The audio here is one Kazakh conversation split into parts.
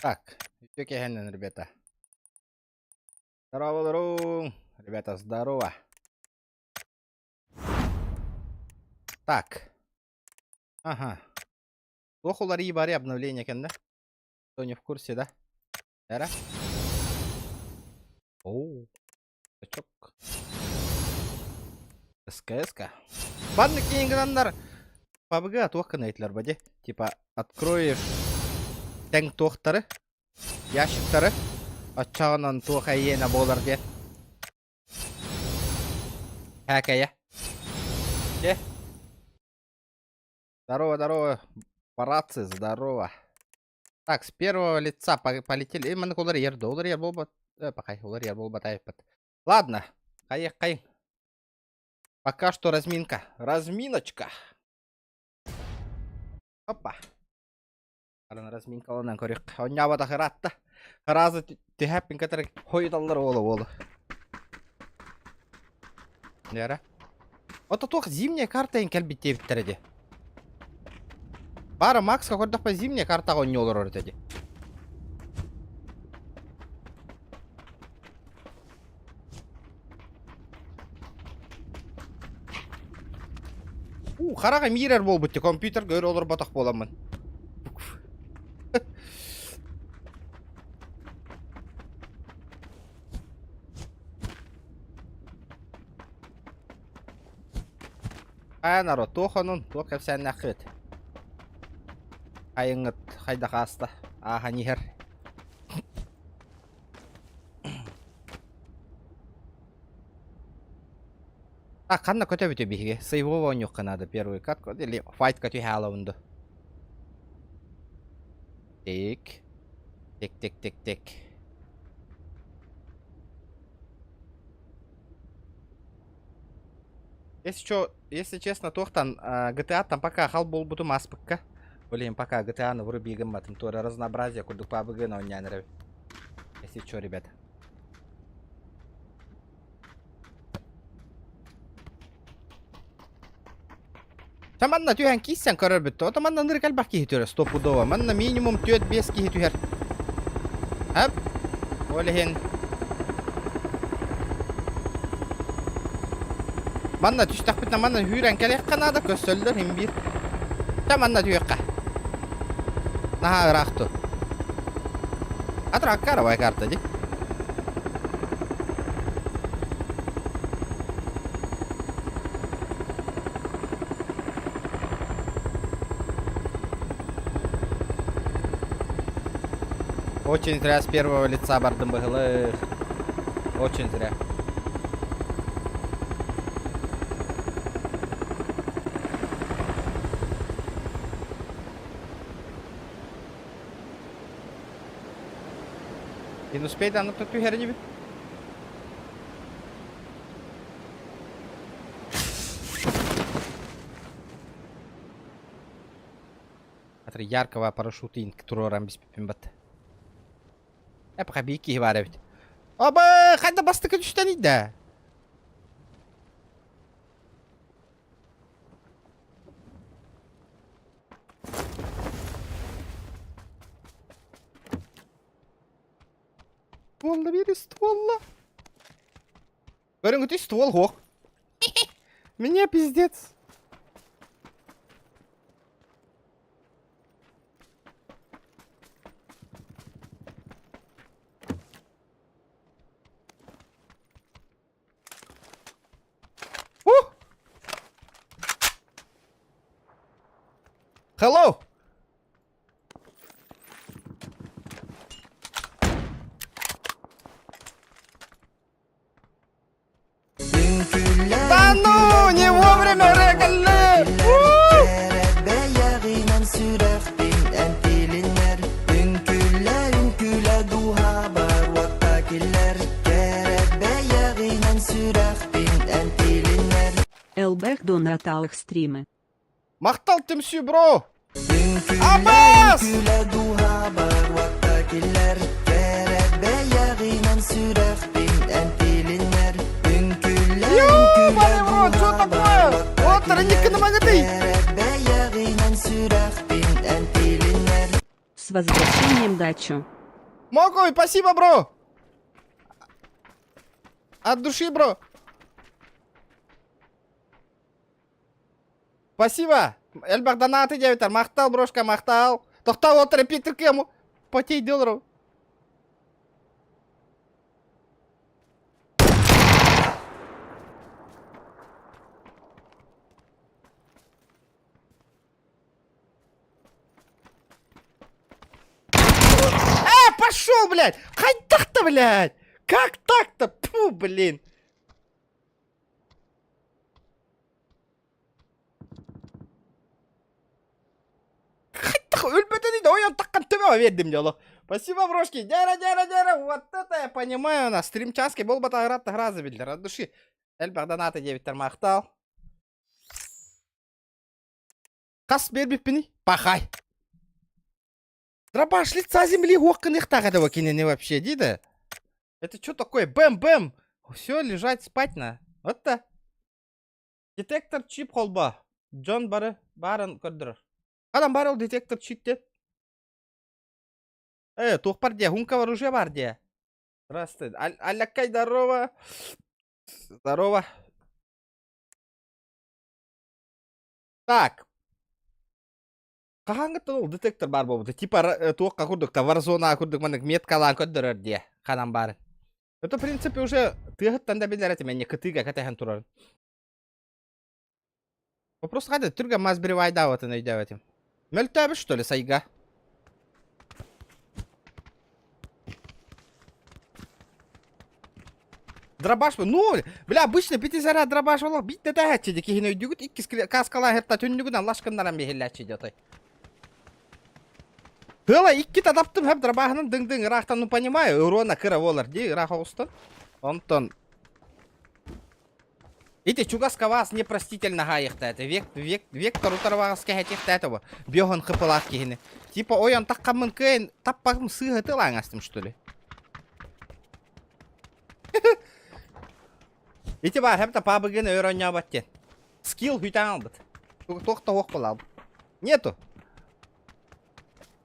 Так, Хеннен, ребята. Здорово, здорово. Ребята, здорово. Так. Ага. Охулар и бари обновление, кенда. Кто не в курсе, да? Эра? Оу. Качок. СКС-ка. Бадны кейнграндар. Пабга тоққан айтылар баде. Типа, откроешь тәң тоқтары, ящиктары, отчағынан тоқ әйені болар ден. Хәкәйе. Де? Здорово, здорово. Братцы, здорово. Так, с первого лица полетели. Именно олар ерді. Олар ер болбат. Пақай, олар ер болбат айыппат. Ладно. Қайық. Пока что разминка. Разминочка. Опа. Арана разминка оланан көрек. Онябада қыратта. Қыразы түйәппен кәтірік хойдалар олы. Нера? Ота тоқ зимняя карта ен кәлбетте біттіреді. Бары Максқа көрдік па зимняя картаға он не олар өртеді. Қараға мирер бол бітті. Компьютер гөр олар батақ боламын. Народ, тоқанын, тоқ әпсән нәқет. Қайыңыт, қайда қаста. Аға нехер. Қанна көте бүте бейге. Сейвова он yok қанады первый катку. Или файт көте хәлауынды. Тек. Если честно, тоқтан GTA там пока хал бол буту маспыкка. Блин, пока GTA-ны вырубигам матым. Тора разнообразие, курдук PUBG, но не нравится. Если чё, ребята. Манна түйән киссен көрір бітті. Ота манна ныр кәлбақ кейтері стопудова. Манна минимум 4-5 кейтер. Әп. Олеген. Манна түштақ бітна манна хүйрен кәлек қанады көссөлдір хем бір. Манна түйеққа. Наға ұрақту. Атырақ қарабай карта де. Очень зря с первого лица бардым было. Очень зря. И не успей, да, ну тут хер не бит. Это яркого парашютин, который рамбис пипимбат. Пока бейки бар бит. Оба, қайда бастықы түштен еді? Стволла бері, стволла. Көріңгі ты ствол хоқ. Мне пиздец. Hello! Да ну, не вовремя регали! Элбэх донаталық стримы. Мақтал тімсі, бро! Аббас! Йоу, бали, бро, что такое? Вот, тройник на магазин! возвращением дачу. Могу, спасибо, бро. От души, бро. Спасибо. Эльбах донаты девятар. Мақтал, брошка, мақтал. Тоқтап отыр, Питеркему. Потей долларов. Пошел, блядь! Как так-то, блядь? Как так-то? Фу, блин. Өлбөтө дейді, оян таққан төбе вердім жолы. Спасибо, брошки. Дяра. Вот это я понимаю. На стримчаске бол бата агратты гразы билдер. От души. Эльбах донаты девиттер мақтал. Қас бербіп пені? Пахай. Дробаш лица земли, окон их так этого кинене вообще, дида. Это что такое? Бэм-бэм. Все, лежать, спать на. Вот то. Детектор чип холба. Джон барын көрдір. Адам барыл детектор чип-те. Тух бар де, хунка оружие бар де. Здравствуй. Алякай, здорово. Здорово. Так. Қағанғы ол детектор бар болуды. Типа туаққа күрдік, Warzone күрдік, мәнік меткалан көддірір де. Қанан барын. Это, в принципе, уже тығыттан да білдер әтім, әне кытыға кәтәхін тұрарын. Вопрос қады, түрге мазбірі вайда ватын өйді әтім. Мөлті әбі, что ли, сайға? Дробаш бы, ну, бля, обычно бити заряд дробаш олақ, битті да әтчеді, кейін өйдігіт, иккіз каскалан хетта түннігінен лашқындаран бейхілі әтчеді отай. Тыла, икки тадаптым, хэп дробахының дың-дың, рахтан, ну, понимаю, урона кыра олар, дей, рах оғыстан. Онтон. Эти чугаска вас непростительно гаехта, это вектор утарвағыз кәхетехта этого, бёған хыпылақ кейіні. Типа, ойон таққамын көйін, таппағым сыға тылаң астым, что ли? Эти бар, хэпта пабыгын өйроня баттен. Скилл хүйтан албыт. Тоқта оқ бұл албыт. Нету.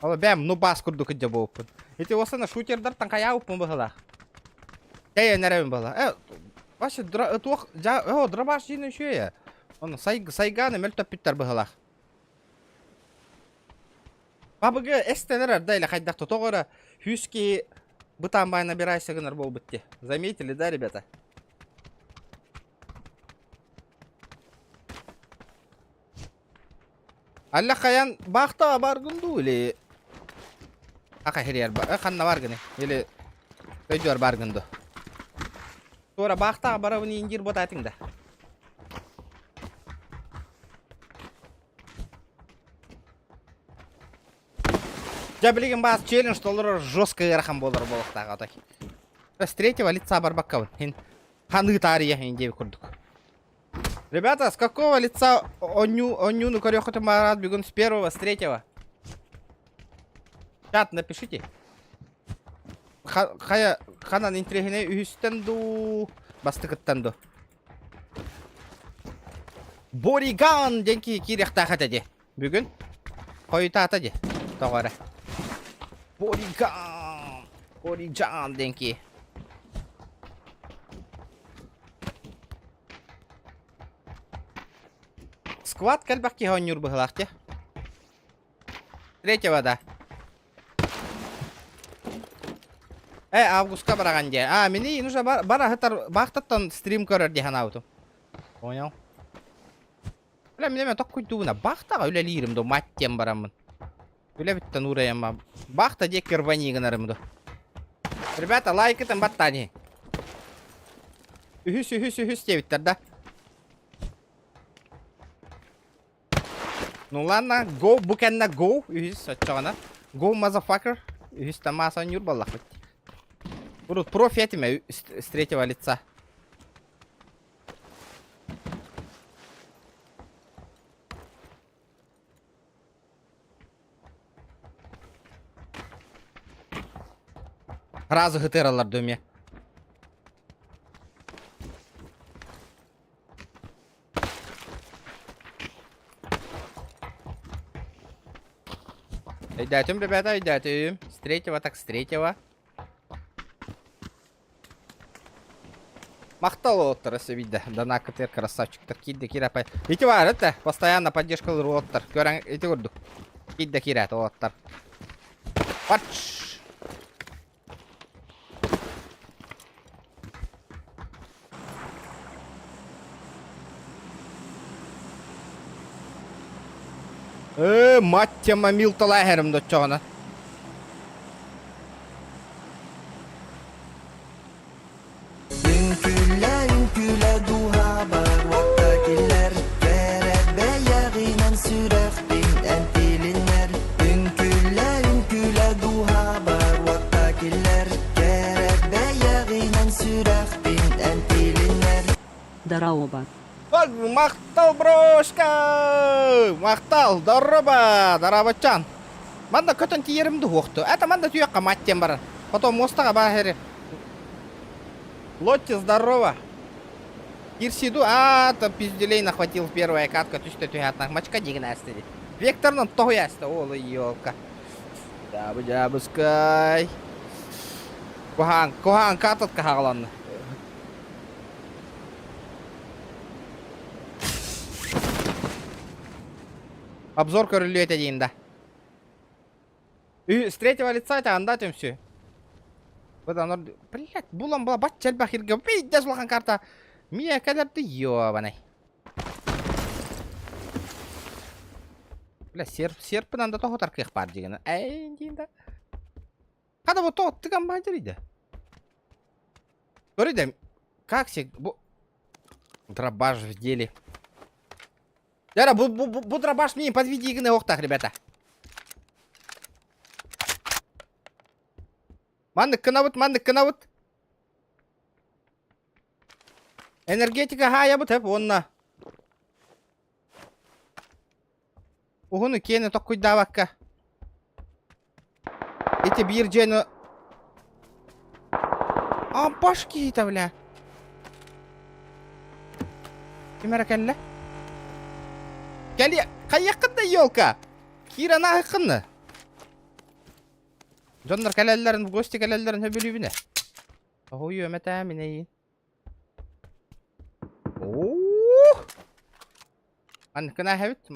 Ала бәм, ну бас күрді күдде болыппын. Эти осына шутердар таңқай ауыппын бұғылақ. Тәйе нәрәуін бұғылақ. Вообще, дробаш жиын үші е. Оны сайғаны мөлтөп біттер бұғылақ. Пабыгы әстенер әрдайлы қайдақты тоғыры хүскі бұтан байына бір айсығыныр бол бітті. Заметили, да, ребята? Алла қаян бақтаға барғынды өлі. Ақа херер бар. Қанна барғыны. Елі өйдер барғынды. Sonra baqtağa barabını indir bot atыңда. Я білген бас челлендж толыр жестко ерхан болар болықтағы атай. С третьего лица бар баққабын. Ханы тария индеви күрдік. Ребята, с какого лица онюну корёхотым марат бегун с первого, с третьего? Чат напишите. Ханан интригіне үйістенду, бастықыттанду. Бориган денки киректа хатаде. Бүгін қойта атаде. Тоғары. Бориган денки. Сквад кәлбәкке хонюр бұғылақты. Третьего да. Августка бараған де. Мені нужно бара хытар бақтаттан стрим көрір деген аутым. Понял? Бля, мен тоқ көйтуына бақтаға өлі лирімді, маттен барамын. Өлі біттен ұрайым. Бақта дек керванигінарымды. Ребята, лайк етін баттани. Үхіс дебіттер да. Ну ладно, go, букенна go. Үхіс, отчағана. Go, motherfucker. Үхіс там масан юр баллақ бітті. Будут профи этими с третьего лица. Разу гытыралар дөме. Уйдятим, ребята, уйдятим. С третьего, так с третьего. Мақтал оттырысы видді. Дана кітер красавчиктер. Кейді кирапай. Ити бар, это постоянно поддержкалар оттыр. Көрің, ити көрдік. Кейді кират оттыр. Патш! Мать тема милтала әхерім дөтчоғына. Ünküle duha bar vaktakiler Verebe yağınan sürek bin entilinler Ünküle duha bar vaktakiler Verebe yağınan sürek bin entilinler Дараоба. Мақтал, брошка! Мақтал, здорово, дарабачан. Манда көтін тиерімді оқты. Это манда түйеққа маттен бары. Потом мостаға бахері. Лотти, здорово. Кирсиду, там пизделей нахватил в первая катка, түйшті түйатнақ мачка деген әстеді. Векторның тоғы әсті, олы елка. Жабы-жабыскай. Кохан катытқа қағыланды. Обзор көрілі өте дейін да. С третьего лица это андатим все. Блять, булам была бат челба хирга. Видя злахан карта. Мия кадерді ёбаный. Бля, серпінан да тоғы тарқиқ бар дегені. Әйін дейін да. Қада бұл тоғы тыған ба жүрейді? Көрейді, как се... Дробаш в деле. Яра, бұл дробаш мне подведи игны оқтақ, ребята. Мандық кынавыт. Энергетика хая бұт әп, онна. Уғыны кені тоқ күйда баққа. Эти бір жені... Башки ета, бля. Кемер әкәлі? Кәлі, қайыққынды елка? Кирана ақынды. Жондар кәләлілерін, гости кәләлілерін хөбілі біне. Ой, өмет әмін әйін. Ооо! Аны кына әбіт?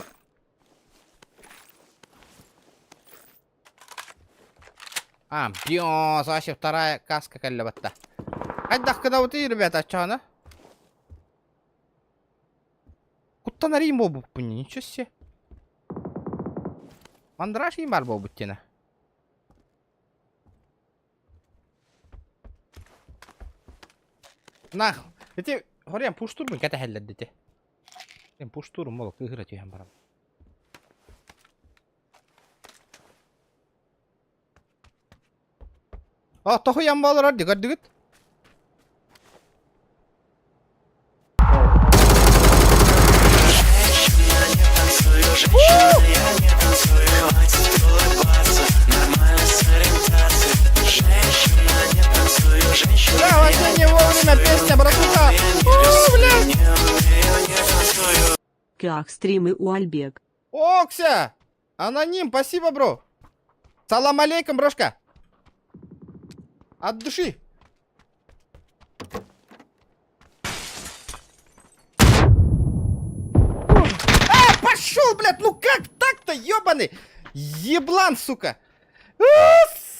Бьёс, вообще вторая каска кәлі бәтті. Қайдақ кына өті, ребята, чаны? Құттан әрейін бол бұп бұны, ничего се? Мандраш ең бар бол бұттені. Нах, эти хорян пуштурмын кәті хәлләді те. Мен пуштурым бол, кығыра түйен барам. Тоқы ян балыр арды, көрдігіт? Да, вообще не вовремя песня, братуха. Как стримы у Альбек. Окся! Аноним, спасибо, бро. Салам алейкум, брошка. От души. Пошел, блядь, ну как так-то, ебаный? Еблан, сука.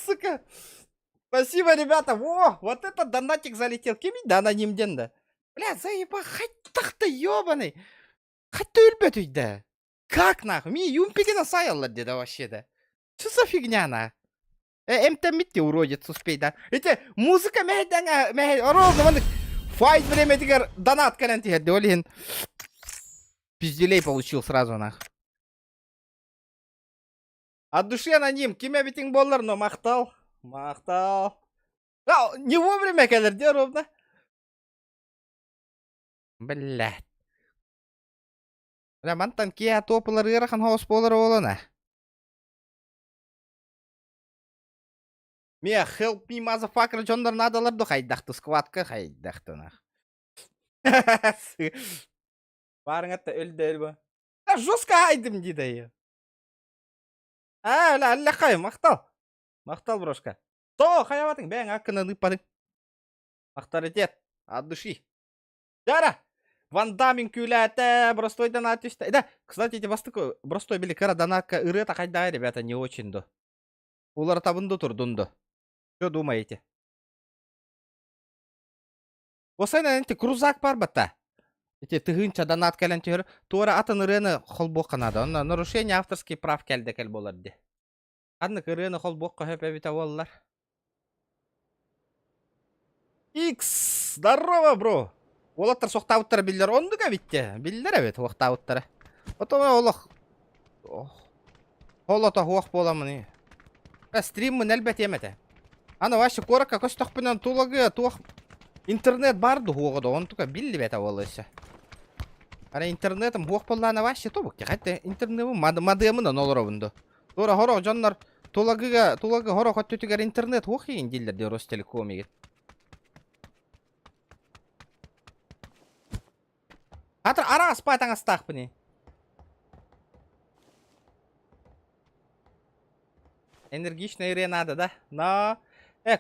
Сука. Спасибо, ребята. Во, вот этот донатик залетел. Кеми да аноним денда. Бля, заеба, хоть так-то ебаный. Хоть ты өлбет үйді. Как нахуй? Мне юмпигена саялар деді вообще да. Что за фигня нахуй? Эмтемитте уродец успей да. Эти музыка мәйдәңә ровно мандык. Файт время дигер донат кәлән тиһәдде олин. Пизделей получил сразу нахуй. От души аноним. Кеме битинг боллар, но мақтал. Не вовремя кәлер де ровно. Блядь. Бля, мантан кия топылар ырахан хоус болар олана. Мия, help me, motherfucker, жондар надаларды қайдақты сквадқа қайдақты нах. Барың атта өлді өлбі. Жосқа айдым дейді. Әлі қай, мақтал. Мақтал, брошка. То, қаябатың, бәң, аққына ныппадың. Авторитет, от души. Дара! Вандамин кюляте, бростой донат. Да, кстати, эти бастык бростой били кара донатка ырыта хайда, ребята, не очень до. Улар табынды турдунду. Что думаете? Осайна энти крузак бар бата. Эти тыгынча донат кәлен түйір. Туара атын ырыны холбоқ қанады. Онна нарушение авторских прав кәлді кәл боларды. Аднык ырыны холбоққа хөп әбіта олар. Икс! Здорово, бро! Олаттар соқтауыттары білдер. Ондыға бітті. Білдер әбет оқтауыттары. Отома олық. Олата хуақ боламын. Стриммін әлбәт еметі. Ана ваши коракка көстіқпінен тулагы туақ интернет барды хуғыды. Ондыға білді бәті олысы. Ара интернетім хуақ болланы ваши тобықке. Қайтты интернетім мадемынан олыровынды. Тура хорақ жанлар тулагы хорақ өттігер интернет хуақ ең дейлерде Ростелекомегет. Атыр ара спать аңастақ бұны. Энергичная игре надо, да? Но...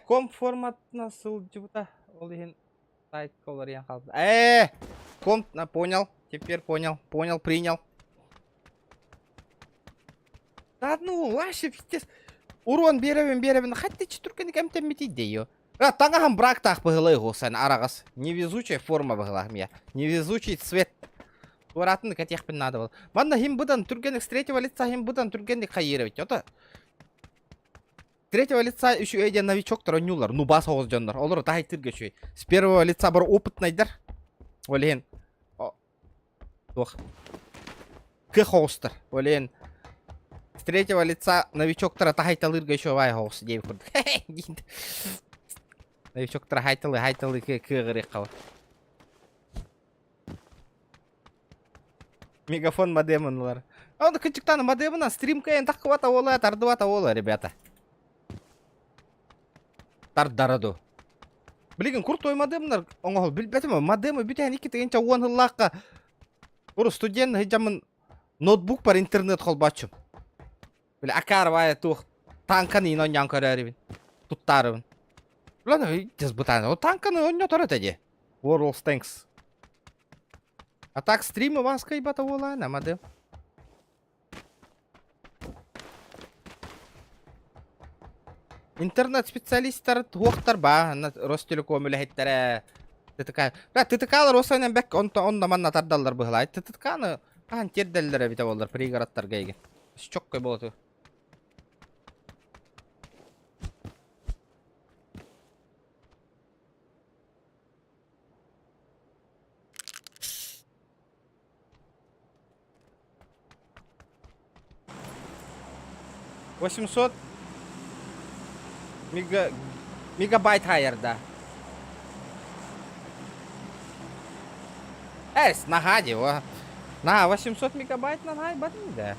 ком формат насыл джута. Ол деген сайт колор ең қалды. Ком... Понял. Теперь понял. Понял, принял. Да ну, вообще, пиздец. Урон беребін. Хатты четуркені кәмтен метейді её. Таңағым брак тақ бұғылай ғосан арағас. Невезучая форма бұғылағым я. Невезучий цвет. Уратынды кәтеқпін надо был. Ванна хим бұдан түргенік с третьего лица хим бұдан түргенік қайырывет. Ота... С третьего лица үші өйден новичоктар ойнулар. Ну бас оғыз жандар. Олар тағай түрге шөй. С первого лица бір опытнайдар. Олеген. Тоқ. Кық оғыстар. Олеген. С третьего лица новичоктара тағай талырға шөй вай оғысы дейіп күрді. Новичоктар хайтылы кығырық қауы. Мегафон модемін олар. Онда күнчіктаны модемінен стримкайын таққывата олай, тардывата олай, ребята. Тардараду. Білеген крутой модемінер, оңғыл, білбәтімі, модемі бүтән екі тегенча оң ғыллаққа. Ұры студент хиджамын ноутбук бар интернет қол бачым. Білі акар вай туқ танканы инон ян көрәрібін. Туттарыбын. Білі жыз бұтаны, о танканы он не тұрыт әде. World of Tanks. А так стримы вас кайбата олай, на модем. Интернет специалисттар туақтар ба, Ростелеком үләйттәрі. ТТК-лар осайнан бәк онда манна тардалар бұғылай. ТТК-ны аған тердәлілері біті олар, пригородтар гайге. Шок кой болады. $800 мегабайт хайырда. Әріс, нағади, на 800 мегабайт нағай бадың да.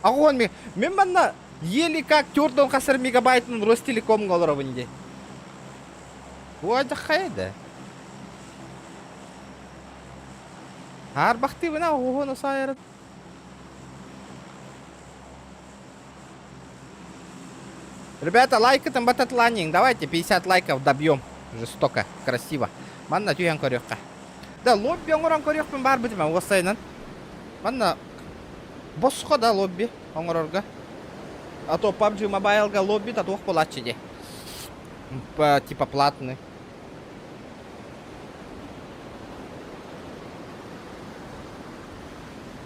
Ағуан мен банна елі как түрден қасыр мегабайтын Ростелеком ғолыр өбінде. Уады қайды. Ар бақты бұна оғыны сайырып. Ребята, лайкатым бататланин. Давайте 50 лайков добьем. Жестоко, красиво. Манна түйен көрекқа. Да, лобби оңыран көрекпін бар бітімен осайынан. Манна босқа да лобби оңырорға. А то PUBG Mobile'ға лобби да тоқ болатшы де. Типа платный.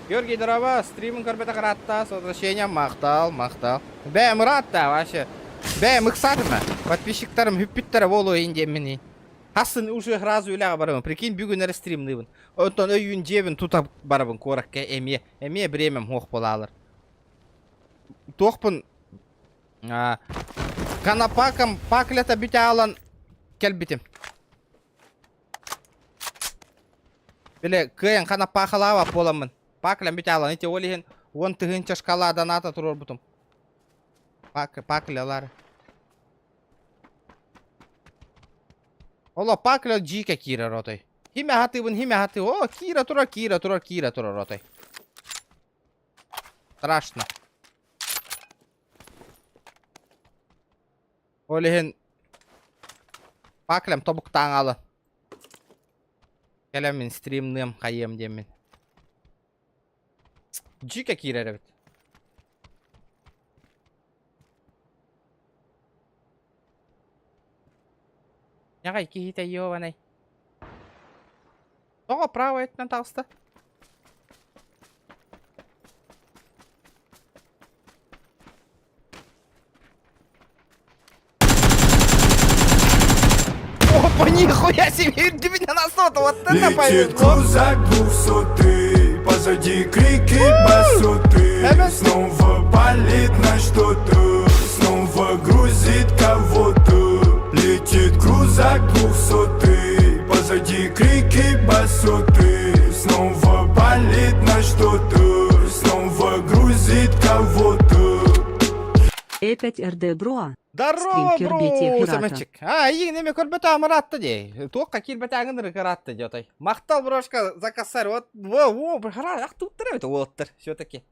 Георгий, здорово. Стримін көрбеті қыратта. С возвращением мақтал. Бә, мұратта, вообще. Бә, мұқсадыма. Подписчиктарым хүппіттері болу енді мені. Хасын уже разу үліға барымын. Прикинь, бүгін әрі стримныбын. Оттан өйін жебін тұтап барымын қораққа әме. Әме біремем хоқ болалар. Тоқпын. Канапакам паклета бүте алан кәлбітім. Біле, көйін канапақалава боламын. Паклям бүте алан. Эти олиген 10 тығынча шкала доната тұрор бұтым. Паклялар. Ола пакля джика кира ротой. Химе хаты. О, кира тура ротой. Страшно. Олеген паклем тобуктан алы. Келем мен стримнем кайем демен. Джика кирер бит. Яга iki hite йованай. Тога право этнен тагыста. Опа, нихуя себе, ты меня на соту, вот это Летит повезло. крузак 200, позади крики басоты. Снова палит на что-то, снова грузит кого-то. Летит крузак 200, позади крики басоты. Снова палит на что-то, снова грузит кого-то. Э5 РД Броа. Здорово, Стрим Кирбете бро, Хирата. самочек. Иң неме көрбөтө амыратты де. Тоққа келбетаңын рыкаратты де отай. Мақтал брошка за косарь. Вот, во, бра, ах тут трэбет оттыр, все-таки.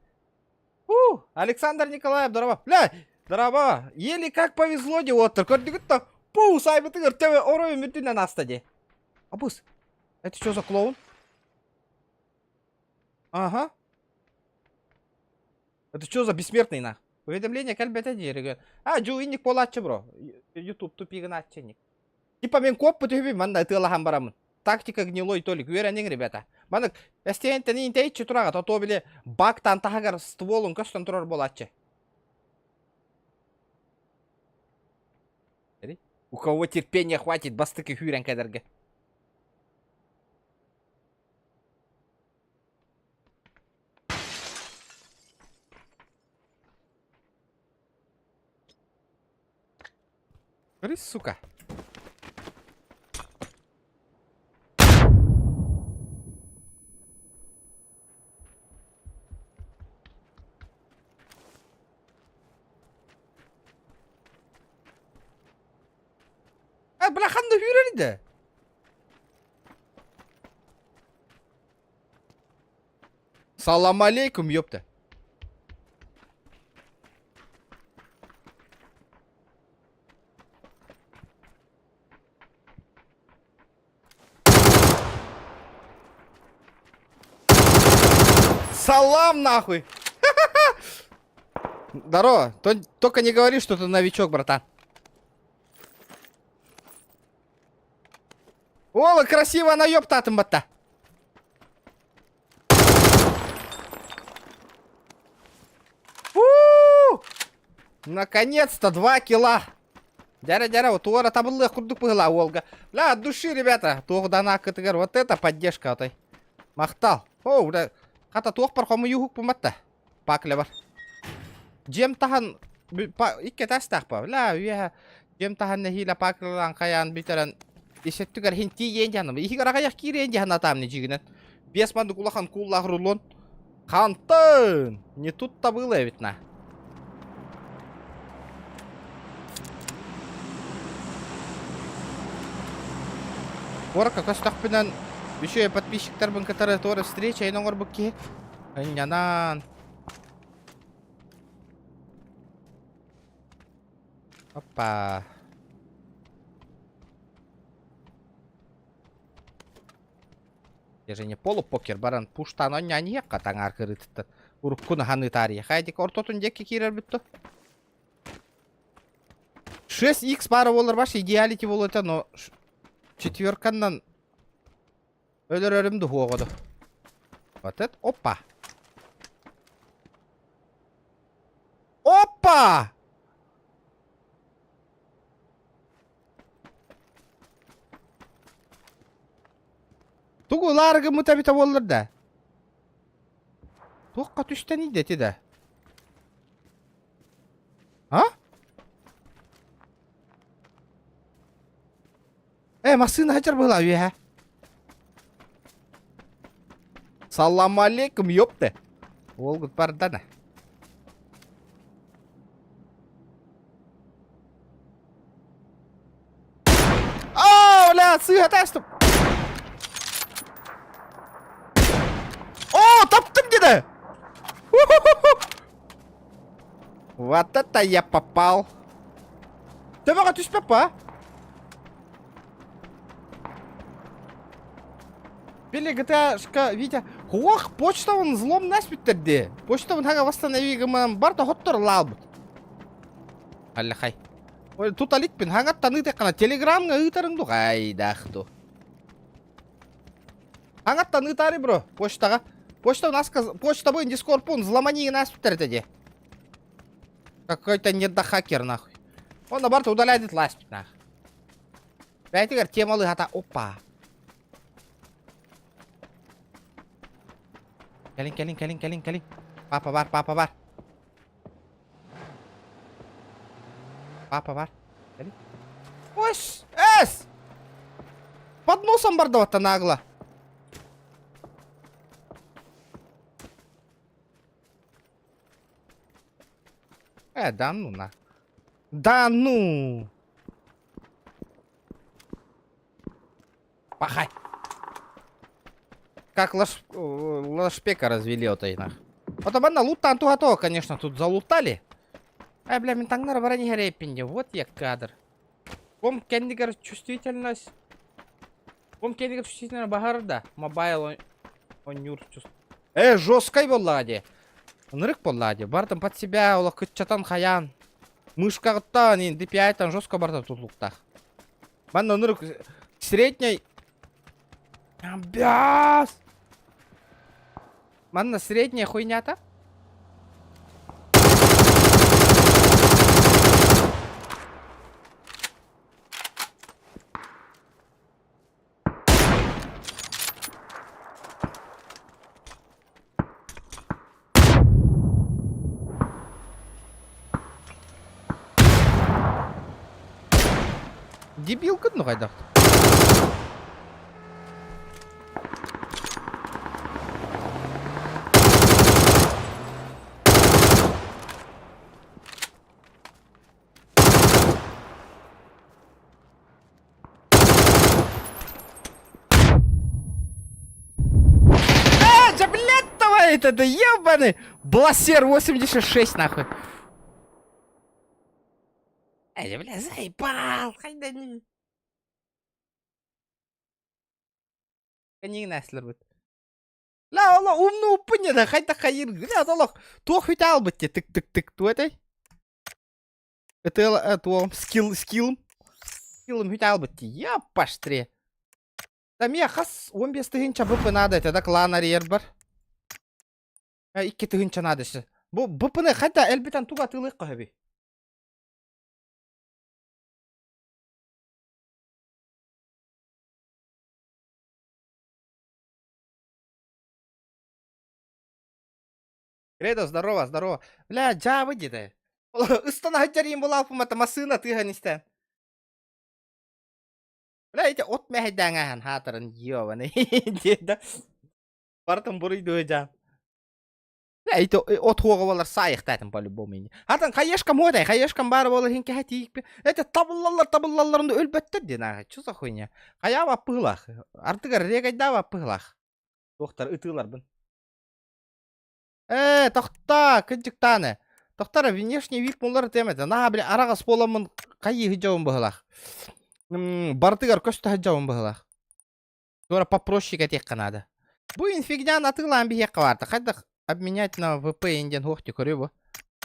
Александр Николаев, здорово. Бля, здорово. Еле как повезло де оттыр. Көрдігітті. Сайбытыгыр тебе орой мүтінен наста де. Абус, это что за клоун? Ага. Это что за бессмертный на? Уведомление кальбета дерегі. Жуинник болатчы, бро. YouTube тупигін атченник. Типа мен коп бүтөбі, манда тылахан барамын. Тактика гнилой толик. Уверенен, ребята. Мандық, әстейінтен интейчі тұрағы, то біле бактан тағығар стволын көстен тұрар болатчы. У кого терпения хватит, бастыки хюрен кәдерге. Смотри, сука. Блаханды хюрен. Салам алейкум, ёпта. Салам нахуй. Здорово. Только не говори, что ты новичок, братан. О, красиво наёбта атымбатта. Наконец-то 2 килла. Дяра, вот уора табылы курдук была Волга. Бля, от души, ребята. Тоғдана кытыгар. Вот это поддержка отой. Мақтал. О, да. Хата тоқ бар қомы юхук пыматта. Пакле бар. Жем тахан. Икке тастақ па. Бля, уя. Жем тахан нехила паклылан қаян битерен. Исеттігер хинти ен жаным. Ихигар ағаяқ кирен жан атамны жигінен. 5 манды кулахан куллағыр улон. Қантын. Не тут-то было ведь на. Орка костақпынан еще подписчиктар бін катары торы встреча айнон орбукке. Айнянан. Опа. Я же не полупокер баран пуштан оннян еққа таң арқырытты. Уруккуны ханы тария. Хайдик ортотун декке кирер бүтті. 6х бары болыр баш идеалити болыта, но... Четверканнан өлөрөрүмдү хуогоду. Вот это. Опа. Опа! Тугу ларгы мутабита болыр да. Тоққа түштен идети да. А? Машина хачар была, уя. Салам алейкум, ёпта. Волгут пардана. О, бля, сыга тастым. О, таптым деді. Вот это я попал. Төбөға түспеп па? Бели ГТАшка Витя. Хуах, почтавын злом наспиттерди. Почтавын хага восстановигімін бар да хоттор лалбыт. Аллы хай. Ой, тут алитпин хаңаттан ытыққана телеграмға ытарыңду қайдақту. Хаңаттан ытары, бро, почтаға. Почта бойын дискорпун взломании наспиттерди. Какой-то недохакер, нахуй. Он наоборот удаляет ласпит, нахуй. Бәйтігер темалы хата. Опа. Келин. Папа бар. Келин. Ош, эс! Под носом бар даватта нагло. Да ну на. Да ну! Пахай! Как лошпека развели вот нах. Вот обана луттан тугато, конечно, тут залутали. Бля, ментангнар барани гарепинде. Вот я кадр. Ком кендигер чувствительность. Бахарда. Мобайл он нюр чувствует. Жесткой боллади. Нырык боллади. Бартам под себя ола кытчатан хаян. Мышка гыттан инди пяйтан жестко барда тут луктах. Манна нырык средней. Бяс! Манна средняя хуйня-то? Дебил кыдну қайдақ. Да блядь, давай это, да ебаный! Бласер 86 нахуй. Бля, заебал! Хайда не... Канин наслер бит. Ла, ола, умну упыне да, хайда хайыр. Бля, олох, туох вит албыт те, тык-тык-тык, туэтай. Это, туом, скиллом вит албыт те, я паштре. Да мия хас, 15 тыгынча быпы надо, это да клана рербар. 2 тыгынча надо ше. Быпыны хайда элбитан туга тылык кахаби. Кредо, здорово. Бля, джа выйди ты. Истана хачарим была фумата масына ты ганистен. Бля, эти от мехайдангахан хатаран ёваны. Деда. Бартам бурыйду джа. Бля, эти от хуғавалар сайық тәтім по-любому. Хатан хаешкам одай, хаешкам бары болы хинке хатиик. Эти табыллаларынды өлбәттір дена. Чу за хуйня? Хаява пылах. Артыгар регайдава пылах. Доктор ытылар бін. Тоқта, кыджик таны. Тоқтара внешний вид мұлар темеді. На, бля, арағас боламын қайы хиджауын бұғылақ. Бартыгар көсті хиджауын бұғылақ. Дора попроще кәтек қанады. Бұл фигня натылан бі еққа барды. Қайдақ обменять на ВП инден хоқти көрі бұ.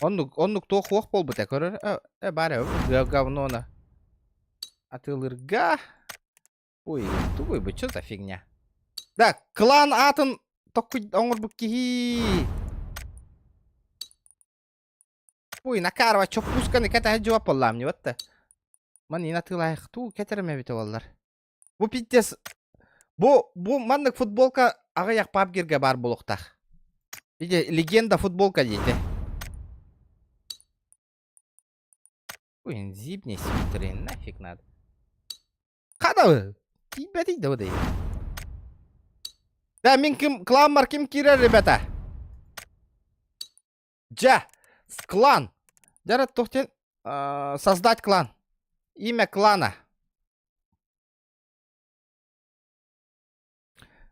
Оннук тоқ хоқ бол бұта көрір. Бәрі говнона. Атылырға. Ой, тугой бұ, чё за фигня? Да, клан атын тоққы оңыр бұк кихи. Ой, накарва, чо пусканы кәті әджуа поллам, не ватта. Ман ина тылайық, ту кәтеріме беті олар. Бұ питтес, бұ мандық футболка ағаяқ папгерге бар бұлықтақ. Иде, легенда футболка дейді. Ой, зипне свитерин, нафиг надо. Қада вы? Тебя дейді өдей. Да, мен клан бар кім кирер, ребята? Джа! Клан. Жарат тоқтен создать клан. Имя клана.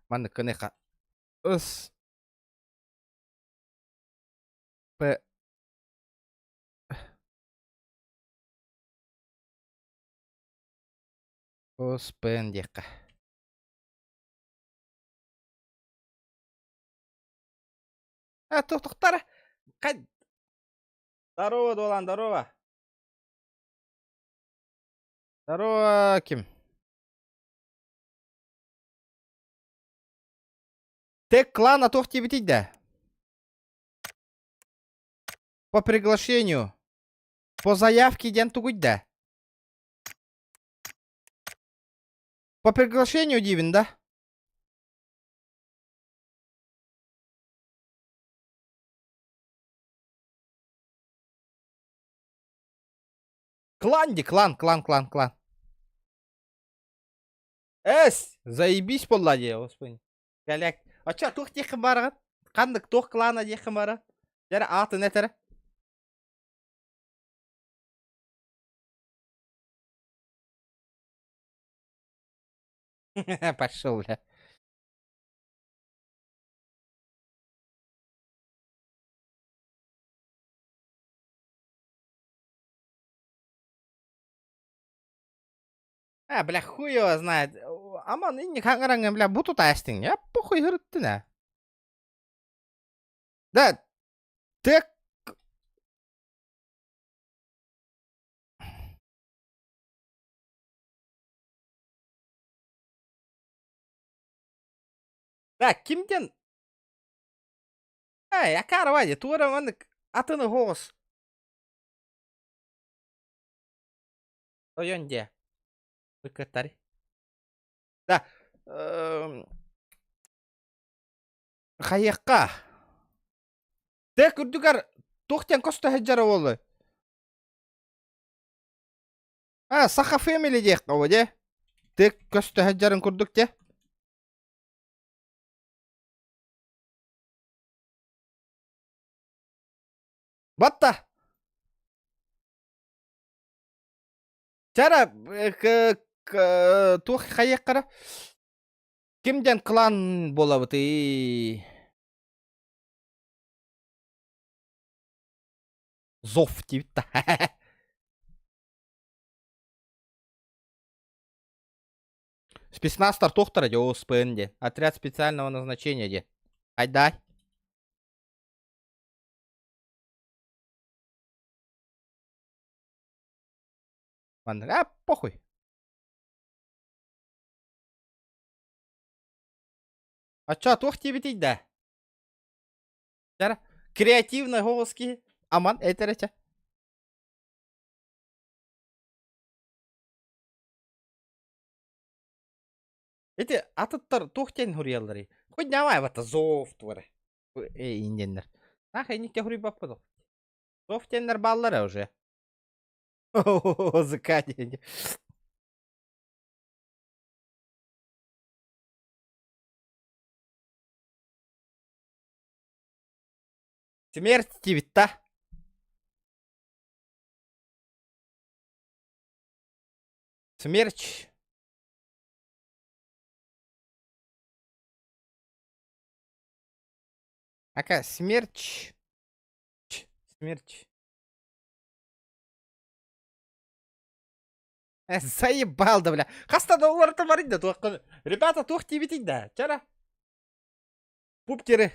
Маны кынеха. Ыс. П. Оспен дияққа. Тоқтар. Здорово, Долан, здорово. Здорово, Ким. Тек клана тоқ тебетейді да. По приглашению. По заявке ден тугуд да. По приглашению дивен, да? Клан. Заебись полладе, господи. Галяк. А ча, тоқ дейқім барған? Қандық тоқ клана дейқім барған? Жәрі аты нәтірі? Пошел, бля. Бля, хуй его знает. Аман, не хангаранган, бля, буту тастинг. Я похуй гырытты, на. Да, ты... Да, кимден... Якар вади, тура мандык атыны хоғыз. Ойонде. Выкаттари. Да. Қайыққа. Тек үрдігер тоқтен көсті хеджары олы. Саха фэмили дейққа о, де. Тек көсті хеджарын күрдік, де. Батта. Чара, тух қайыққара. Кімден клан бола бұты? Зов дейбітті. Спецнастар тоқтара де, ОСПН де. Отряд специального назначения де. Айдай. Похуй. А чё, тоқ тебе да? Жара, креативный голоски. Аман, этерече. Эти атыттар тоқтен хуриялары. Хоть давай вот зов твары. Инденер. Нахай никте хури баппадо. Зовтеннер баллары уже. О, закатение. Смерть тивита. Смерч. Ака, смерч. Смерч. Заебал, да, бля. Хаста да уларты бар инде, туаққаны. Ребята, туақ тибет инде. Чара. Пупкері.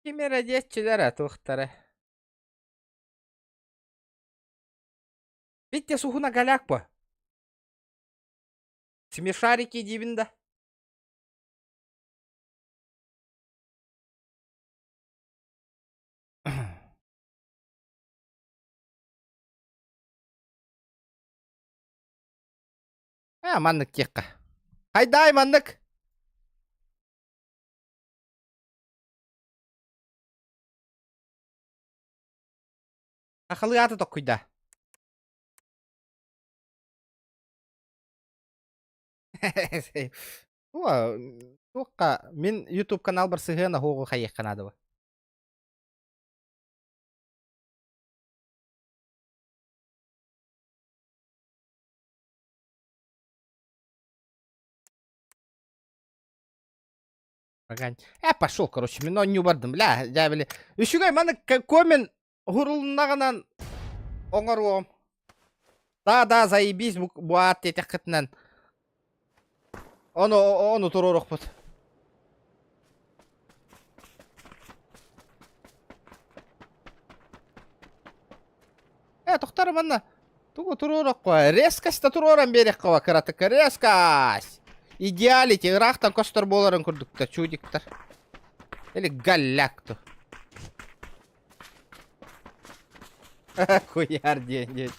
Кемер әдетчілері, туақтары. Бетте сухуна галяк па. Смешарики дивинда. Маннык текқа. Қайдай, маннык? Ақылы аты тоқ күйда. Тоққа, мен YouTube канал бір сығына хоғы қайық қанады ба. Агань. Пошел, короче, мен не бардым, бля, я біле. Үшігай, маны көмен ғұрылынағынан оңаруым. Да, заебись, буат детек қытынан. Оны тұрорық бұд. Тоқтары манна. Тугу тұрорық қой. Резкаста тұроран берек қова, кіратықы. Резкас. Идеалити, ырақтан костар боларын күрдікті, чудиктар. Или галлякту. Хуяр день.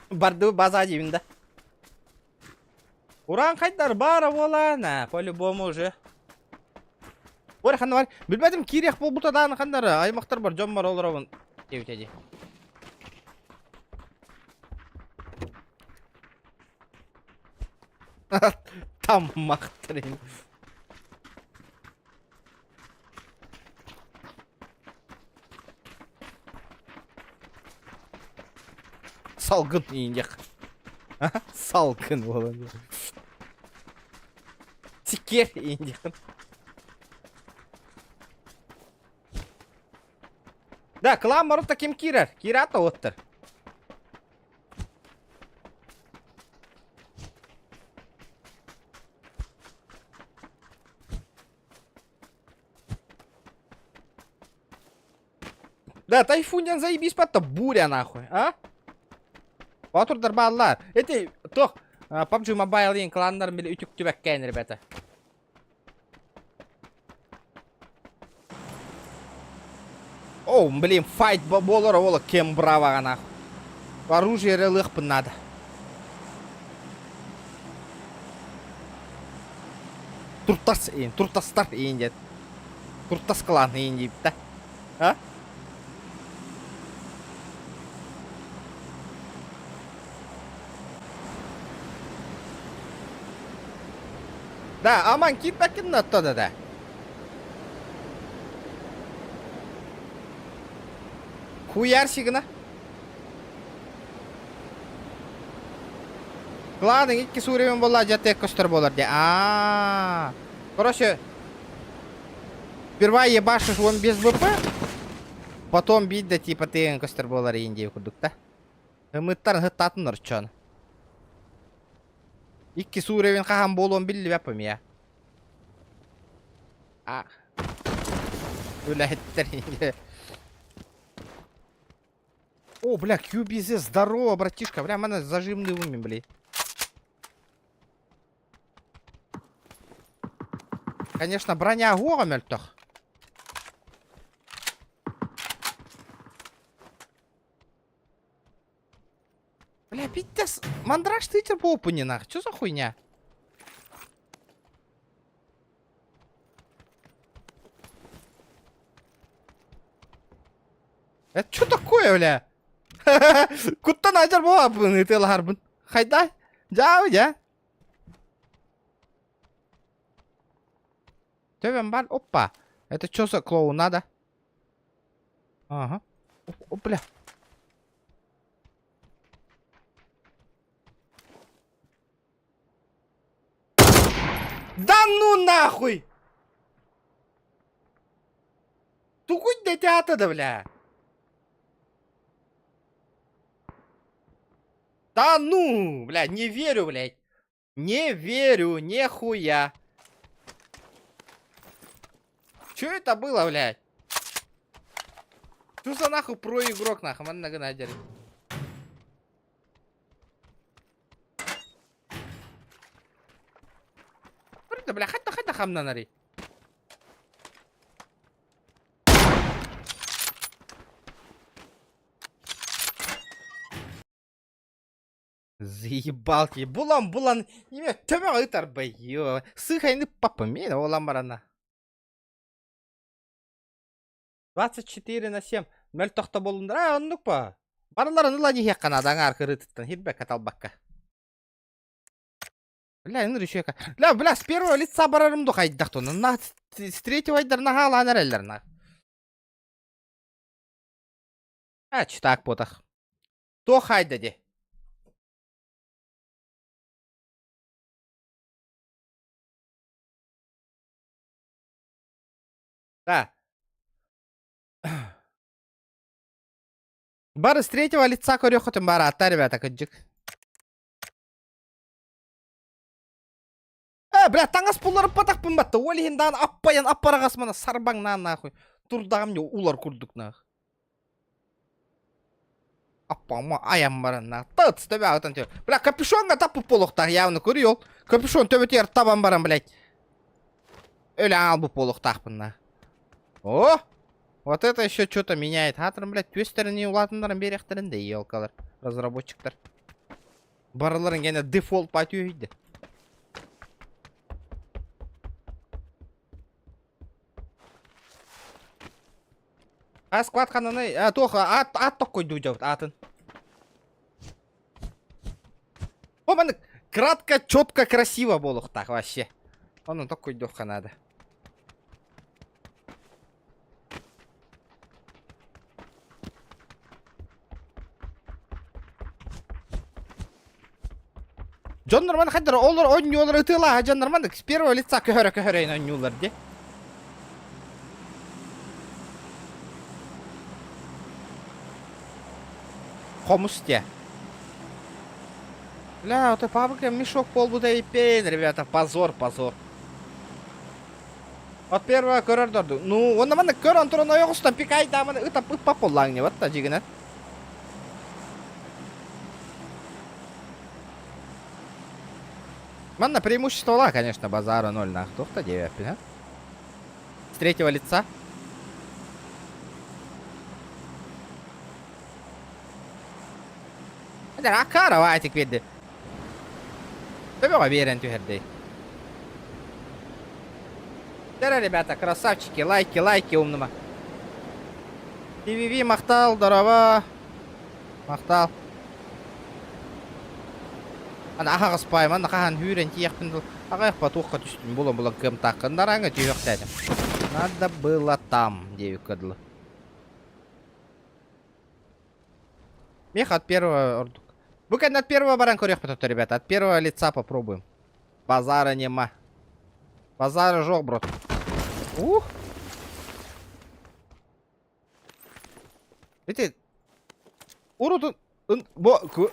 Барды база деймін. Уран қайдар бара болана, по-любому уже. Ой, қанды бар. Білбәдім, керек бұл бұтадан қандары. Аймақтар бар, жон бар олырауын. Деуітеді. Там мақтырын. Салгын ейіндек. Салгын болын. Тикер ейіндек. Да, клан марутта кем кирер? Кирата оттыр. Да, тайфунян заебись патта буря нахуй, а? Батурдар баллар. Эти, тох, PUBG Mobile ең кландар білі үтік түбәк кәйін, ребята. О, блин, файт болыр олы кем браваға нахуй. Оружие релықпын надо. Туртастар ең дед. Туртас клан ең дейіп, да? А? Да, аман китпәкін наттады да. Хуярсигіна. Кланың икки суремен болла жаты көстір болар де. Короче, сперва ебашишь вон без ВП, потом бить да типа ты көстір болар ендей күрдік та. Үміттарын ғыттатын ұрчаны. Икки суремен қаған болуын білі бәпім я. Өләттер енді. О, бля, QBZ, здорово, братишка. Бля, мана зажимный умен, бля. Конечно, броня огонь, мельтох. Бля, пиздец, мандраж ты по опыне, нах. Чё за хуйня? Это что такое, бля? Кутта найдер бұл абын, етел харбын. Қайда? Жау, я? Төбен бар, опа. Это что за клоуна, да? Ага. О, бля. Да ну нахуй! Тукуть детята, да, бля. Да ну, блядь, не верю, блядь. Не верю, нихуя. Чё это было, блядь? Что за нахуй про игрок, нахуй, man nagana ajar. Berita, bля, хата хамна нари. Заебалки. Булан. Име төбе айтар бай. Ё. Сыхайны папа мен олан барана. 24/7. Мәл тоқта болундыр. Оннук па. Бараларын ылади хеккана даңар кырытыттан. Хирбе каталбакка. Бля, ны рüşeka. Бля, с первого лица барарымды кайдактон. На с третьего айдар на галанар эллерна. Читак потах. То хайда де. Да. Бар с третьего лица корёхотым бар атта, ребята, кыджик. Блядь, таңас пулары патақпын батты. Олихиндан аппаян аппарағас мана сарбаңнан нахуй. Турдағым не улар күрдік нах. Аппама аям баран нах. Тыц төбе ағытан тер. Бля, капюшонға тапып полуқтақ явны көріол. Капюшон төбе тер табан баран, блядь. Өлі аңал бұл полуқтақпын нах. О! Вот это еще что-то меняет. Хатырым, блядь, төстеріне улатындарын беректерінде, елкалар. Разработчиктар. Барыларын гене дефолт патю үйді. Склад қананы, тоқа, ат тоқ қойды жауыт, атын. О, мені кратко, четко, красиво болуқ так, вообще. Оның тоқ қойды қанады. Джоннар, мені қайдар, олар ойнуылар ұтыла, Джоннар, мені с первого лица көхөрі ойнуылар, де. Хомусте. Бля, вот и папка мешок полбуда и пейн, ребята. Позор, позор. Вот первого көрөрдөрдү. Ну, онда мана көрөн турун оёгустан пикайт амана ытап боллаң не вот та жигине. Мана преимущество ла, конечно, базара 0 нах. Тохта 9, а? С третьего лица. Акара ватик види. Тебе уверен, тюхердей. Да, ребята, красавчики, лайки умныма. ТВВ мақтал, здорово. Мақтал. Ана аға қыспай, мана қаған хүйрен тияқпын. Ағайық батуққа түстім, бұлан кім таққындар аңы түйек дәдім. Надо было там, девик кыдлы. Мех от первого ордук. Букен от первого баран корек потом, ребята. От первого лица попробуем. Базара нема. Базара жок, брат. Ух. Видите? Урутун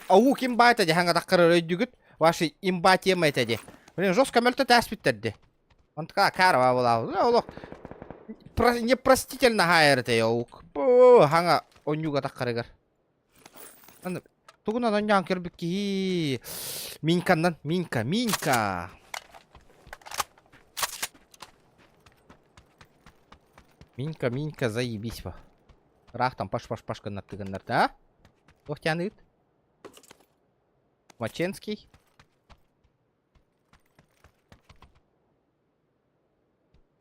аук имбайт эди ханга таккыры өйдүгүт. Ваши имба тема этеди. Блин, жестко мөлтө таспиттерди. Он такая карва была. Непростительно хайрте аук. Ханга онюга таккырыгар. Тугуна данян кербикки. Минкандан, минка. Минка, заебись ба. Рах там паш гыннар, да? Охтяныт. Маченский.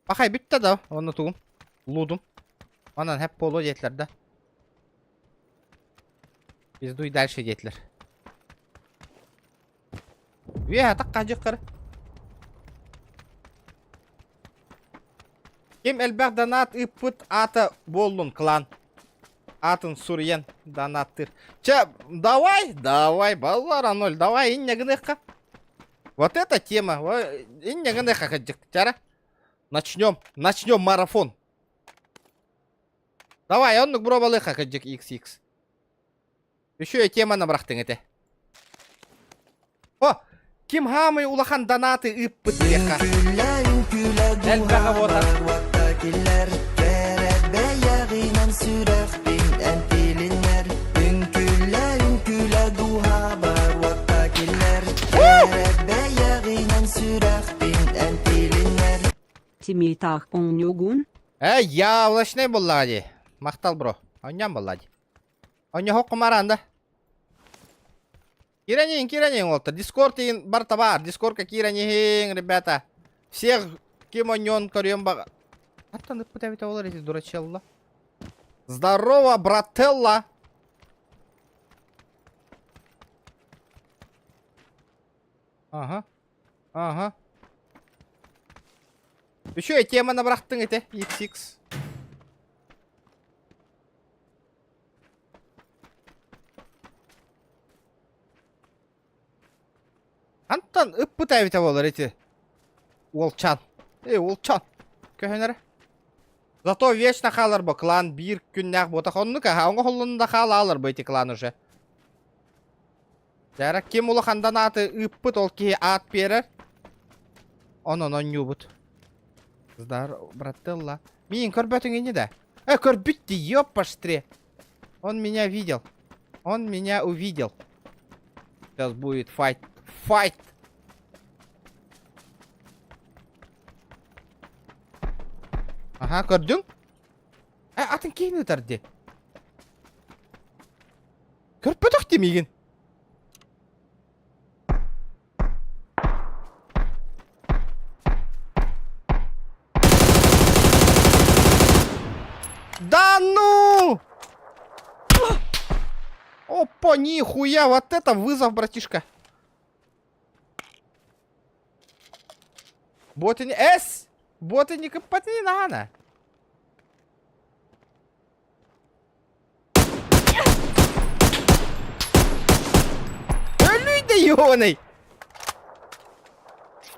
Пахай битті да, оны туғым. Лудым. Анан хеп полу детлер да. Пиздуй дальше детлер. Таққа жыққыр. Кем әлбәқ донат үппіт аты болдың клан. Атын сурьен донаттыр. Че, давай, баллара 0, давай, инне гыныққа. Вот эта тема, инне гыныққа қыджық, чара. Начнем марафон. Давай, оннық бұрабалыққа қыджық XX. Еще и тема набрақтың еті. О, ким хамы улахан донаты үппіт деқа. Әлбәға болар. Vaktakiler Terebbe yağınan sürektin entilinler Ünküle duha bar Vaktakiler Terebbe yağınan sürektin entilinler Тимейтах оңнюгун. Я, улашнай боллади. Мақтал, бро. Оньян боллади. Онья хоққы маранда. Киранин, Олтер. Дискорд ин бар. Дискордка киранин, ребята. Всех кем оньон корьем бага. Аттан ыппытавита олар эти дурачелла. Здорово, брателла. Ага. Еще и тема набрақтың еті, XX. Антан ыппытавита олар эти. Олчан. Олчан. Көхенері. Зато вечно қалар бо клан бир күннәк бота хоннука. Оңа холлунда қала алыр бо эти клан уже. Жара кем улы хандан аты ыппыт ол ки ат берер. Он нюбут. Здорово, брателла. Мин, көрбөтің не да? Көрбүтті, ёпаштре. Он меня видел. Он меня увидел. Сейчас будет файт. Файт! Ага, көрдің? Атын кейін өтірді. Көрбөтік демеген. Да ну! Опа, нихуя, вот это вызов, братишка. Боты не... Боты не копать не надо. Люди ёный!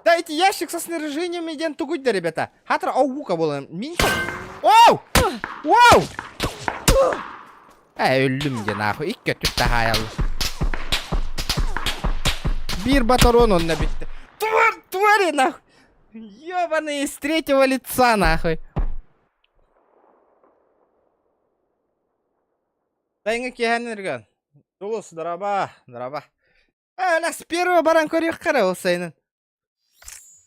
Дайте ящик со снаряжением идем тугуть, да, ребята. Хатра, аука было. Оу! Оу! Öldüm de nahı. İlk kötü daha hayal. Bir батарон он набит. Твари нахуй! Ёбаные с третьего лица нахуй. Дайнга кеханерген. Дулус, здорово, здорово. Ла с первого баран көрек қара олсайнын.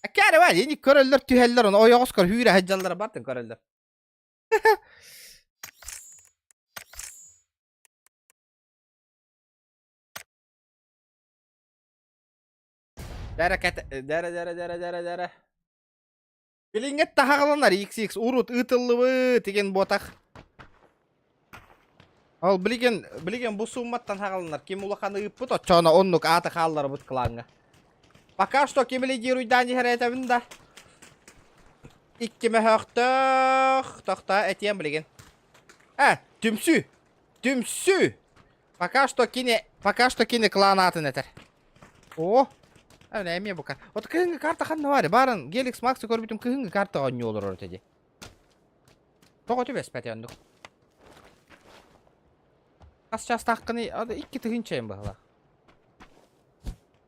Кәрі бар, ені көрелдер түйелдер, оны ойоғыз көр, хүйрі хаджалдары бартын көрелдер. Дәрі. Біліңгет тағаланар, XX, урут, ұтылығы деген ботақ. Ал білген бұл сумматтан тағаланар. Кем улақаны ұппыт, отчауна оннук аты қалылары бұт қылаңға. Пока что кемелегеру дани харетабын да. Иккеме тоқта әтем білген. Түмсі. Пока что кине клан атын әтір. О, әме бұқа. От күйінгі карта қанна бар, барын Геликс Максы көрбітім күйінгі карта ғанне олыр ортеде. Тоғы төбес пәте өндік. Қас час таққыны, ады 2 тығыншайын бағыла.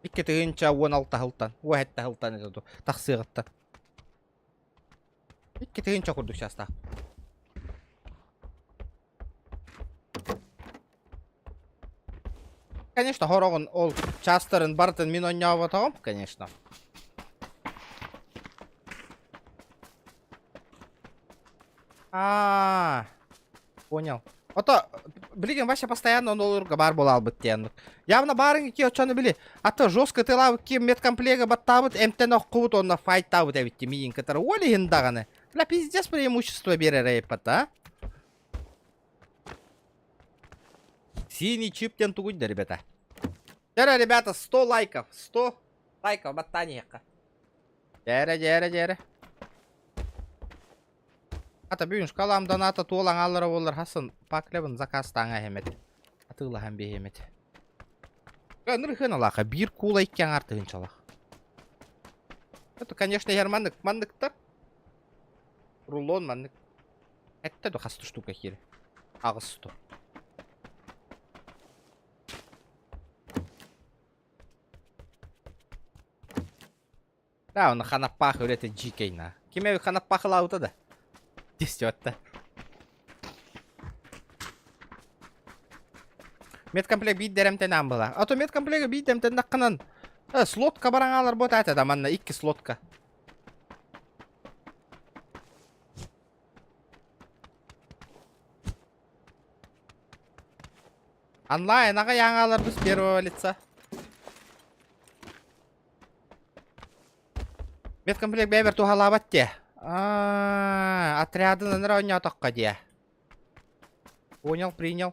2 тығынша 16 хылтан, 17 хылтан еді тақсығыттан. 2 тығынша құрдық час тақ. Конечно, хорогын ол частарын бартын мен ойнауы тағым, конечно. Понял. Ото, білген, вообще постоянно он олырға бар бол албыт дейінді. Явно барың ке очаны біле. Ато жестко тылабы ке медкомплега баттабыт, эмтен оққыбыт онна файттабыт әбітті мейін кітары. Олі хіндағаны. Бля, пиздец преимущество берер әйпат, а? Синий чиптен тугуть, да, ребята. Дәрі, ребята, 100 лайков. 100 лайков баттанияққа. Дәрі. Ата бүгін шкаламдан ата туолан алыра олар хасын паклебін закастаңа хемет. Атыла хам бе хемет. Нырхын алақа, бір кула иккен артығын чалақ. Это, конечно, германдық мандықтар. Рулон мандық. Это да хасты штука хері. Ағыз сто. Да, оны қанаппақы өлеті жикейна. Кеме қанаппақы лауыты да. Дестетті. Медкомплект бейддерімтен амбыла. Ато медкомплегі бейддерімтен даққынан слотка баран алар бот әті даманна 2 слотка. Онлайн аға яңалар біз первого лица. Медкомплект бәбір тухалабат де. Отрядын ыныр ойня тоққа де. Понял, принял.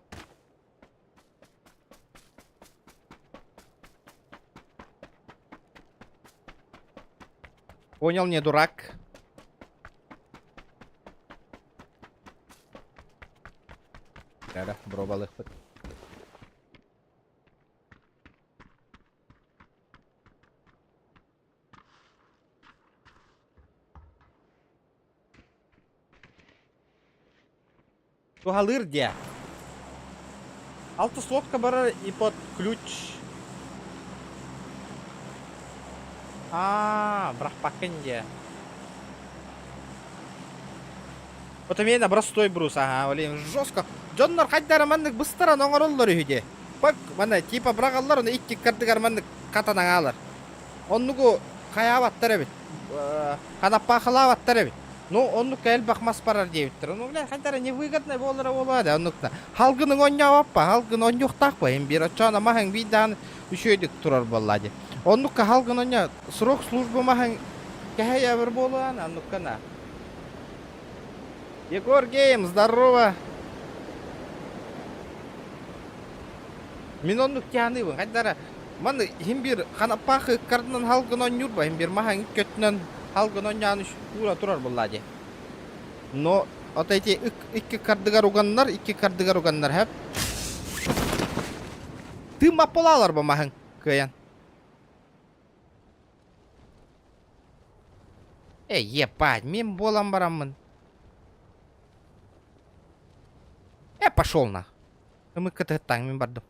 Понял, не дурак. Да, пробовал их. Тухалыр де. 6 слотка бар и под ключ. Бірақ пакын де. Вот мен простой брус, ага, олейм жестко. Джоннар қайдары маннык быстыран оңыроллар үйде. Бак, мана типа брағалар, оны икки кардыгар маннык қатанан алар. Оннугу қаябаттар әбет. Қадаппа қылабаттар әбет. Ну, оннук әл бақмас барар дейбіттір. Ну, бля, қайдары невыгодно болыра болады, оннукта. Халгының оння баппа, халгын онюқтақпа. Эм бир очана махаң видан үшөйдік тұрар болады. Оннукка халгын оння срок службы махаң кәхәй әбір болуан, оннукка на. Егор Гейм, здорово! Мен оннук тяны бұл, қайдары. Маны химбир қанаппақы кардынан халгын он юрба, химбир махаң көтінен халгын он яныш ура турар болады. Но, от эти икки кардыгар уганнар хэп. Ты мапполалар ба махаң көян. Ебать, мен болам барамын. Пошел на. Мы кататаң мен бардым.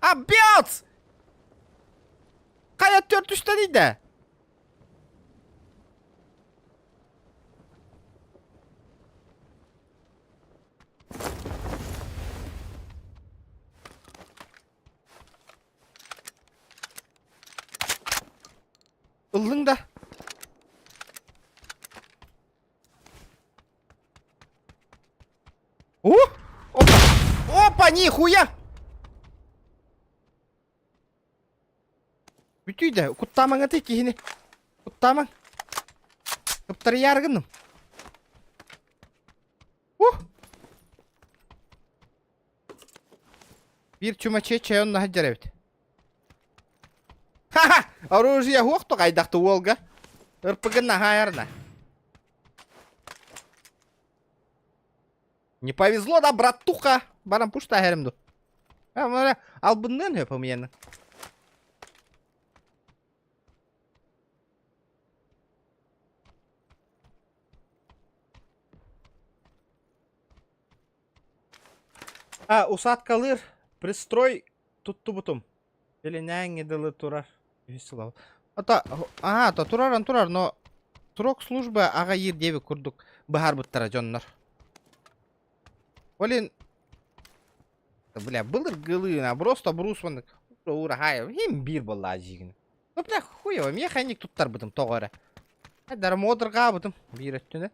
Бёц! Қая 4-3-та дейді? Ұлдың да. Опа, нихуя! Бүтүйді, құттамаң әті кейіне. Құттамаң. Құптары ярғыным. Bir чумаче чайон на хаджаревит. Ха-ха! Оружие хоқты қайдақты олға. РПГ на хайарна. Не повезло, да, братуха? Барам пушта херемду. Албыннын höpім ені. Усаткалыр, пристрой тұтты бұтым. Беленәң еділі тұрар. Ата турар, но срок службы аға ердебі күрдік. Бұхар бұттара жоннар. Олен, бля, былыр гылына, просто брус вандық. Ура, хай, хем бир болла жигін. Ну, бля, хуева, мен қайнек тұттар бұтым, тоғары. Айдар модырға бұтым, бир өттіні.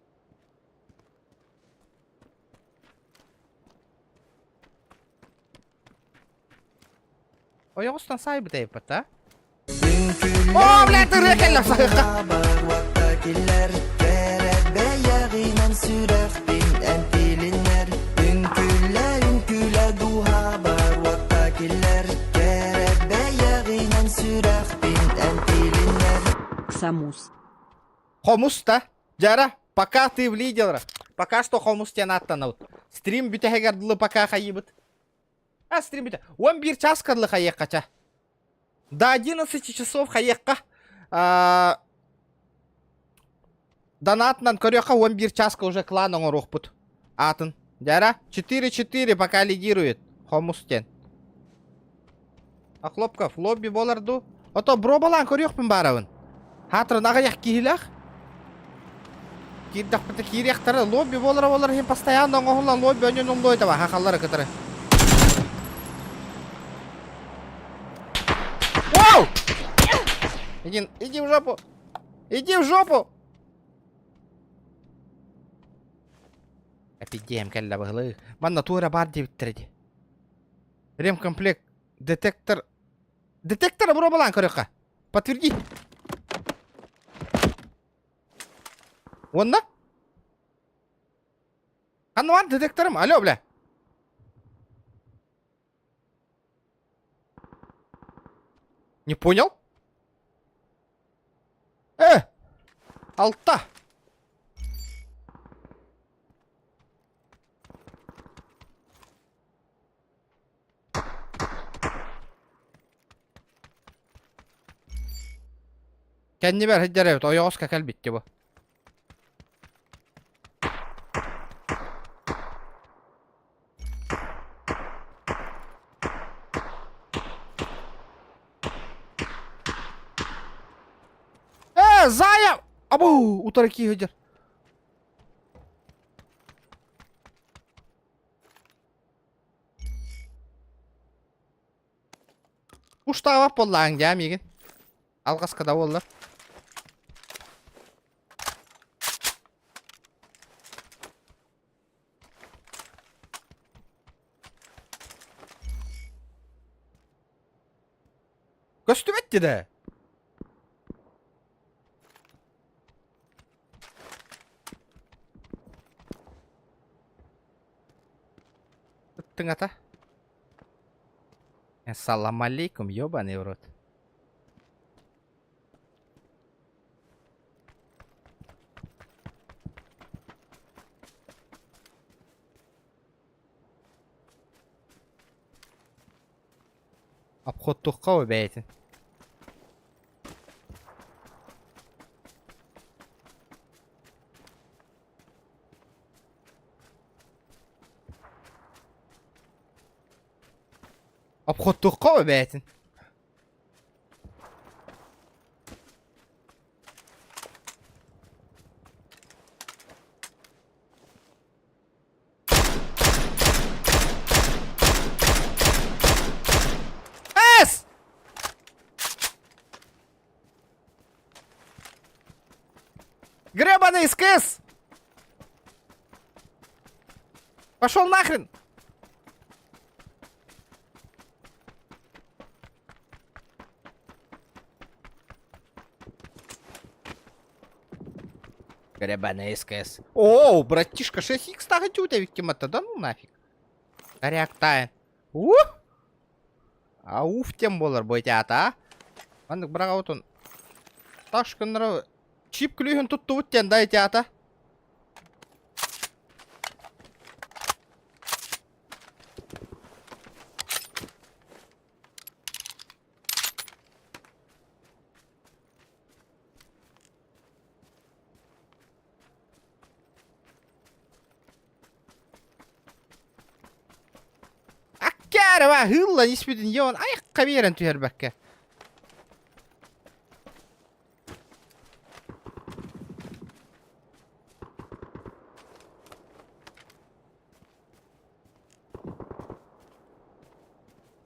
Oyağıstan sahibi de yapıt ha. Ooo bля, ты рекелі сайыққа. Vaktakiler Terebe yağınan sürektin entilinler Ünküle duha bar Vaktakiler Terebe yağınan sürektin entilinler Самус. Хомус та. Жара, пока ты в лидера. Пока что хомус тебя наттанауд. Стрим бүтәгәрділі пока хайыбыт. Стрим біті. 11 час қадылы қайыққа ча. До 11 часов қайыққа. Донатынан көріққа 11 часқа уже кланың оруқ бұд. Атын. Жара. 4-4 пока лидирует. Хомустен. Хлопков, лобби боларду. Ото бро балан көріқпін барауын. Хатырын ағаяқ кейілақ. Кирдақ біті кейіректары. Лобби болар. Хем постоянно оңғылан лобби өнен оңдойды ба. Хақалары кітірі. Иди в жопу! Иди в жопу! Эпидем, кәлі бұғылы. Манна туыра бар дебіттереді. Ремкомплект. Детектор. Детектор бұра балан көріққа. Подтверди. Онна? Қанны бар детекторым? Алло, бля. Не понял? Алта. Kendi ver hadi evet o yos kakal bitti bu. Зая! Абу! Утарки гыдер. Уштава поллаң жа меген. Алгаскада болдыр. Көстүп етті де. Күттің ата. Ассаламу алейкум, ёбаный в рот. Обходтукка өбәйтін. Обходтукка өбәйтін. Эс! Гребаный скис! Пошел нахрен! Гребаный СКС. О, братишка, 6х тагы у тебя виктима-то, да ну нафиг. Коряктайын. Ауф тем болар бойте ата. Андык бірақ аутын. Ташкыныры чип күлейін тұтты өттен дайте ата. Akkara va hılla nispidin yon ayakka beren tüyer bakke.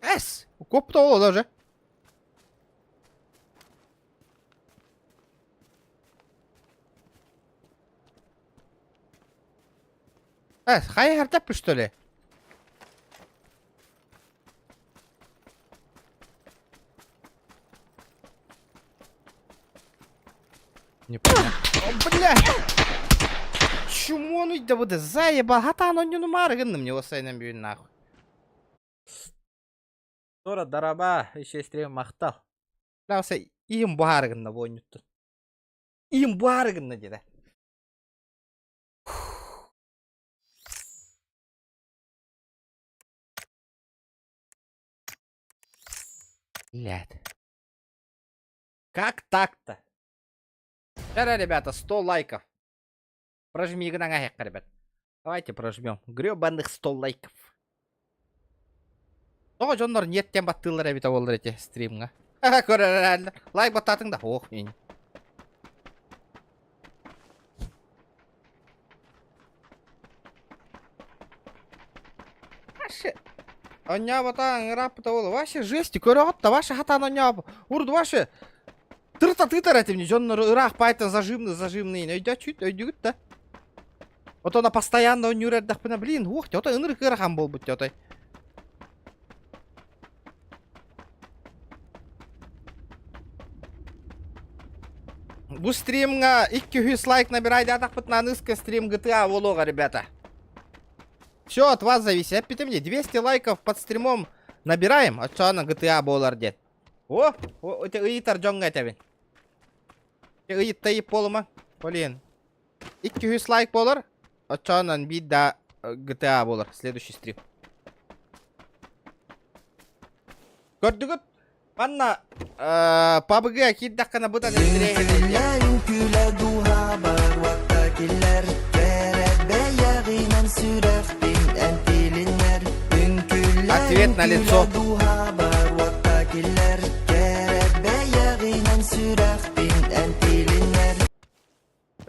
Es, kopta o даже. Es, хай хартап что ли? Не понял. О, бля! Чему он уйдет? Вот заебал. Хата оно не numara мне осайнан бүйін нахуй. Sonra daraba işe isteyen maktal. La olsa iyim bu hargınla bu oynuttun. İyim bu hargınla dedi. Блядь. Как так-то? Сейчас, ребята, 100 лайков. Прожми их на ногах, ребят. Давайте прожмем. Гребаных 100 лайков. Тоғы жонлар ниеттен баттылар әбіті олар әте стримға. Көрер лайк баттатың да. Ох, мен. Ваши... Оня батаң рапыта олы. Ваши жести көрі ғытта. Ваши хатан оня бу. Урды ваши... Тырта-тытар әтемне. Жонлар ұрақ байтын зажимный. Өйді чүйт, өйді күт да. Вот она постоянно он юрәддәк бына, блин, ух, тёта ыныр кырхан бол бут тётай. Бу стримга 200 лайк набирай, да так на нызка стрим GTA волога, ребята. Все от вас зависит. Опять мне 200 лайков под стримом набираем, а что на GTA болар дед. О, это ыйтар джонга тебе. Ыйт тайып болма, блин. 200 лайк болар. Очанан бида GTA болар. Следующий стрим. Көрдүгүт. Манна PUBG киддаккана бутан Dünküller ünküler bar vaktakiller Terebe yağınan sürer bin entilinler Dünküller Ответ на лицо. bar vaktakiller Terebe yağınan sürer bin entilinler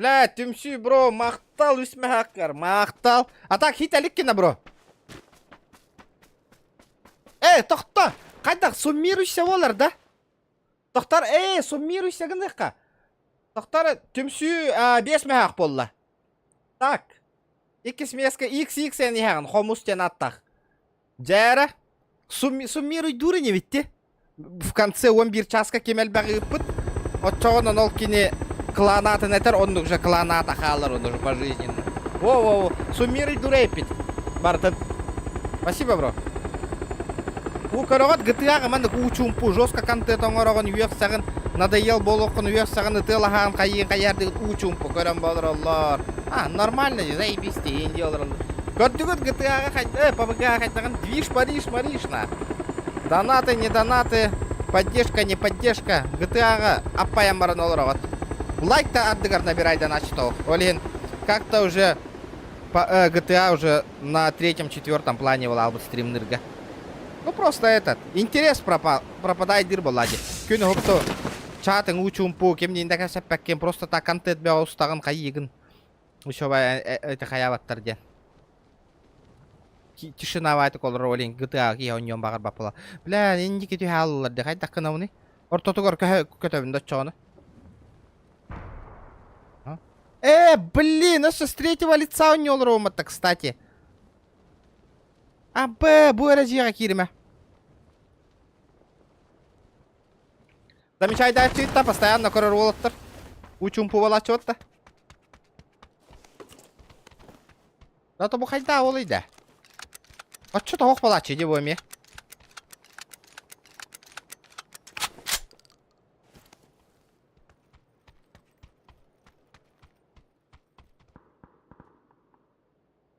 Бля, түмсүй, бро, мақтал үсме хаққар, мақтал. Атақ хит әлік кені, бро. Тоқта, қайдақ, суммируйся олар, да? Тоқтар, суммируйся гындыққа. Тоқтар, түмсүй 5 мехақ болла. Так. 2 смеска XX әне хағын, хомустен аттақ. Жәрі, суммируй дұры не бітті? В конце 11 часқа кемел бәғі үппіт. Отчоғынан ол кені кланатын әтір, оның уже кланата қалар, он уже пожизненно. Во-во-во, суммируй дұры әппет. Бартын. Спасибо, бро. У көріғат GTA-ға мәндік учумпу, жостқа контент оңырағын үйеқсағын, надоел болуқын үйеқсағын, ұтылағын, қайын қайярдығын учумпу көрім болыр олар. Нормально, заебись дейінде олар. Көрдігіт GTA-ға қайты, PUBG-ға қайтағын, движ, париж, на. Донаты, не донаты, поддержка, не поддержка, GTA-ға аппаян барын олар оғат. Лайк-то ардығар набирайдан ачтау. Олин, как-то уже GTA уже на 3-4 плане олал бы стримнырға. Ну просто этот, интерес пропадает дыр болады. Күні ғыпты чатын учумпу, кемдейінде кәсәппәк кем просто так контент бәу ұстағын қайығын. Еще бай өте қаябаттар ден. Тишина байды қолыр олен GTA кей оньон бағыр бапыла. Бля, енді кету халылар де қайдақ қына ұны. Ортотығыр көтөбінде отчоғыны. Блин, это с третьего лица у него лромата, кстати. Бұл әрәжеға керіме. Замечай дайып чүйітті, постоянно көрір олыттыр. Учумпу болачы отты. Зато бұл қайда олайды. Отчы тоғық болачы деп өме.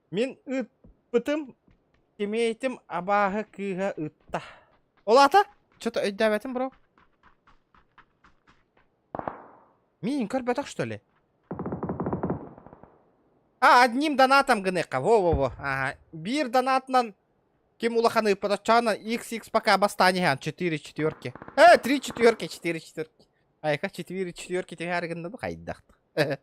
Мен ұтпытым. Темейтім абағы күйға ұтта. Олата? Что-то өйдәбәтім, бро. Мен көрбәтіқ, что ли? Одним донатом гыныққа. Во-во-во. Бір донатынан кем улаханы ұппатачана XX пока бастаниған. 4 четверки. 3 четверки, 4 четверки. Айқа 4 четверки те әргінді бұл қайдақты.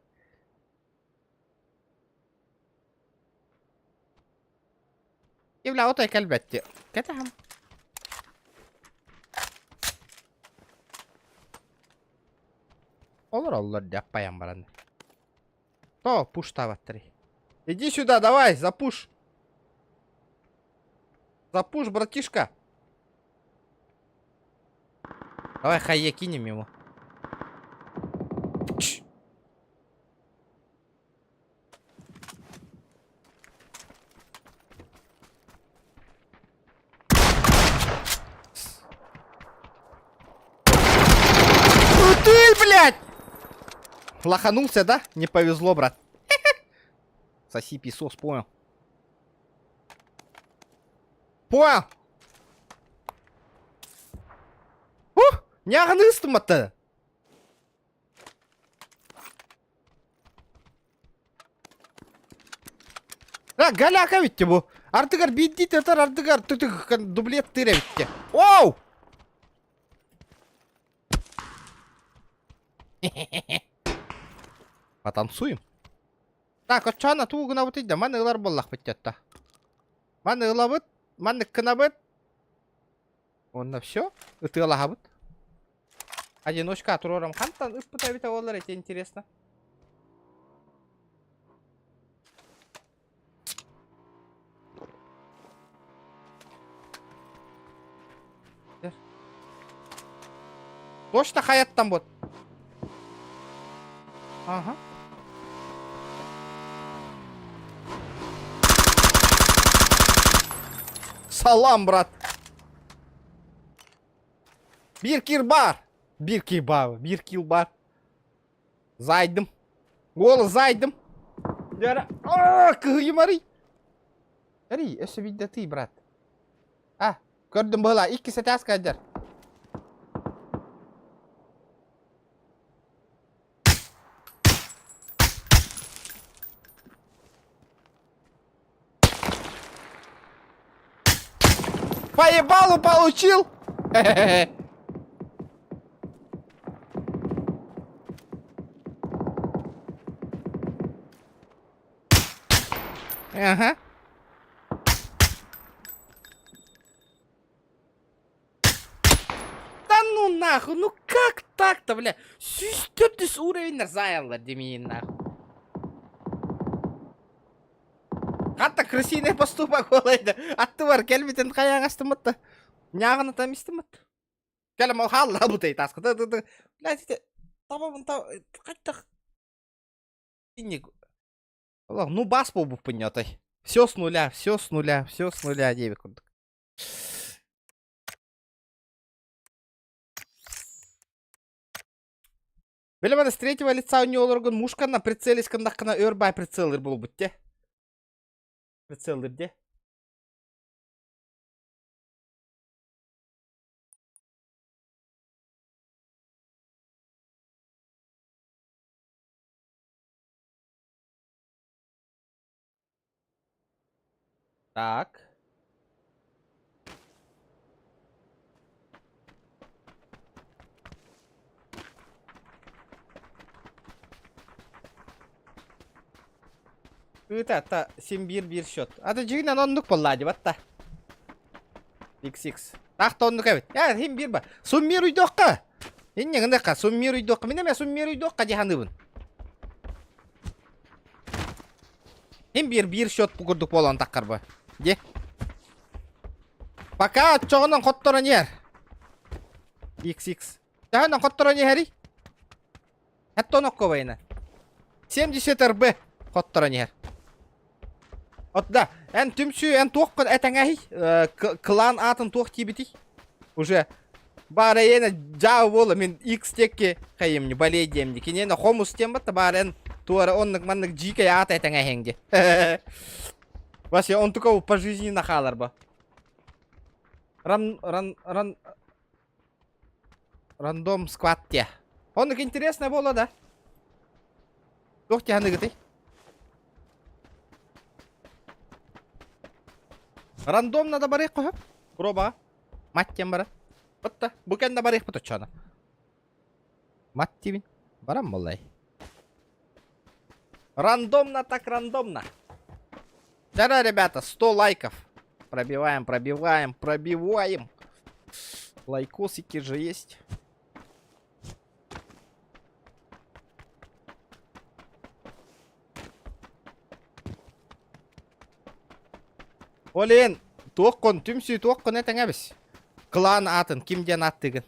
Ибля отой кәлбәтті. Кәтәхім. Олар деп паян бараны. То, пуш таваттыры. Иди сюда, давай, запуш. Запуш, братишка. Давай хайе кинем ему. Лоханулся, да? Не повезло, брат. Соси песос, понял. Понял. Не агныстым-то. Галяка ведь тебе. Артыгар бедит, это артыгар. Ты дублет тыря ведь. Оу! Потанцуем. Так, отчана туғына бұтыйды. Ман ұлар боллақ бітетті. Ман ұла бұт. Ман үккіна бұт. Онна все. Үті ұлаға бұт. Одиночка тұрорам. Қантан үп бұта біта олар әте интересно. Точно хаяттан бұт. Ага. Салам, брат. Bir kill бар. Зайдым. Голы зайдым. Күйім арый. Арый, өсі видді ты, брат. Көрдім бұла. 2 сәтәс қайдар. Поебалу получил! Ага. Да ну нахуй, ну как так-то, бля? 400 уровень заялар демейін нахуй. Қатта крысиный поступок болайды. Атты бар, келбетен қаяң астымытты. Няғыны тамистымытты. Келім ол хал лабутай тасқы. Блядь, табабын қайттақ. Ну бас бол бұп пынетай. Все с нуля, все с нуля, все с нуля, девик. Білімені с третьего лица у него орган мушка на прицеле скандаққына өрбай прицелер бұл бұтте. Прицелерде. Так. Это 7-1 счет. Аты жигинен ондук боллади батта. XX. Тақта ондук әбет. Я, 7-1 ба. Суммир уйдоққа. Енне ғындаққа, суммир уйдоққа. Мен әме суммир уйдоққа жиханыбын. 7-1 счет бұғырдық болан таққар ба. Де. Пока отчоғынан қоттырын ер. XX. Жағынан қоттырын ері. Әтті оноққа байына. 70 РБ қоттырын ер. Отда, ән түмсі, ән тоққын әтің әй, клан атын тоқ тибеті. Уже бары ені жау болы, мен X текке қайымны, балей демді. Кенені хомус тем бітті, бары ән туары онлық манлық жикай ат әтің әйіңде. Вообще, он только по жизни нахалар ба. Рандом сквад те. Онлық интересно болы да. Тоқ те ханы гытай. Рандомна да барык қойып. Проба. Маттен бара. Бітті. Бүкен да барык бұты чана. Маттивин. Барам болай. Рандомно так рандомно. Да, ребята, 100 лайков. Пробиваем, пробиваем, пробиваем. Лайкосики же есть. Олен, тоққын, түмсі тоққын әтің әбіс. Клан атын, кімден аттығын.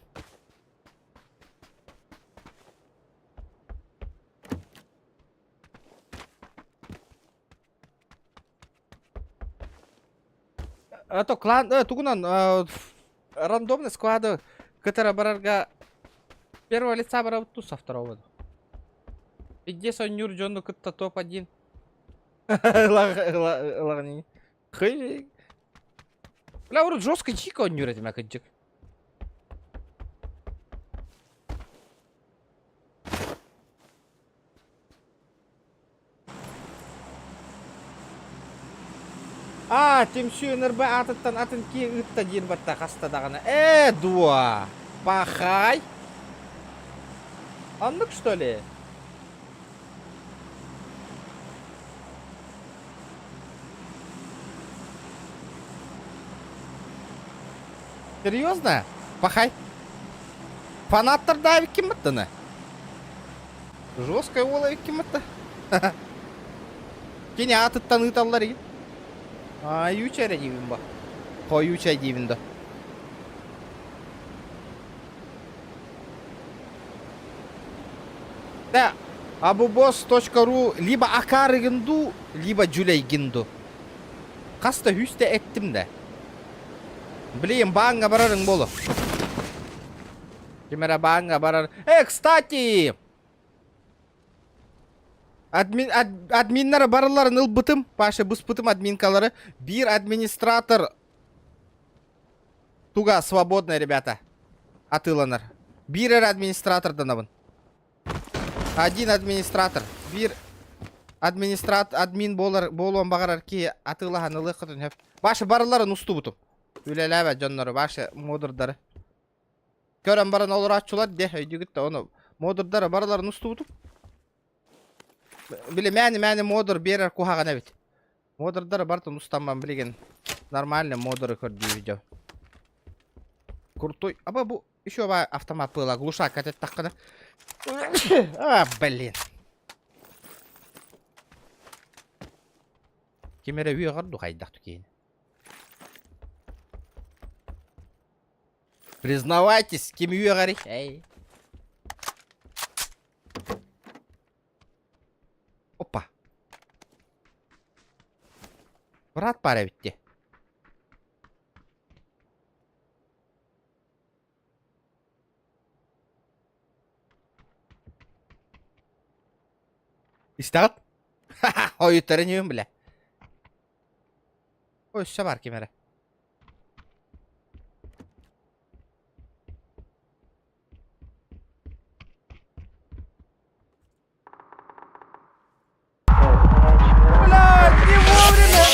Это клан, тугунан, рандомный сквады, который барарга первого лица бара ту со второго. Где сон Нюр Джону кыта топ-1. Лагни. Хэй. Бля, вроде жестко чика он Нюр этим акадик. Темсю НРБ атыттан атын ки ытта дейін батта қаста дағана. Дуа! Пахай! Андық, что ли? Серьезно? Пахай? Фанаттар да кем баттаны? Жесткая ола кем батта? Кене атыттан ыталар екен. Ючайра деймін ба. Қой ючай деймінді. Да, abubos.ru либо акарыгынду, либо жүлейгінду. Қаста хүсті әттім да. Білейім, бағыңа барарың болу. Кемера бағыңа барар. Кстати! Админнары барыларын ылбытым, пашы бұспытым админкалары. Bir администратор туга свободный, ребята. Атыланар. Bir администратор данабын. Один администратор. Bir админ болуан бағарар ки атылахан ылы қытын. Башы барыларын ұсты бұтым. Үлеләбә жонлары, башы модырдары. Көрін барын олар атшылар, де, өйдігітті оны. Модырдары барыларын ұсты бұтым. Біле мәні модыр берер кухаған әбет. Модердар бартын устанман билген. Нормально модеры көрдү видео. Крутой. Аба бу еще автомат был, глушак этот так. А, блин. Кемере үй гарду хайдак кейін. Признавайтесь, кем үй гари. Эй. Опа. Брат пара битти. İstağıt. O yutarı neyim bile. O işe var kemere. Блядь, не вовремя!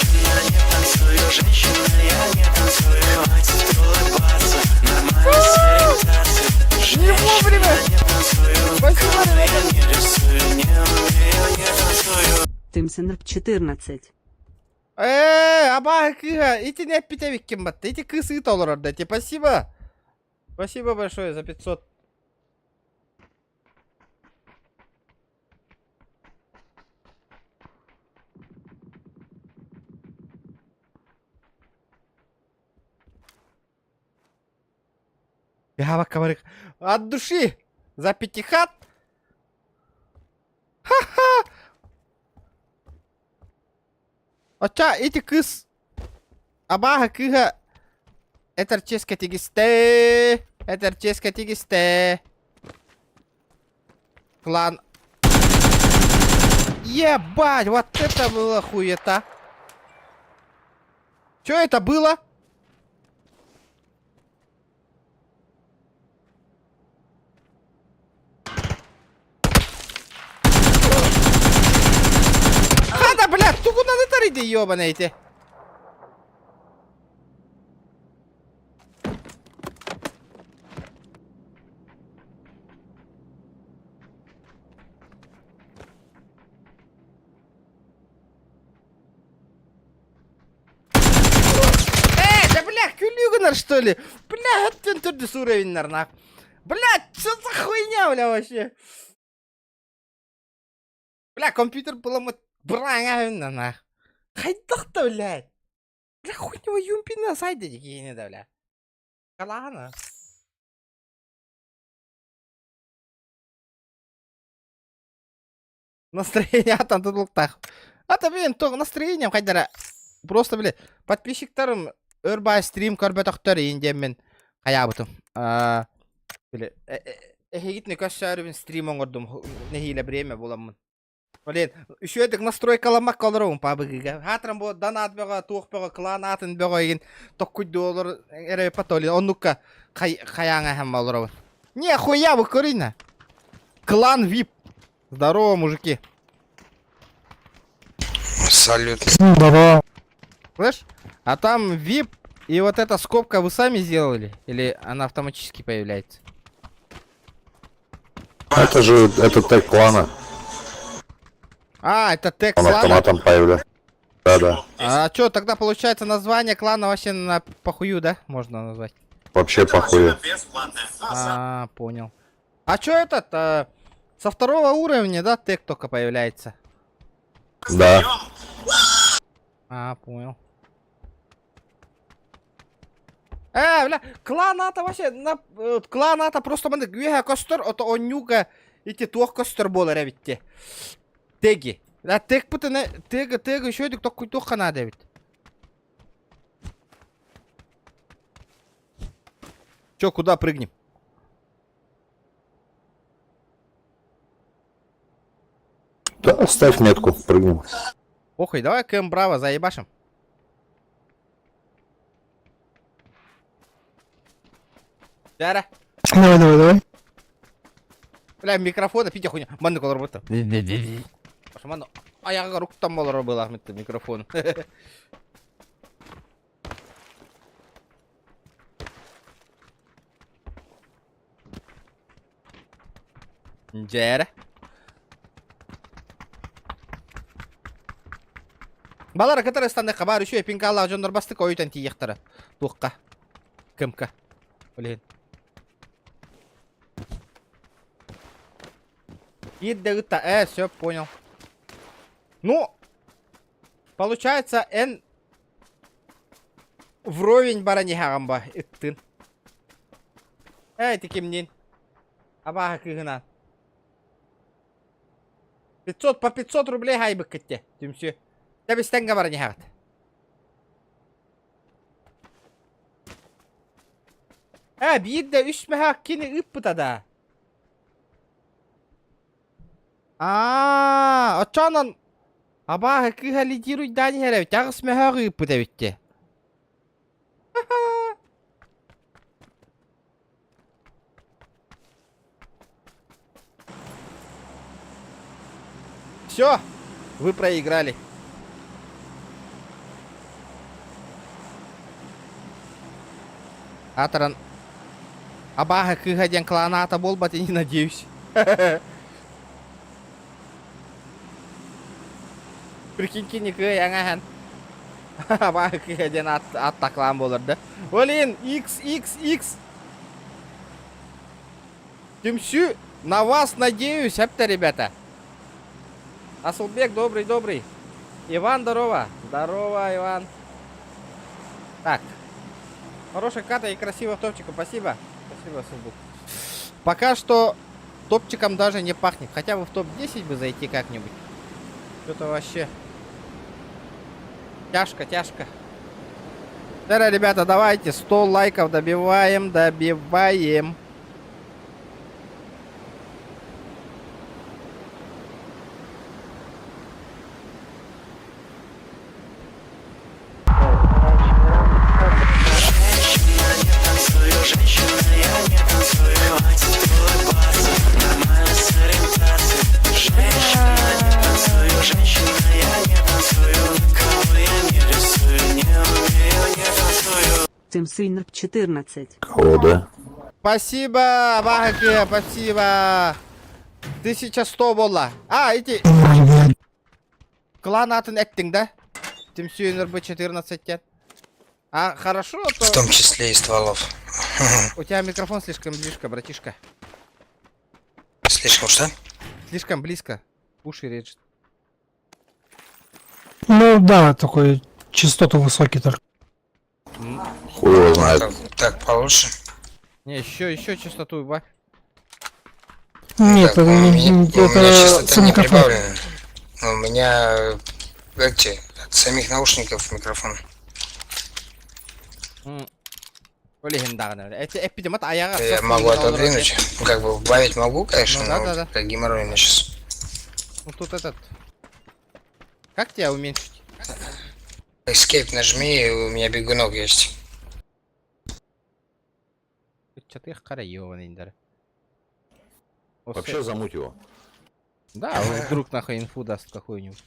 Не вовремя! Спасибо, ребята! Тимсенр 14. Аба, эти не питавик кембат, эти кысы толор отдайте, спасибо. Спасибо большое за 500. Я говорю, от души за пятихат. Ха-ха. Оча, эти кыс. Абага кыга. Этерческа тигисте. Этерческа тигисте. Клан. Ебать, вот это было хуета. Чё это было? Блядь, тугу надо тарить, ёбаные эти. Да блядь, кюлюгнер что ли? Блядь, он тут уровень, нахуй. Блядь, что за хуйня, бля, вообще? Бля, компьютер поломать. Бранга, нахуй. Хайдак-то, блядь. Бля, хуй него юмпина сайда дикие, да, бля. Калана. Настроение там тут луктах. Ата мен то настроением хайдара. Просто, бля, подписчиктарым өрбай стрим көрбөтөктөр индем мен каябытым. Бля, эхигитне көшөрүн стрим оңордум. Нехиле время боламын. Блин, еще это настройкаламак калырым пабыгыга. Хатрам бо донат бего, тух бего, клан атын бего еген. $9 эре патоли. Он-ну-ка хаяңа хэм балырым. Не, хуя вы курина. Клан VIP. Здорово, мужики. Салют. Здорово. Слышь? А там VIP и вот эта скобка вы сами сделали? Или она автоматически появляется? Это же, это тег клана. А, это тег Он клана? автоматом появляется. Да-да. А чё, тогда получается название клана вообще на похую, да? Можно назвать? Вообще похуй. А, понял. А чё этот? Со второго уровня, да, тег только появляется? Да. А, понял. Бля, кланата вообще, кланата просто мында гүйе костер, ото онюга ити туох костер болар эбитте. Теги. Да, тег бутыны, теги шөйдік ток куйтух қана дебит. Чё, куда прыгнем? Да, ставь метку, прыгнем. Охуй, давай КМ Браво заебашим. Дара. Давай. Бля, микрофона, пить хуйня. Манны колор бутта. Паша, манны. Аяға руктан болар был Ахметті микрофон. Дара. Балар Катарстанды хабар еще пинкала жондар бастык ойтан тиектары. Тухка. Кымка. Блин. Идда, все, понял. Ну, получается, Н вровень барани харамба. Иттын. Ты кемнен. Абаха кыгына. 500 по 500 рублей хайбык кетте. Түмсү. Тебистенге барани хагат. Бийидде 3 мехак кини ыппытада. Очонон абаха кыга лидируй дани херев. Тагыс мехак ыппыта битте. Все, вы проиграли. Атаран. Абаха кыгаден кланата болбат, я не надеюсь. Прикиньте, не кыяңахан. Абаха кыгаден аттаклан болар да. Олин, X. Тимсю, на вас надеюсь, хепта, ребята. Асылбек, добрый. Иван, здорово. Здорово, Иван. Так. Хорошая карта и красивых топчиков. Спасибо. Спасибо, Асылбек. Пока что топчиком даже не пахнет. Хотя бы в топ-10 бы зайти как-нибудь. Что-то вообще тяжко. Тогда, ребята, давайте 100 лайков добиваем. Цимсуйнер 14. О, да. Спасибо, Бахаки, спасибо. 1100 болла. Эти... Клан атын эттің, да? Тимсюинер Б14. Хорошо, то... В том числе и стволов. У тебя микрофон слишком близко, братишка. Слишком что? Слишком близко. Уши режет. Ну да, такой частоты высокий только. Хуй его знает. Так получше. Не, еще частоту, ба. Нет, Так, это у меня это частота не микрофон. прибавлена. У меня эти от самих наушников микрофон. Эти эпидемат аяга. Я могу отодвинуть. Как бы убавить могу, конечно, Ну, но да. как геморройно сейчас. Ну тут этот. Как тебя уменьшить? Escape нажми, и у меня бегунок есть. Что-то их караёваный, да. Вообще замуть его. Да, он вдруг нахуй инфу даст какую-нибудь.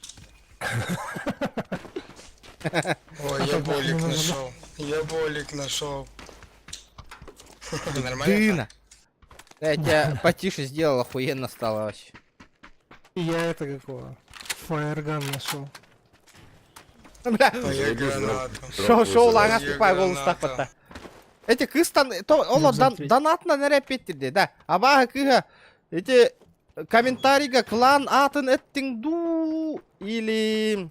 Ой, я болик нашел. Нормально? Дына. Я тебя потише сделал, охуенно стало вообще. Я это какого? Фаерган нашел. Бля, шоу лаңа тупай голос тақпатта. Эти кыстан, то оло донатна нереп еттирди, да. Абага кыга, эти комментарийга клан атын эттің ду или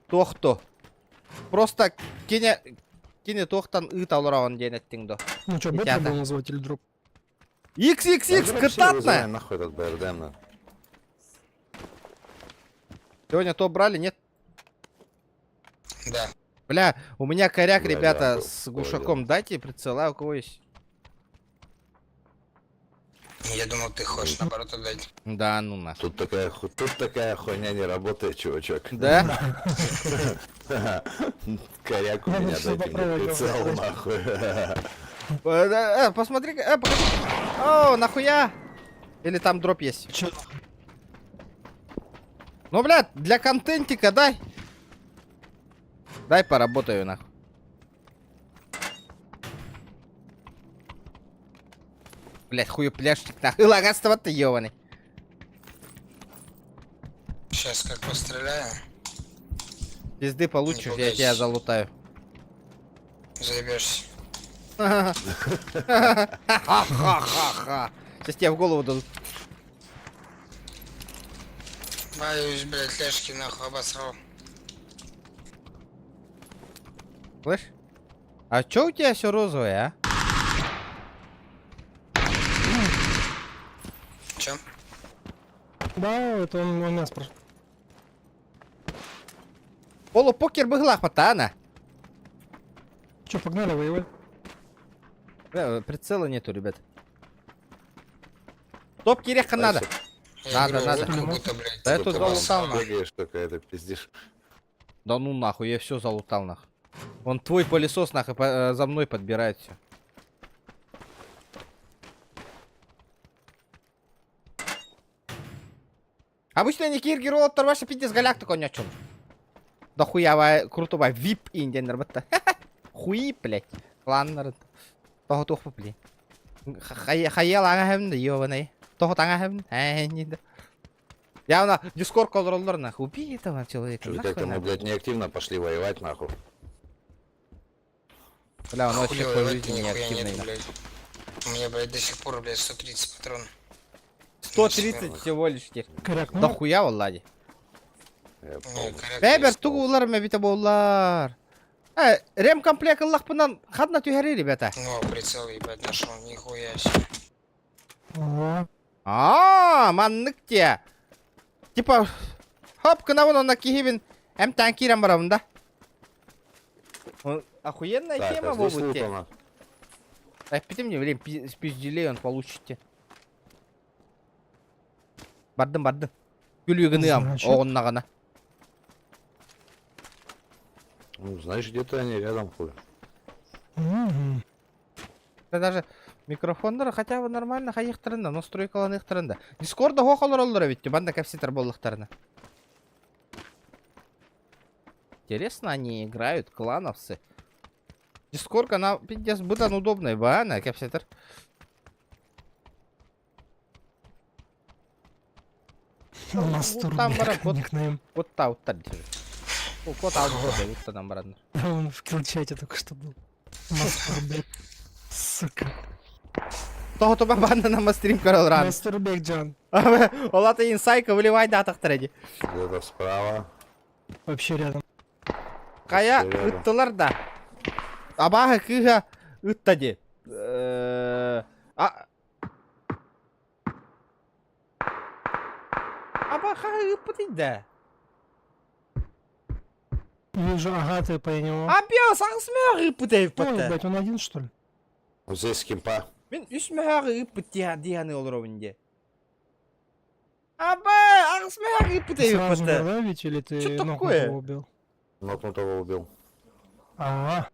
тохто. Просто кине тохтан ыт алыраган ден эттің до. Ну что, бета был назвать или дроп? XXX, кытатна! Нахуй этот БРДМ. Сегодня то брали, нет? Да. Бля, у меня коряк, Бля, ребята, да, с глушаком. Дайте прицела, у кого есть. Я думал, ты хочешь наоборот отдать. Да, ну нахуй. Тут такая хуйня не работает, чувачок. Да? Коряк у меня, всё дайте мне поправить, прицел, давай. нахуй. Посмотри, покажи. О, нахуя? Или там дроп есть? Чё? Ну, блядь, для контентика дай. Дай поработаю, нахуй. Блядь, хуёпляшник, нахуй. Лагастова ты ёбаный. Сейчас как постреляю. Пизды получишь, я тебя пугайся. залутаю. Заебешься. Ха-ха-ха-ха. Сейчас тебе в голову дадут. Боюсь, блядь, ляжки нахуй обосрал. Слышь? А чё у тебя все розовое, а? Чё? Да, это он у нас спрашивает. Полупокер быглах патана. Че, погнали воевать? Прицела нету, ребят. Топ киреха надо. Я Надо, говорю, надо. вот как будто, блядь, Да я ты тут только залутал, обосрал. Бегаешь только это пиздишь. Да ну нахуй, я все залутал нахуй. Вон твой пылесос нахуй за мной подбирает все. Обычно не киргер олоттар ваша пиздец галяк такой нячун. Да хуявая крутого вип индианер бытта. Хуи, блять. Кланнар. Того тухпа, блин. Хаял аңа хэмді, ёбаный. Того таңа хэмді. Не да. Явно дискорд колдыролдыр нахуй. Убей этого человека. Что-то нахуй как-то мы, надо. блядь, неактивно пошли воевать, нахуй. Бля, он вообще Хуёво, по это жизни нихуя неактивный. нету, нахуй. блядь. У меня, блядь, до сих пор, блядь, 130 патронов. 130 всего лишь теперь. Коряк, ну, Да хуя валлади. Я Не, помню. коряк, Бәбер есть. тугулар ме бите боллар. Ремкомплект Аллахпынан хадна тюхари, ребята. Ну, прицел, ебать, нашел, нихуя себе. о, Маннык те. Типа, хоп, кынавын он накихибин. Эм танкирам барамын да. Охуенная Так, тема а здесь бобут те. лутано. Пите мне время, спизделей он получите. Бардым. Гүлүгүнү ам, Значит? оғыннағана. Ну, знаешь, где-то они рядом, хуй. мгм. Даже микрофондар хотя бы нормально хайықтырында, настройкалан иқтырында. Дискорда хоқалар олар битти, банда капситер боллықтарына. Интересно, они играют, клановцы. Дискорд, она, пиздец, быдан удобная, бана, капситер. Мастурбек, там барак, вот. никнейм. Вот та, вот та. Вот та, вот та, нам, брат. Он в килчате только что был. Мастурбек. Сука. Того то банда на стрим корол ран. Мастурбек, Джан. Олата инсайка выливай датах треди. Где-то справа. Вообще рядом. Кая Рядом. ыттылар да. Абага кыга ыттади. Абага ыппытый да. Вижу, ага, ты по него. Абия саңсмега ыппытай Ой, ыппытты. блядь, он один, что ли? Вот здесь кемпа. Мен үсмега ыппытты дияны олровинде. Аба аңсмега ыппытай Сразу ыппытты. да, ведь, или ты Чё ногу такое? его убил? Нокнутого убил. А,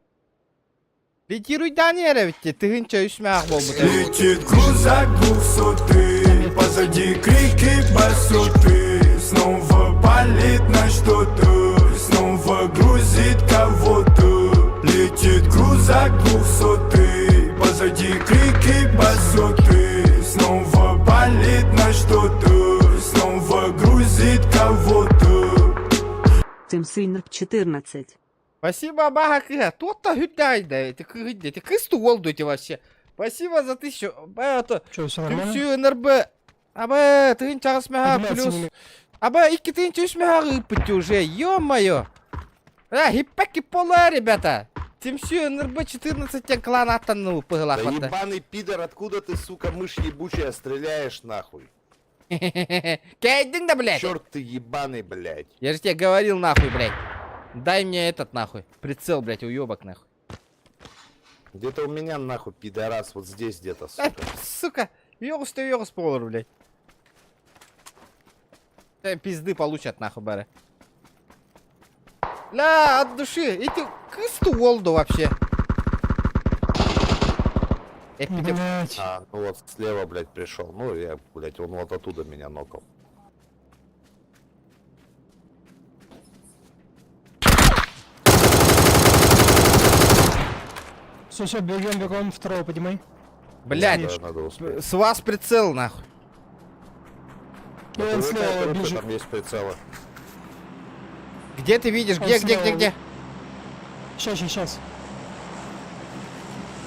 Летируй Даниэра ведь тыгынча үсмега болбутай. Летит крузак 200, позади крики басоты. Снова палит на что-то, снова грузит кого-то. Летит крузак 200, позади крики басоты. Снова палит на что-то, снова грузит кого-то. Тим Синерп 14. Спасибо, Абага Кыга. Тот-то гудай, да. Ты кыгыдde. Ты кысту олдуйте вообще. Спасибо за 1000. Это... что, все нормально? Күмсүү НРБ. Аба, тыгын чагысмага Блядь, плюс. синими. Аба, 2 үсмага ыппытты уже. Ё-моё. Хиппаки пола, ребята. Тимсүү НРБ 14 клан аттанну Да пыгылахватта. ебаный пидор, откуда ты, сука, мышь ебучая, стреляешь нахуй? Кейдинг да, блядь. Черт ты ебаный, блядь. Я же тебе говорил нахуй, блядь. Дай мне этот нахуй. Прицел, блядь, уёбок нахуй. Где-то у меня нахуй пидорас, вот здесь где-то, А, сука. сука, ёгус полор, блядь. Пизды получат нахуй, бары. Ля, от души. Эти кысту волду вообще. Блядь. А, ну вот слева, блядь, пришел. Ну, я, блядь, он вот оттуда меня нокал. Все, бегом, второго поднимай. Блядь, Да, надо успеть. с вас прицел нахуй. И Это он вы слева как, бежит. там есть прицелы. Где ты видишь? Где? Сейчас.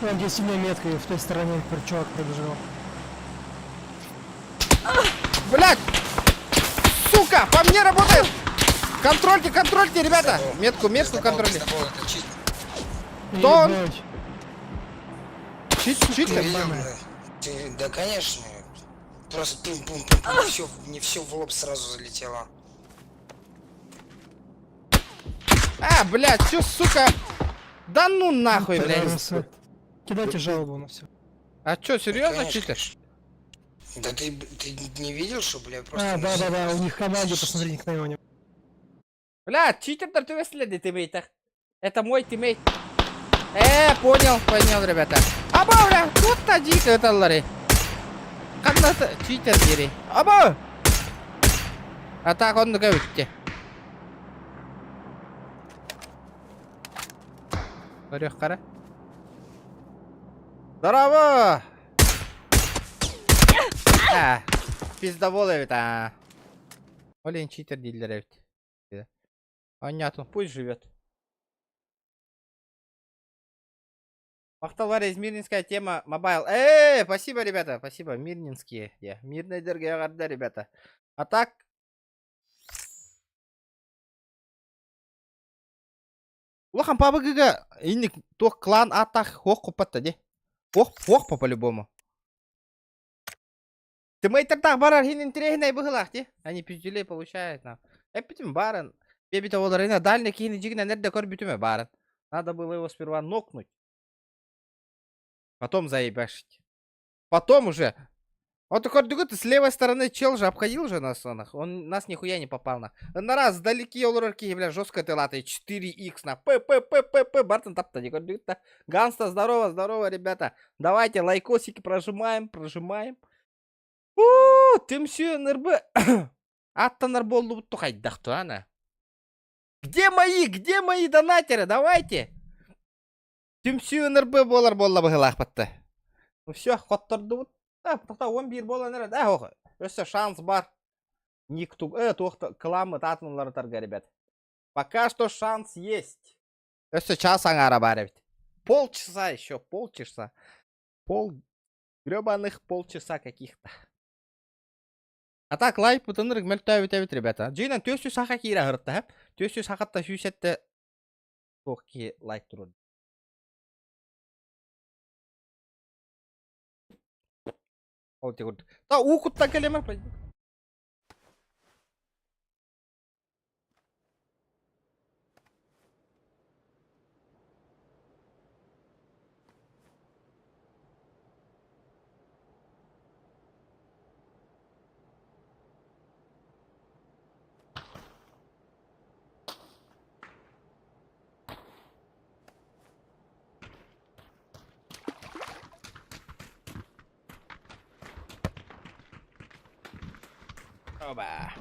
Вон где синяя метка, и в той стороне чувак пробежал. Блять! Сука! По мне работает! Контрольте, ребята! Метку контрольте. Кто он? Ебать. Читер? Да, конечно. Просто не все в лоб сразу залетело. Блять, чё, сука? Да ну нахуй, блядь. Пидорасы. Кидайте жалобу на все. А чё, серьезно, Конечно. читер? Да ты не видел, что, бля, просто... Да, у них в команде, посмотри, никто не. Блядь, читер ты следит тиммейтах. Это мой тиммейт. Понял, ребята. Бля, тут-то дик, это лари. Когда-то читер бери. А так он говорит. Кара. Здорово! Пиздоволы это. Олень читер дилер. Понятно, пусть живет. Мақталар из Мирнинская тема мобайл. Спасибо, ребята, спасибо. Мирнинские. Мирная дорогая, ребята. А так. Улахан пабыгыга инник тох клан атах хох купатта де. Хох по-любому. Ты мейтер так барар хин интересный быгылах де. Они пиздюлей получают нам. Битим баран. Бебита воларина дальний хин джигна нерде кор битуме баран. Надо было его сперва нокнуть. Потом заебашить. Потом уже. Вот такой ты с левой стороны чел же обходил же нас. Он нас нихуя не попал на. На раз далеки олурки, бля, жестко ты латай. 4х на п. Бартон тапта не гордюта. Ганста, здорово, ребята. Давайте лайкосики прожимаем. Тем все НРБ. Аттанар болду тухайдах туана. Где мои донатеры? Давайте. Тимсю НРБ болар быгылах батты. Ну все, хоттырды вот. Тоқта 11 бола неред. Өсі шанс бар. Никту. Тоқта кламы татманлары тарга, ребят. Пока что шанс есть. Өсі час аңара бар, ребят. Полчаса еще, полчаса. Гребаных полчаса каких-то. А так лайк бутынырыг мөлтәвит, ребята. Джинан 400 сақа кейра ғырытты, 400 сақатта сүйсетті тоқки лайк тұрды. Да, укутта келеме. Оба.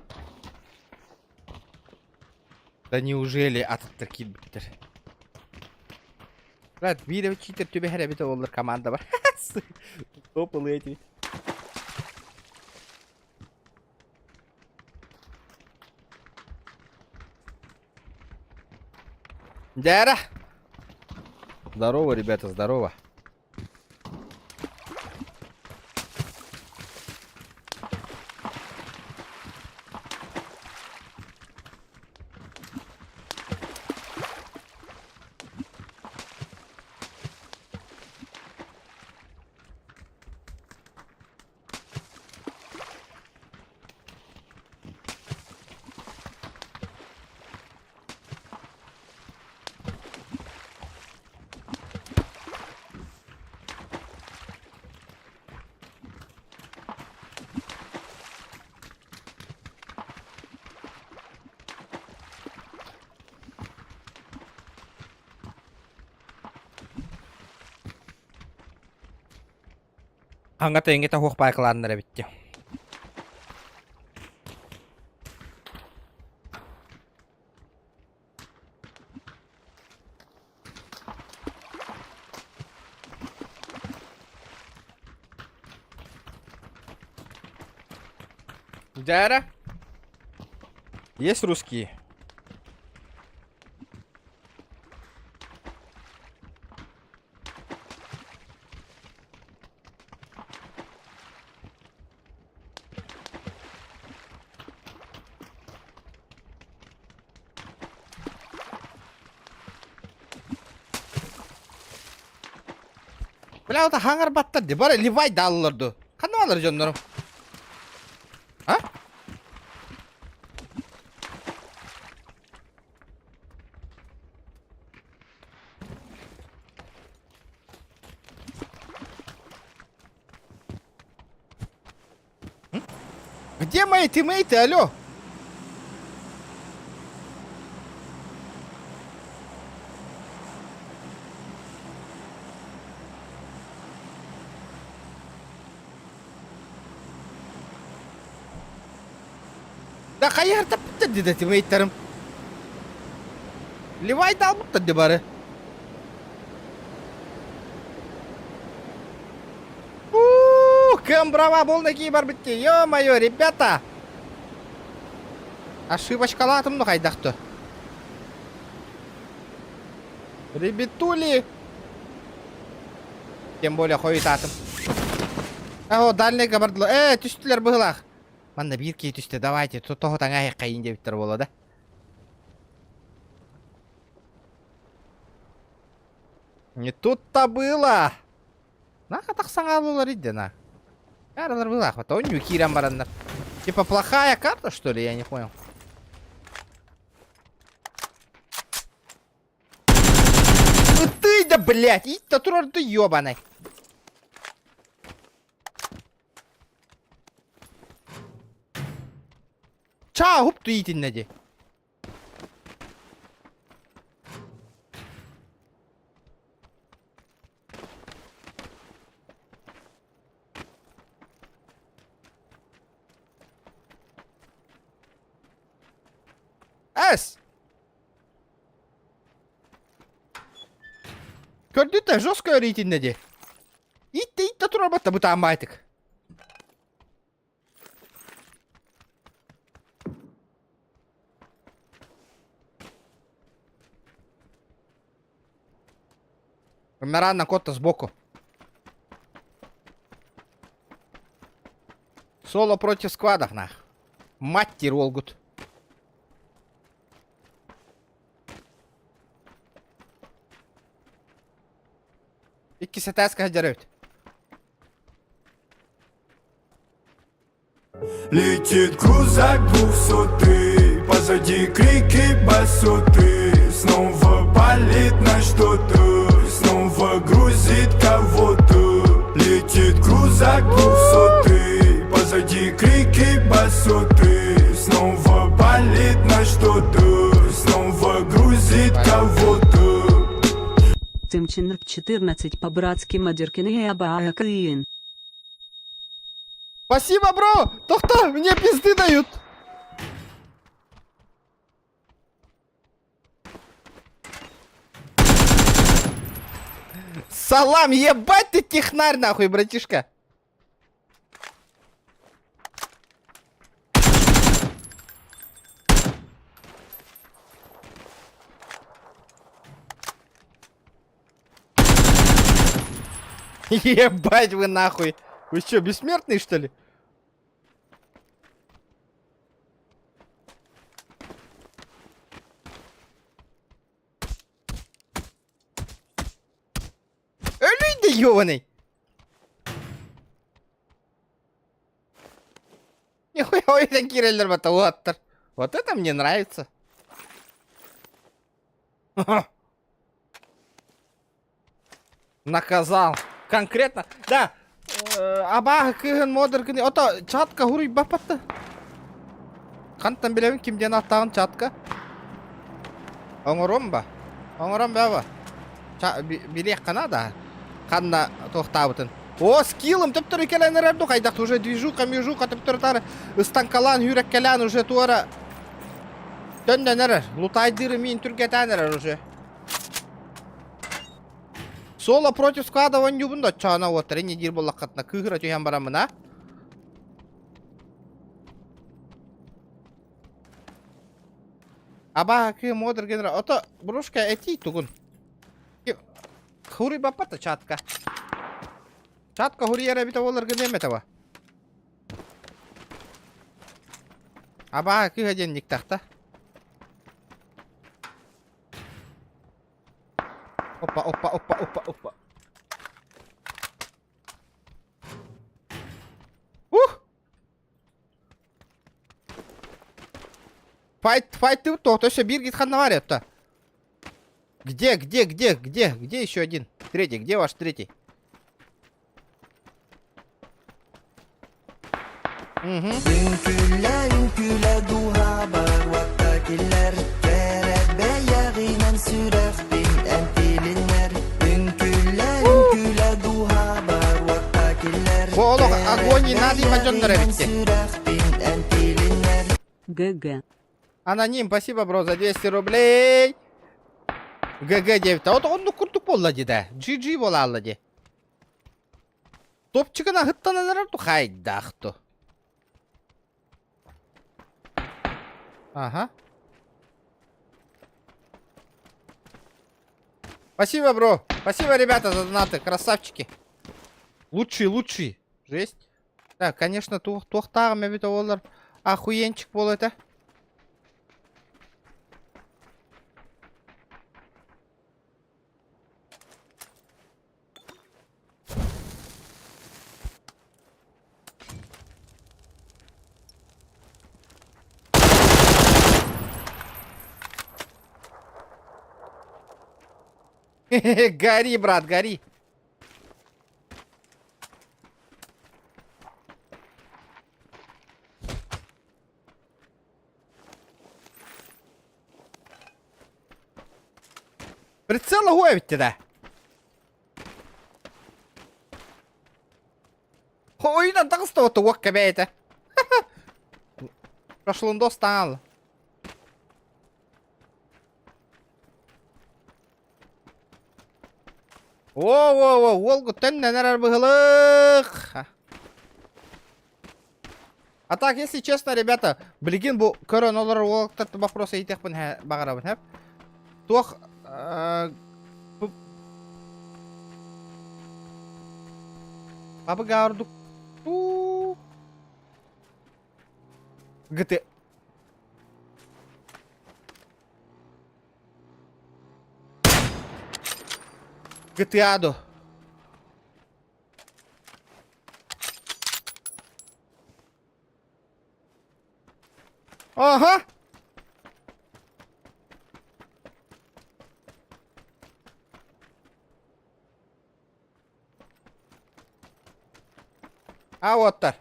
Да неужели ататтыркин биттер? Брат, видео читер төбе хәрәбите олар команда бар. Топлы эти. Дяра! Здорово, ребята, здорово. Hanga tingit ang hukpay klan na rebit yun. Дяра? Есть русские? Бля, ота хаңар баттар де. Бары ливай далылырды. Қаны алыр жонларым? А? Где мои тиммейты, алло? Да қайарда бітті деді тиммейттарым. Ливайды алып бітті бары. Кем брава болна кейбір бітті. Ё-моё, ребята. Ошибочкалатымды қайдақты. Ребятули. Тем более қойытатым. О, дальныйға бардылы. Түстілер бұғылақ. Манда бір кей түсті. Давайте, тоғытан аяқ қайын дебіттер болады. Не тут-то было. Наха тақсан алулар иді, на. Карлар было, вот он Кирам барандар. Типа плохая карта, что ли? Я не понял. Ну ты да, блядь, идь-то турор ты ёбаный. Ча, хуп ты идти нади. Эс! Көрдүтэ жестко рейтинг де. Итте тура батта бута амайтык. Умиран на кота сбоку. Соло против сквадов, нах. Мать Ролгут. İkisi ters kaçırıyor. Летит крузак 200, позади крики басоты. Снова палит на что-то, снова грузит кого-то. Летит крузак 200, позади крики басоты. Снова палит на что-то, снова грузит кого-то. Тимчинр 14 по-братски Мадеркин и Абаакаин. Спасибо, бро! Тохта, мне пизды дают! Салам, ебать ты технарь нахуй, братишка! Ебать вы нахуй! Вы что, бессмертные, что ли? Люди ёбаный! Нихуя, ой, такие рейлер баталуаттар. Вот это мне нравится. Наказал. Конкретно. Да. Абага кыгын модер кыны. Ото чатка хуруй бапатты. Кантан билебин кимден аттагын чатка. Оңором ба? Оңором ба? Билек кана да. Канна тоқтабытын. О, скиллым тіптір екеленер әрді қайдақты. Уже движука, межука тіптір тары. Ыстанкалан, хүрек келен уже туара. Төннен лутайдыры мен түргетен уже. Соло против склада он юбында чана отыр. Не дир болла қатына кыгыра түйен барамына. Аба кы модер генерал. Ото брушка эти тугун. Хури бапата чатка. Чатка хури яра бита олар генеметова. Аба кы гаден никтахта. Опа, опа, опа, опа, опа. Файт ты то все биргит ханаварят-то. Где еще один? Третий, где ваш третий? Угу. Күләдү хабар вакта килләр Тәрәбә ягыннан сүрәх бин әнтилиннәр Күләдү хабар вакта килләр Олог, огонь не надо, и пойдем на ревите. ГГ. Аноним, спасибо, бро, за 200 рублей. ГГ 9. Вот он куртук боллади да. GG болаллади. Топчигана хыттананар ту хайдахту. Ага. Спасибо, бро. Спасибо, ребята, за донаты. Красавчики. Лучший. Жесть. Так, конечно, тухтагым бит олар. Охуенчик бол это. Гори, брат, гори. Прицел ловит тебя. Ой, на так что то вок это. Прошло достал. Воу, Волгу тенне нарабыглых. А так, если честно, ребята, блигин бу коронолар волктат вопросы этих бун багарабын хеп. Тох Бабы гардук. ГТ. ГТАдо. Ага. А вот так.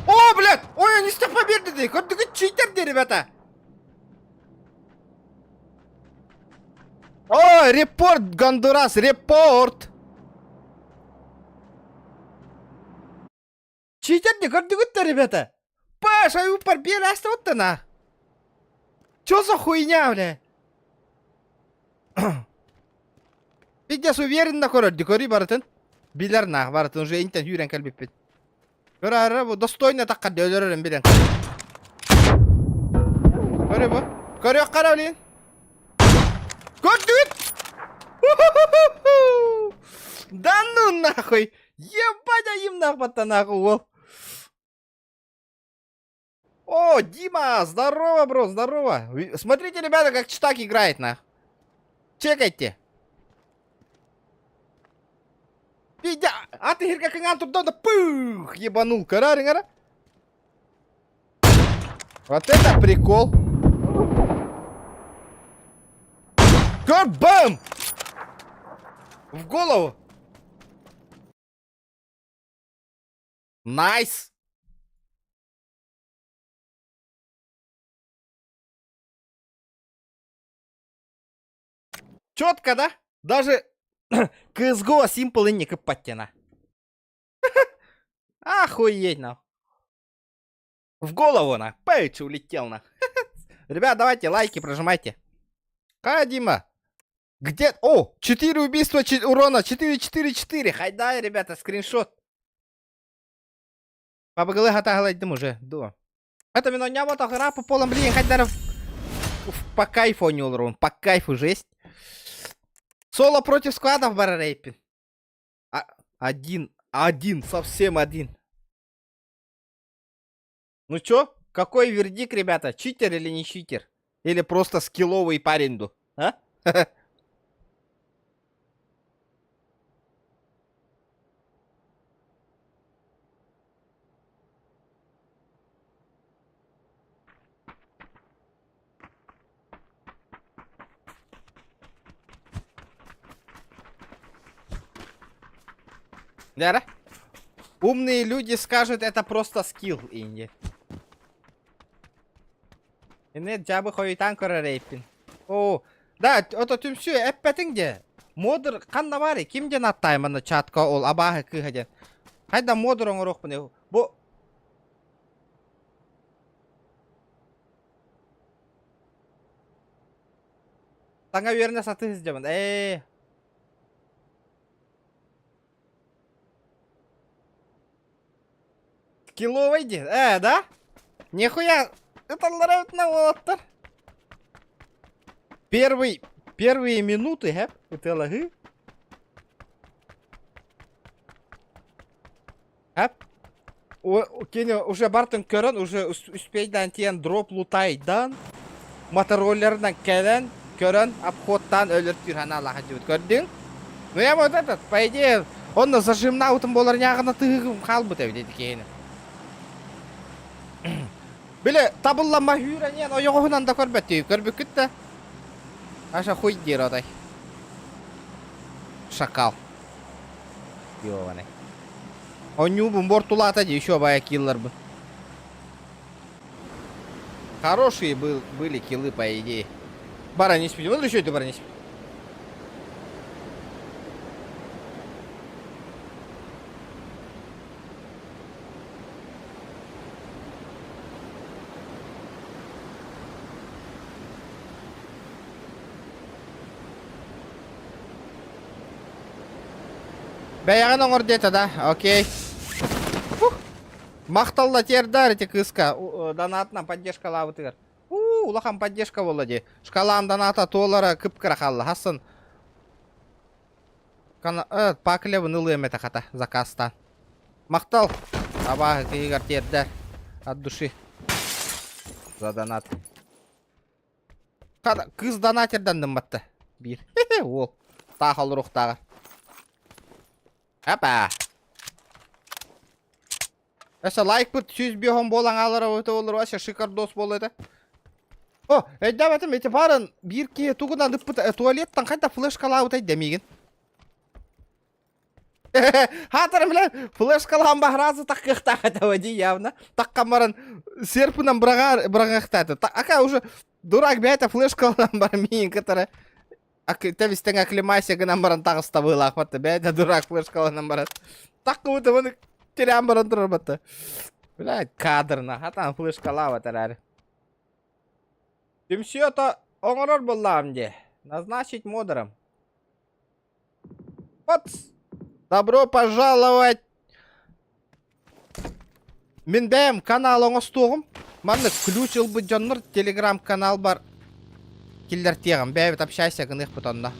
О, блядь! Ой, они что победы! Вот ты читер, ребята! О, репорт, Гондурас, репорт! Читер, не гордыгут-то, ребята! Паша, вы порбели вот-то на! Чё за хуйня, бля? Пидяс уверен на корот, декори баратын. Билер на, баратын, уже интен юрен кальбиппит. Көрәрі, достойно таққа дөйлерін бірін. Көрі бұ? Көрі қара білейін? Көрдігіт! Да ну нахуй! Ебать, им нахуй нахуй ол. О, Дима, здорово, бро, здорово. Смотрите, ребята, как читак играет, нахуй. Чекайте. Пидя! А ты как тут да пух! Ебанул, карарин. Вот это прикол. Бам! В голову. Найс. Четко, да? Даже CSGO Simple не копатина. Охуеть, на. В голову, на. Пэйч улетел, на. Ребят, давайте лайки прожимайте. Дима. Где? О, 4 убийства, урона, 4-4-4. Хайдай, ребята, скриншот. Побыгалы хатагалайдым уже. До. Это меня не вот игра по полам, блин, хайдар. По кайфу не урон. По кайфу жесть. Соло против складов барарейпин. Один, совсем один. Ну чё? Какой вердикт, ребята? Читер или не читер? Или просто скилловый парень, ду? А? Да? Умные люди скажут, это просто скилл, инди. Нет, жабы хойтан көререйппин. О, да, ото түмсү эппетиңде. Модер канна бары, кимден аттайманы чатка ол абахы кыхаден. Хайда модер оңорокпун. Бу Таңа верне сатыз жаман. Скилловый де. Да? Нихуя. Это ларатно вот. Первые минуты, хэп? Это лагы. Хэп? Уже бартын көрін, уже успейден тиен дроп лутайдан. Мотороллерден келен, көрін, обходтан өлір тюрхана Аллаха жібіт. Көрдің? Ну я вот этот, по идее, он на зажимна утым болар няғына тығығым қалбыт әвдеді кейіні. Біле, табыллама хүйренен ойоғынан да көрбәттей, көрбік күтті. Аша хуй дер одай. Шакал. Ёваны. Он нюбым бортулата де, еще бая киллер бы. Хорошие были киллы, по идее. Бара не спит. Вот еще это бара не спит. Бәяғын оңыр деді, да? Окей. Мақталла тердар эти кыска. Донатна поддержка лавытыр. Улахан поддержка болды де. Шкалам доната толара кыпкыра қалды. Хасын. Пакілевін ұлы еметі қата. Заказтан. Мақтал. Абағы кейгар тердар. От души. За донат. Кыз донатерден дымбатты. Бір. Ол. Тақыл рухтағыр. Апа. Эсэ лайк бұт 100 болан алыра өте олыр вася шикар дос бол еді. О, әйдам әтім әте барын бір ке туғынан үппіт туалеттан қайда флешкалауыт әйді демеген. Хатырым білем, флешкалауын бағыразы таққықтақ әті өді явна. Таққан барын серпінен бірағықтады. Ака уже дурак бәйті флешкалауын бар мейін кітірі. Тәвістен әклемайся гынан баран тағыста был ақпатты. Бәйті дурак флешкалауын баран. Таққы өті бұны терян баран тұрыр бәтті. Блядь, кадрна. Хатан флешкалау әтір әрі. Түмсиёта оңырыр болам де. Назначить модером. Вот. Добро пожаловать. Мен бәйім канал оңыстуғым. Манны ключил бұ жонныр телеграм-канал бар. Киллер тегім. Бәйбіт общайся гынық бұтонна.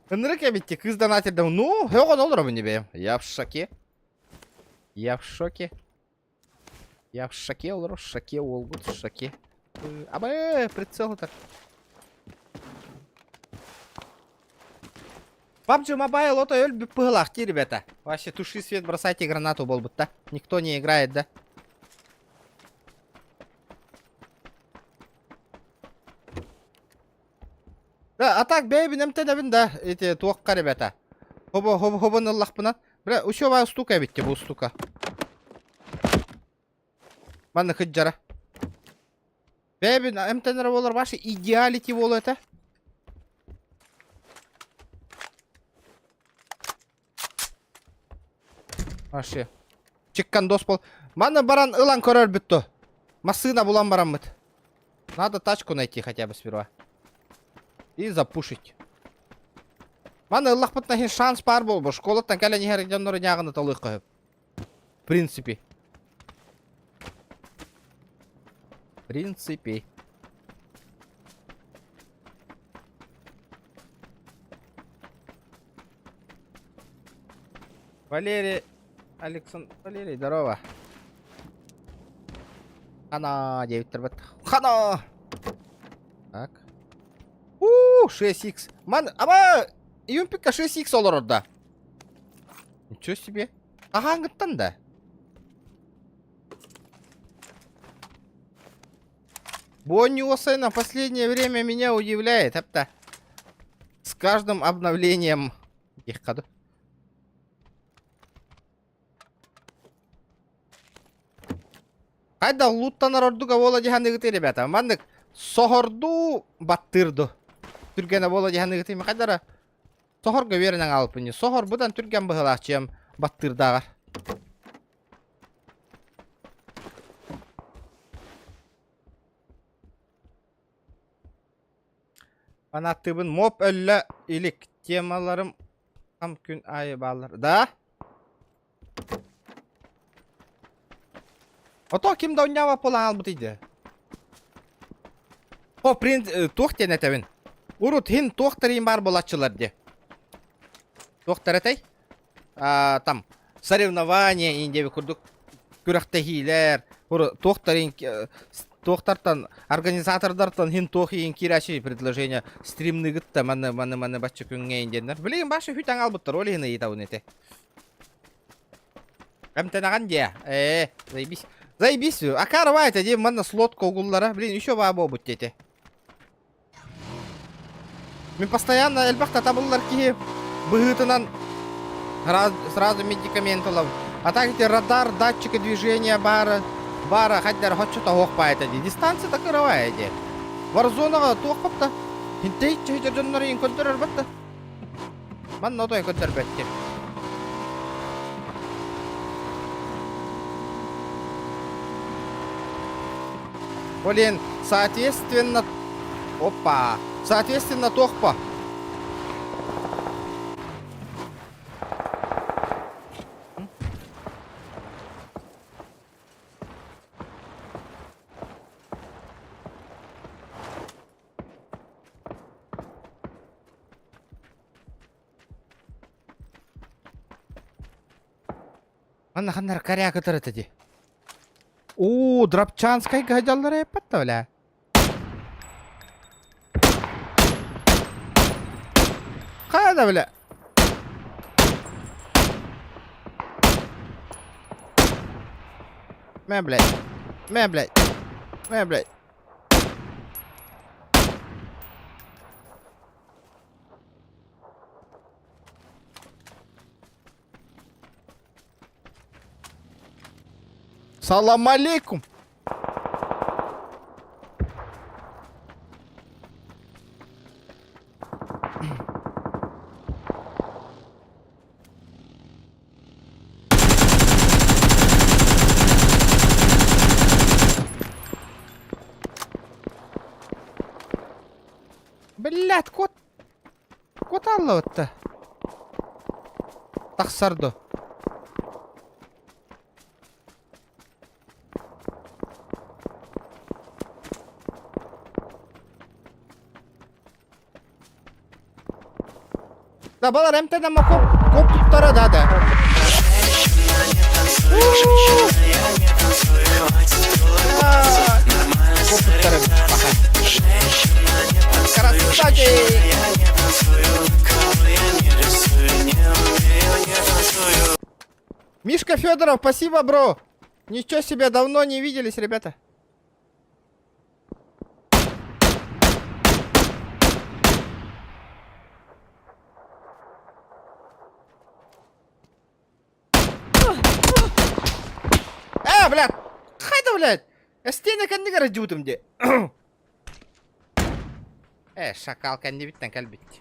Ынырык әбетте кыз донатерден. Ну, оған олыр мұны бәйім. Я в шоке. Я в шоке. Я в шоке олыр. В шоке олгут. В шоке. Абы, прицел так. PUBG Mobile ото өлбі пығылақты, ребята. Вообще, туши свет, бросайте гранату болбыт, да? Никто не играет, да? Да, а так, бейбін әмтәдәбін, да, эти туаққа, ребята. Хобын Аллах бұнан. Бля, еще бай стука әбетте, бұл стука. Манны хыджара. Бейбін әмтәдәр болар, ваши идеалити болу әті. Вообще. Чеккан дос бол. Маны баран ылан көрөр бүтту. Масына булан баран быт. Надо тачку найти хотя бы сперва. И запушить. Маны ыллах бытна хин шанс бар бол. Бо школаттан кәлі нехер жанноры няғыны талық қойып. В принципе. Валерий, Александр, Валерий, здорово. Хана, 9 трбет. Хана! Так. 6х. Ман, ама, юмпикка 6х olur orada. Ничего себе. Ағаңғыттан да. Бонни Осена в последнее время меня удивляет. Апта. С каждым обновлением. Их каду. Кайда луттанар ордуга бола жихандыгыты, ребята. Мандык сохорду баттырду. Түргені бола жихандыгыты. Кайдара сохорга верінен алып үні. Сохор бұдан түрген бұғылақчыям баттырдағар. Фанаттыбын моп өлі илик. Темаларым қам күн айы балар. Да? Ото кимда ойнава полан албыт иді? О, принц, тоқтен әтәвін. Урут, хин тоқтарым бар болатчылар де. Тоқтар әтәй? Там, соревнования индеви курдук. Күрақтахилер. Тоқтартан, организатордартан хин тохиин кираши предложение. Стримны гытта, маны бачы күнге индендер. Білеген башы хүйтан албыттар, олы хины етауын әте. Әмтенаған де. Заебись. Заебись. Акарвайт, әде маны слотка угуллара. Блин, еще бабо бұт дете. Мен постоянно әлбақта табылылар ки бұғытынан сразу медикамент алам. А так эти радар, датчики движения бара, хотя что-то оқпайды. Дистанция так кырывай әде. Варзонаға тоқпапта. Хинтейт чехетер жонлары ең көндер әрбатта. Ман нотой көндер бәтте. Блин, соответственно... Опа! Соответственно, тохпа. Анна хандар коряк это. О, Драпчанская гадаллары паттавля. Када, бля? Блядь. Салам алейкум. Блядь, кот аллы-то. Тақсарды. Да, балар әмтәден ма коп тұттары да. Коп тұттары. Красавчик! Мишка Федоров, спасибо, бро. Ничего себе, давно не виделись, ребята. Блядь! Хайда, блядь! Стены кәнді кәрі жудым де. Шакал кәнді біттен кәлбет.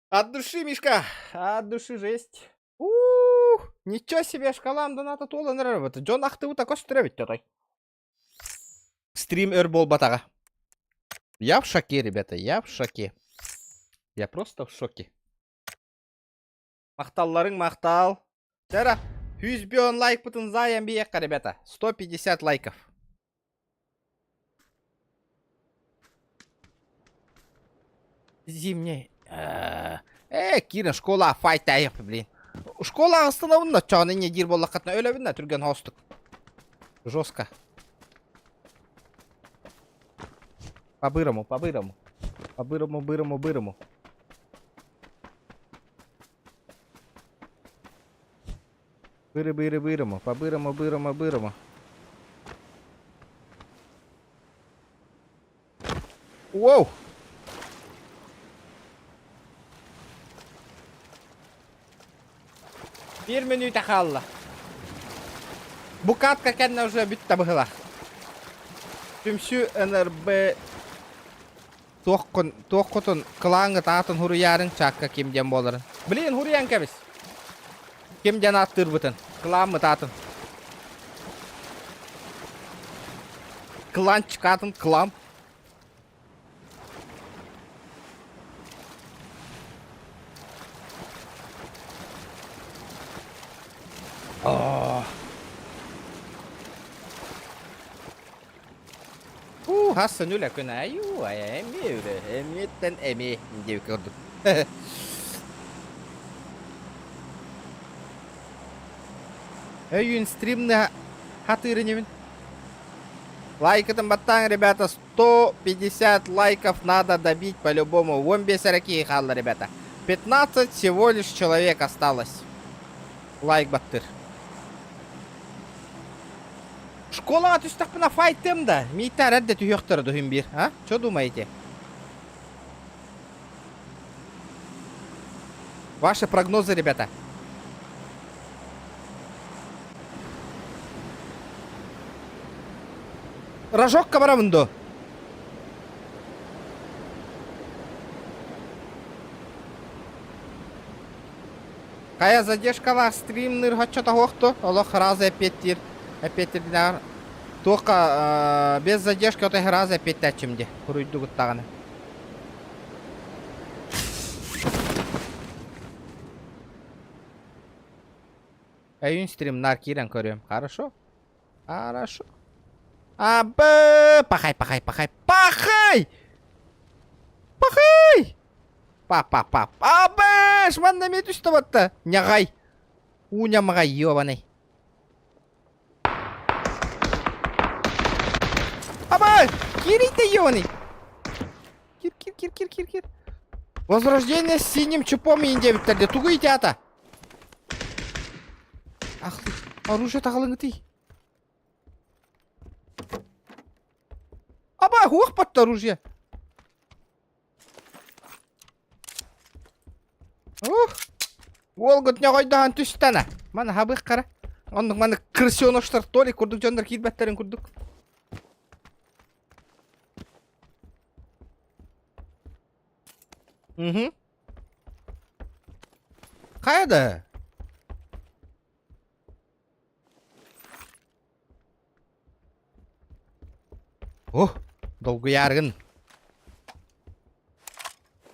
От души, Мишка! От души жесть. Ничего себе, шкалам доната толы нырабыты. Джон ақтывы такой стребет, тётай. Стрим Эрбол батага. Я в шоке, ребята, я в шоке. Я просто в шоке. Мақталларың мақтал. Жара, 100 миллион лайк бутын заян биекка, ребята. 150 лайков. Зимний. Кирин школа файт аяқ, блин. Школа остановлена, чағын не дир болла қатына өлі түрген хостық. Жестко. По-бырому. По-бырому. По-бырому. Воу! Bir minüte kaldı. Bu katka kendine уже bitti bıhıla. Tümsü NRB toqutun kılangı taatın huru yarın çakka kimden boların. Bilin huru yankabis. Kimden attır butun. Kılan mı taatın? Kılan çıkartın kılan. Hasan öyle kına ayu emi öyle emiyetten emi diye gördüm. Oyun стримны хатырыневин. Лайкатым баттан, ребята, 150 лайков надо добить по-любому. Вон без раки халла, ребята. 15 всего лишь человек осталось. Лайк баттыр. Школаға түстік бұна файттым да. Мейттен рәдді түйіқтірі дұхым бір. Чо думаете? Ваши прогнозы, ребята. Рожокқа барамынды. Кая задержкалар стримныр хачата хоқты. Олох разы әпеттір. Опять динар. Только без задержки вот их раза опять тачимде. Хуруйду гуттаганы. Oyun stream narkiren görüyorum. Хорошо? Хорошо. Абы! Пахай! Па! Абы! Шман на мету что вот-то? Нягай! Унямагай, ёбаный. Аба! Кирите ёбаный! Кир. Возрождение с синим чупом индевиттерде. Тугу ата. Ах, оружие тағылыңы тей. Аба, хуақ батты оружие. Ол күтіне қойдаған түстана. Мана хабық қара. Оның мана крысионоштар толи күрдік жандар кейбәттерін күрдік. Қайда? Dolgu yargın.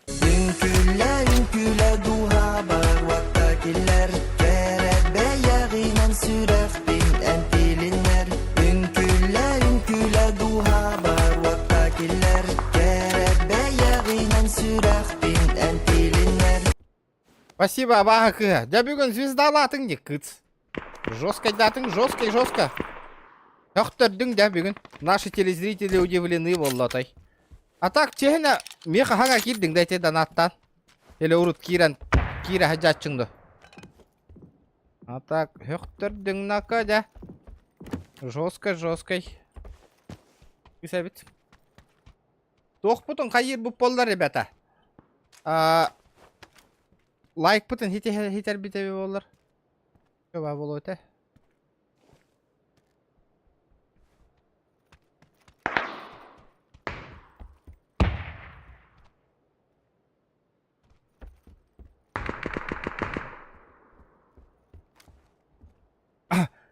Ünküle duha bar vaktakiller Kerebe yağinen süref bin entilinler Ünküle duha bar vaktakiller Kerebe yağinen süref bin entilinler Спасибо, Абаха. Да бүгін звездалатың не кыц. Жестко датың, жестко. Тоқтырдың да бүгін. Наши телезрители удивлены воллатай. А так, чехіне меха хага кирдің дайте донаттан. Или урут кира хаджатчыңды. А так, тоқтырдың нака да. Жестко. Кисабит. Тоқ бұтын қайыр бұп болдар, ребята. Лайк бұтын хитер бітебе болдар. Көба болу өте.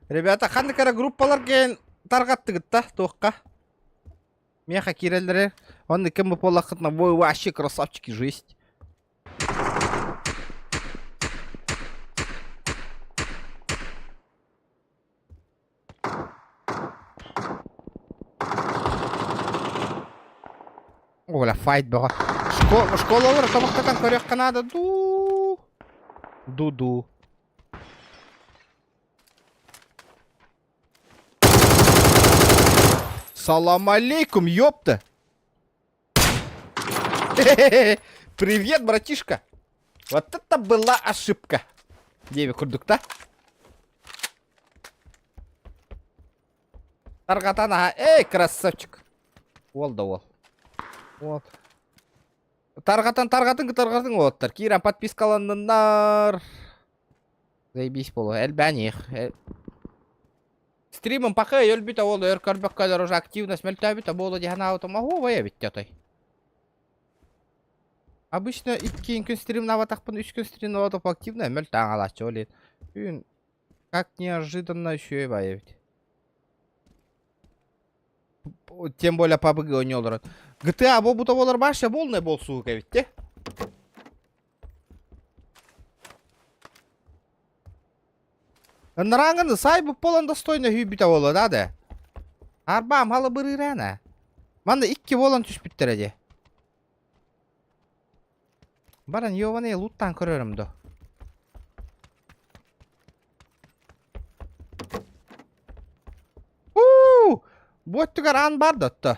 Ребята, қанды кара группалар кейін тарғатты гітті тоққа. Меха кирелдері. Онды кім бұп олақ қытына. Ой, вообще красавчики, жесть. Оля, файт бұға. Школалар тамақтатан көрек қанады. Ду. Дуду. Салам алейкум, ёпта. Привет, братишка. Вот это была ошибка. Деве курдукта. Таргатан, ага. Эй, красавчик. Ол да ол. Вот. Таргатан, оттар. Киран подпискаланнар. Заебись болу. Элбәних. Стримом пока өлбіт ол өркөрбөк көлөр уже активность мөлтөбіт болу дегена аутомагу вая бит ятай. Обычно 2 күн стрим наватақпын, 3 күн стрим наватып активно мөлт аңалачы олен. Как неожиданно еще и вая бит. Тем более PUBG ойнолор. GTA болбута болар баша болны болсуу кебитте. Нараңын сайбы полан достойно хүйбіта болу дады. Арбам халы бырырана. Манда 2 болан түшпүттер. Баран ёваны луттан көрөрүмдү. Боттугар ан бар датты.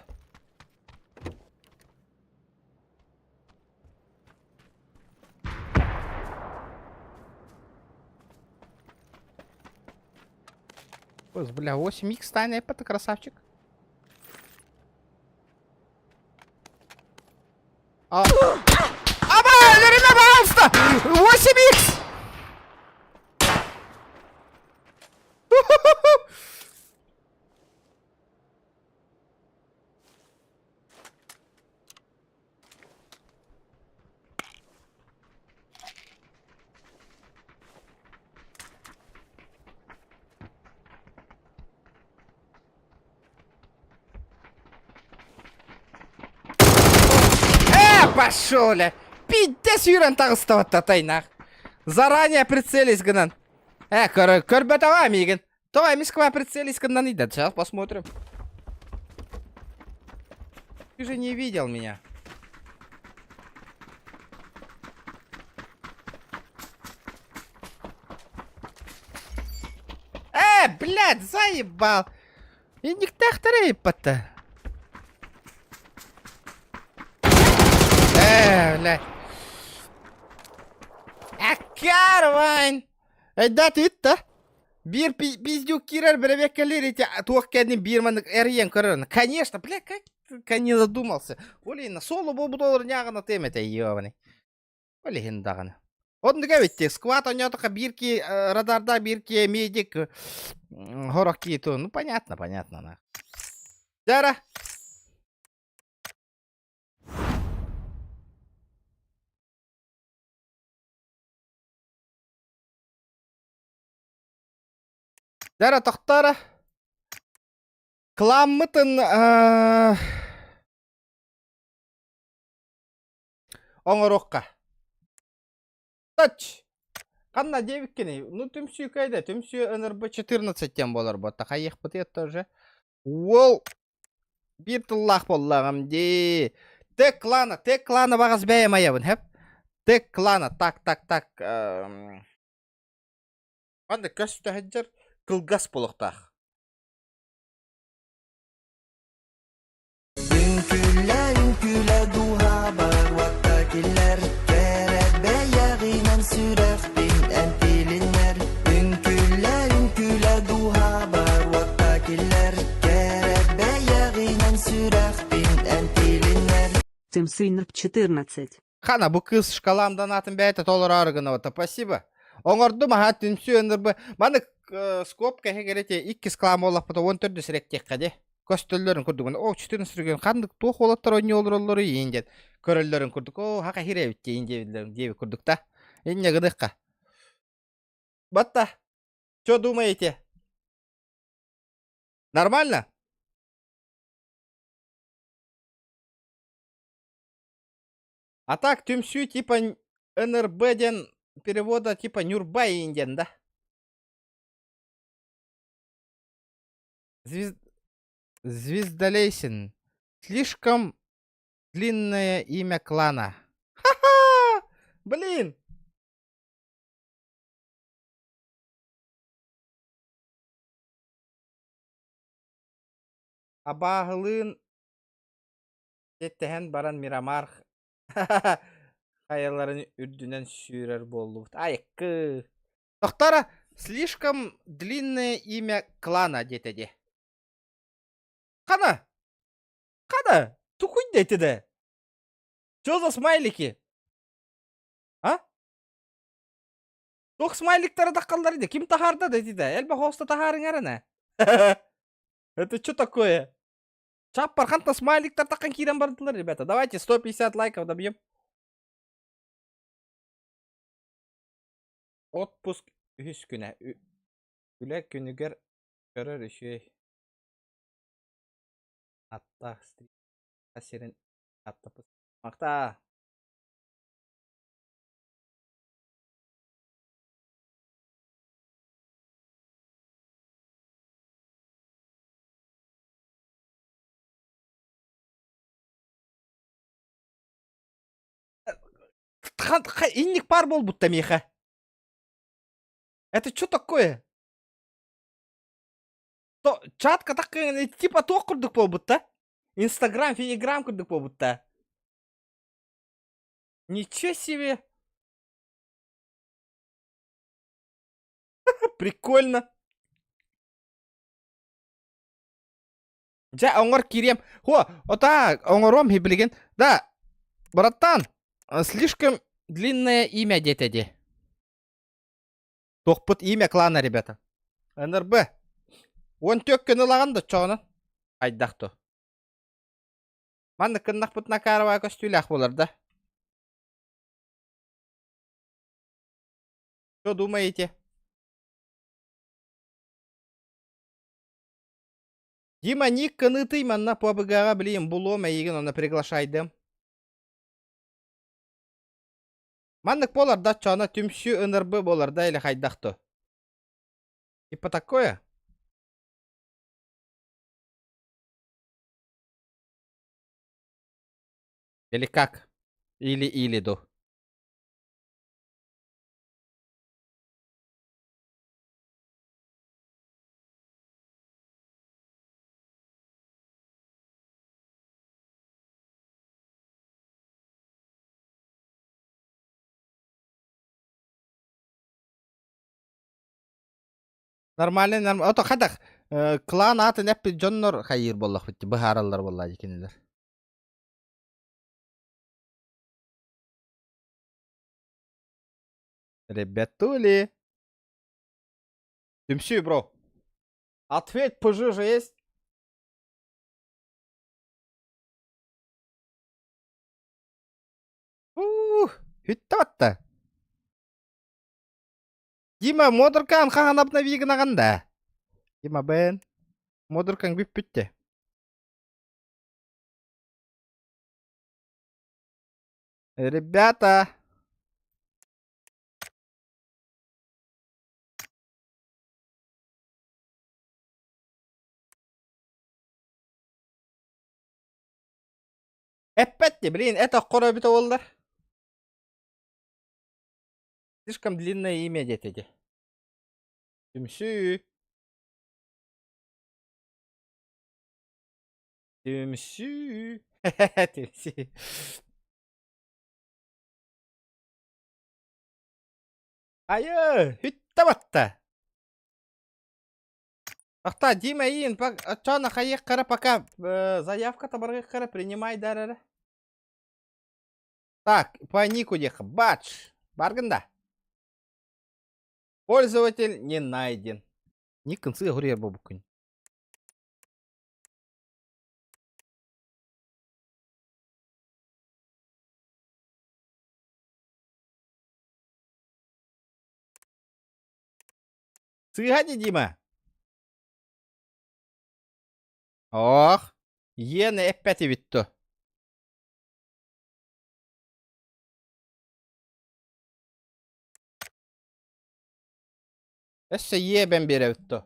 Бля, 8х стайна, это красавчик. Верни, пожалуйста! 8х! Пошел, ля! Пиздец юрен тағыстава татайнақ. Заранее прицелись гынан. Көрбет ава мигін. Давай, мискова прицелись гынан идет. Сейчас посмотрим. Ты же не видел меня. Блядь, заебал. И никто ебать-то. Блядь. Карвайн. Да ты это? Бир пиздюк кирер беребекелерите, туаккенин бирман эрьен көрөн. Конечно, блядь, как не задумался. Блин, на соло бобу доллар нягана темете ёбаный. Блин, дагана. Одны гавитте, скват онётака бирки радарда бирки медик хороки то. Ну понятно, на. Дара. Дара тоқтары. Кламмытын оңырыққа. Тач. Қанна девіккені. Ну, түмсүй кайда. Түмсүй НРБ 14-тен болар бұтта. Қайық бұты етті уже. Ол. Bir тұллақ боллағым де. Тек клана бағыз бәйім аябын. Хеп. Тек клана. Так. Анда көсті хәджір. Кылгас болуқтақ. Ünküle duha bar Vattakiller Keret beyaginen süref bin entilinler Ünküle duha bar Vattakiller Keret beyaginen süref bin entilinler Тим Синерп 14. Хана, бұл кыз шкаламдан атын бәйті толыр арығына ота. Спасибо. Оңырды маға түмсі өнірбі. Маны скопка хегерете 2 склам олақ бұта 14 сірек текқаде. Көстөллөрүн көрдүк. О, 14 сүрген кандык тоқ олаттар ойны олоролору ендет. Көрөллөрүн көрдүк. О, хака хиребитте индебилерин деби көрдүк та. Энне гыдыкка. Батта. Что думаете? Нормально? А так, түмсү типа НРБден перевода типа Нюрбай инден, да? Звездолейсин. Слишком длинное имя клана. Ха-ха! Блин! Абағылын еттен баран Мирамар хаяларын үрдінен сүйрер болды. Айқы. Тоқтара, слишком длинное имя клана детеде. Қана? Қана? Тұқын детеде? Чё за смайлики? А? Тоқ смайликтары таққалдар еді. Кім тахарда детеде? Әлбі хоста тахарын әріне. Это что такое? Чаппар қанта смайликтар таққан кейден бардылар, ребята. Давайте 150 лайков добьем. Отпуск 3 күнә. Үлек күнігер көрір үшей. Атта стрик. Әсерін атта пұс. Мақта. Инник пар бол будто меха. Это что такое? Чатка так типа то курдук бол будто. Инстаграм, финиграм курдук бол будто. Ничего себе. Прикольно. Жа оңор кирем. Хо, ота оңором хиблиген. Да, братан, слишком длинное имя детеде. Тоқпыт имя клана, ребята. НРБ. Он тек күні лағанды чоғынан. Айдақты. Манны кыннақ бұтына карывай көстүйлі ақ болар да. Что думаете? Дима ник кыныты манна побыгаға білейін. Бұл ома еген оны приглашайдым. Маннык болар да чоғына түмші НРБ болар да или хайдақты. Типа такое? Или как? Или до. Нормально. Ото қадақ. Клан аты нәппі жоннор қайыр боллақ бітті. Бұхаралар болла екенелер. Ребятули. Тимси, бро. Ответь пожиже есть? Хүттатта. Дима, модыркан қағанапна вегін ағанда. Дима, бән. Модыркан бүп бүтті. Ребята. Эппетти, блин, это қорабита олдар. Слишком длинное имя детеде. Тимси. Тимси. Тимси. Айы, хүтті батта. Ақта, Дима иін, чана қайық қара пока заявка табарға қара принимай дарары. Так, по нику деха, бач, баргында. Пользователь не найден. Никон сы гурьер бобукын. Сыгади, Дима. Ох, ені эппәти бітті. Эссе ебен бере бітті.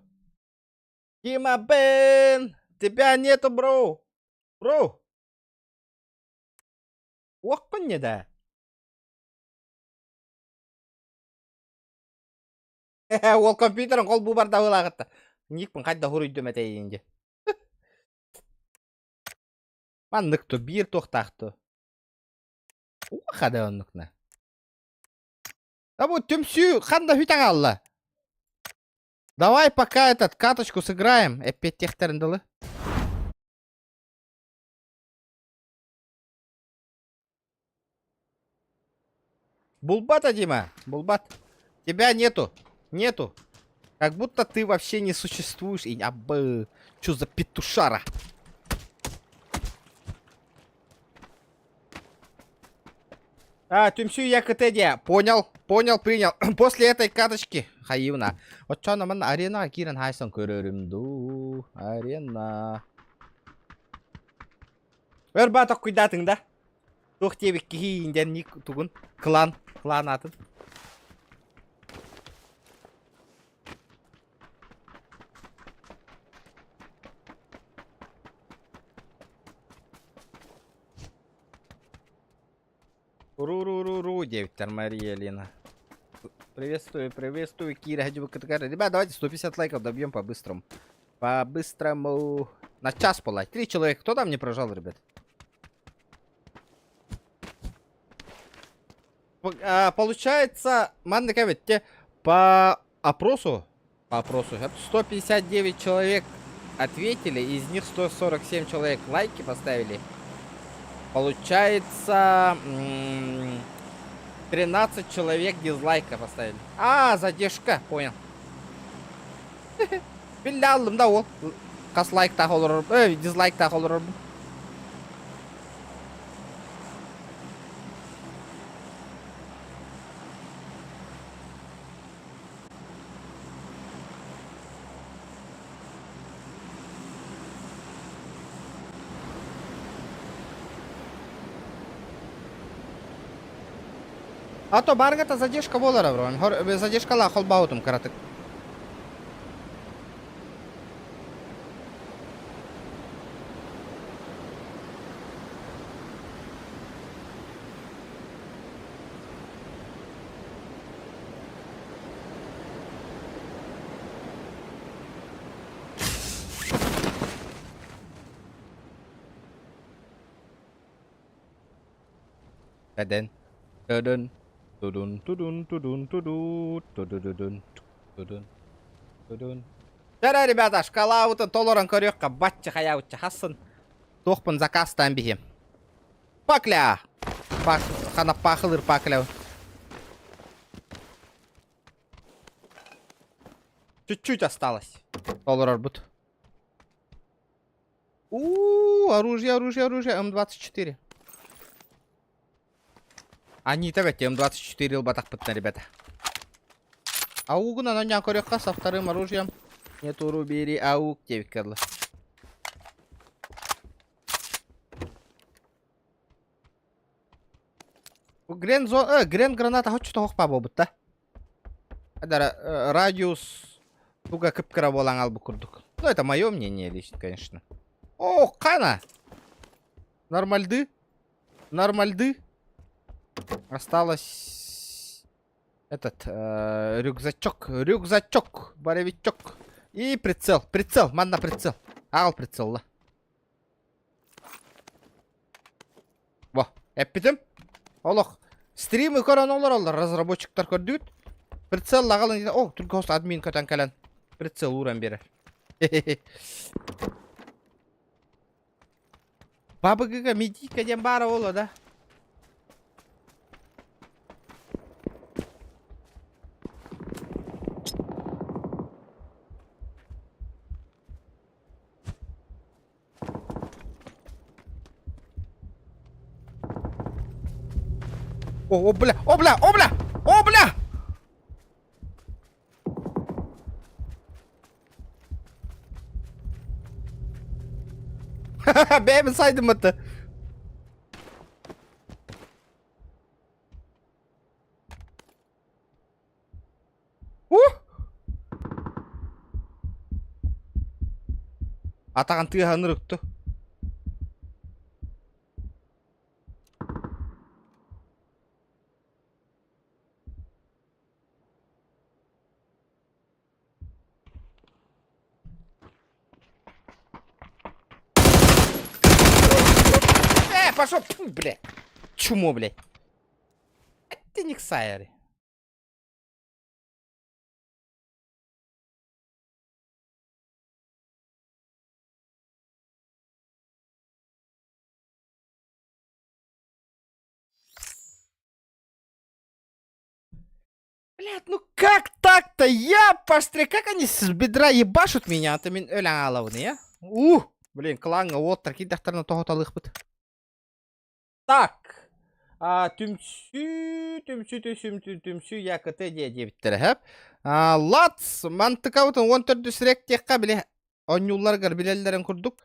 Дима, бен, тебя нету, бро. Бро. Уақпын не да? Ол компьютерін қол бұбарда олағытты. Никпін қайда хұрыйды мәтейінде. Манныкту бир тохтакту. Хада оннукна. А вот тюмсю ханда хютагалла. Давай пока этот каточку сыграем. Эппет техтерндылы. Булбата, Дима, Булбат. Тебя нету. Нету. Как будто ты вообще не существуешь. И абы. Чё за петушара? Тюмсю я КТД. Понял, понял, принял. После этой каточки. Хаивна. Вот чё наман арена кирен хайсон көрөрүмду. Арена. Өрбаток куйдатың да. Тух тебек кихиинден ник тугун. Клан атын. Ру-ру-ру-ру, девятер Мария Лина. Приветствую, приветствую, Кира, ребят, давайте 150 лайков добьем по-быстрому. По-быстрому. На час полать. 3 человека. Кто там не прожал, ребят? Получается, по опросу 159 человек ответили, из них 147 человек лайки поставили. Получается, 13 человек дизлайка поставили. Задержка, понял. Биллялым да ол. Кас лайк так olur, дизлайк так olur. А то баргата задержка болар, бро. Задержкала холбаутум каратык. Then, dun. Tudun, tudun, tudun, tudun, tudун, tudun, tudun. Тара, ребята, шкала вот толоран корёкка, батча хаявча хассын. Тохпын заказ тамбихи. Пакля! Хана пахылыр пакля. Чуть-чуть осталось. Толорар бут. Оружие. М24. Они так М24 лбатах пытна, ребята. Аугна на някорёкка со вторым оружием. Нету рубери аук тевикерлы. Грен граната хоть что хохпа болбут да. Радиус туга кыпкыра болаң албы курдук. Ну это мое мнение лично, конечно. О, кана! Нормальды. Осталось этот рюкзачок, боровичок и прицел, манна прицел, прицел, да. Во, эппитим, олох, стримы көрөн олар, разработчиктар көрдүт, прицел лагалын, только осы админ көтөн калан, прицел уран берер. Бабыгыга медика ден бары оло, да. О, бля! Ха-ха, бейбі сайдым это. Атаған тыған ұрықты. пошел! Фу, блядь! Чумо, блядь! Ты не ксайри. Блядь, ну как так-то? Я посмотри, как они с бедра ебашут меня, а ты мен өләң алауны, я? Блин, кланга, вот, такие дахтарны тоғыталық бұд. Так. Түмсі, якыты де дебіттері, хэп. Лац, мантыкаутын 14 сірек текқа біле, онюлларғар білелерін күрдік.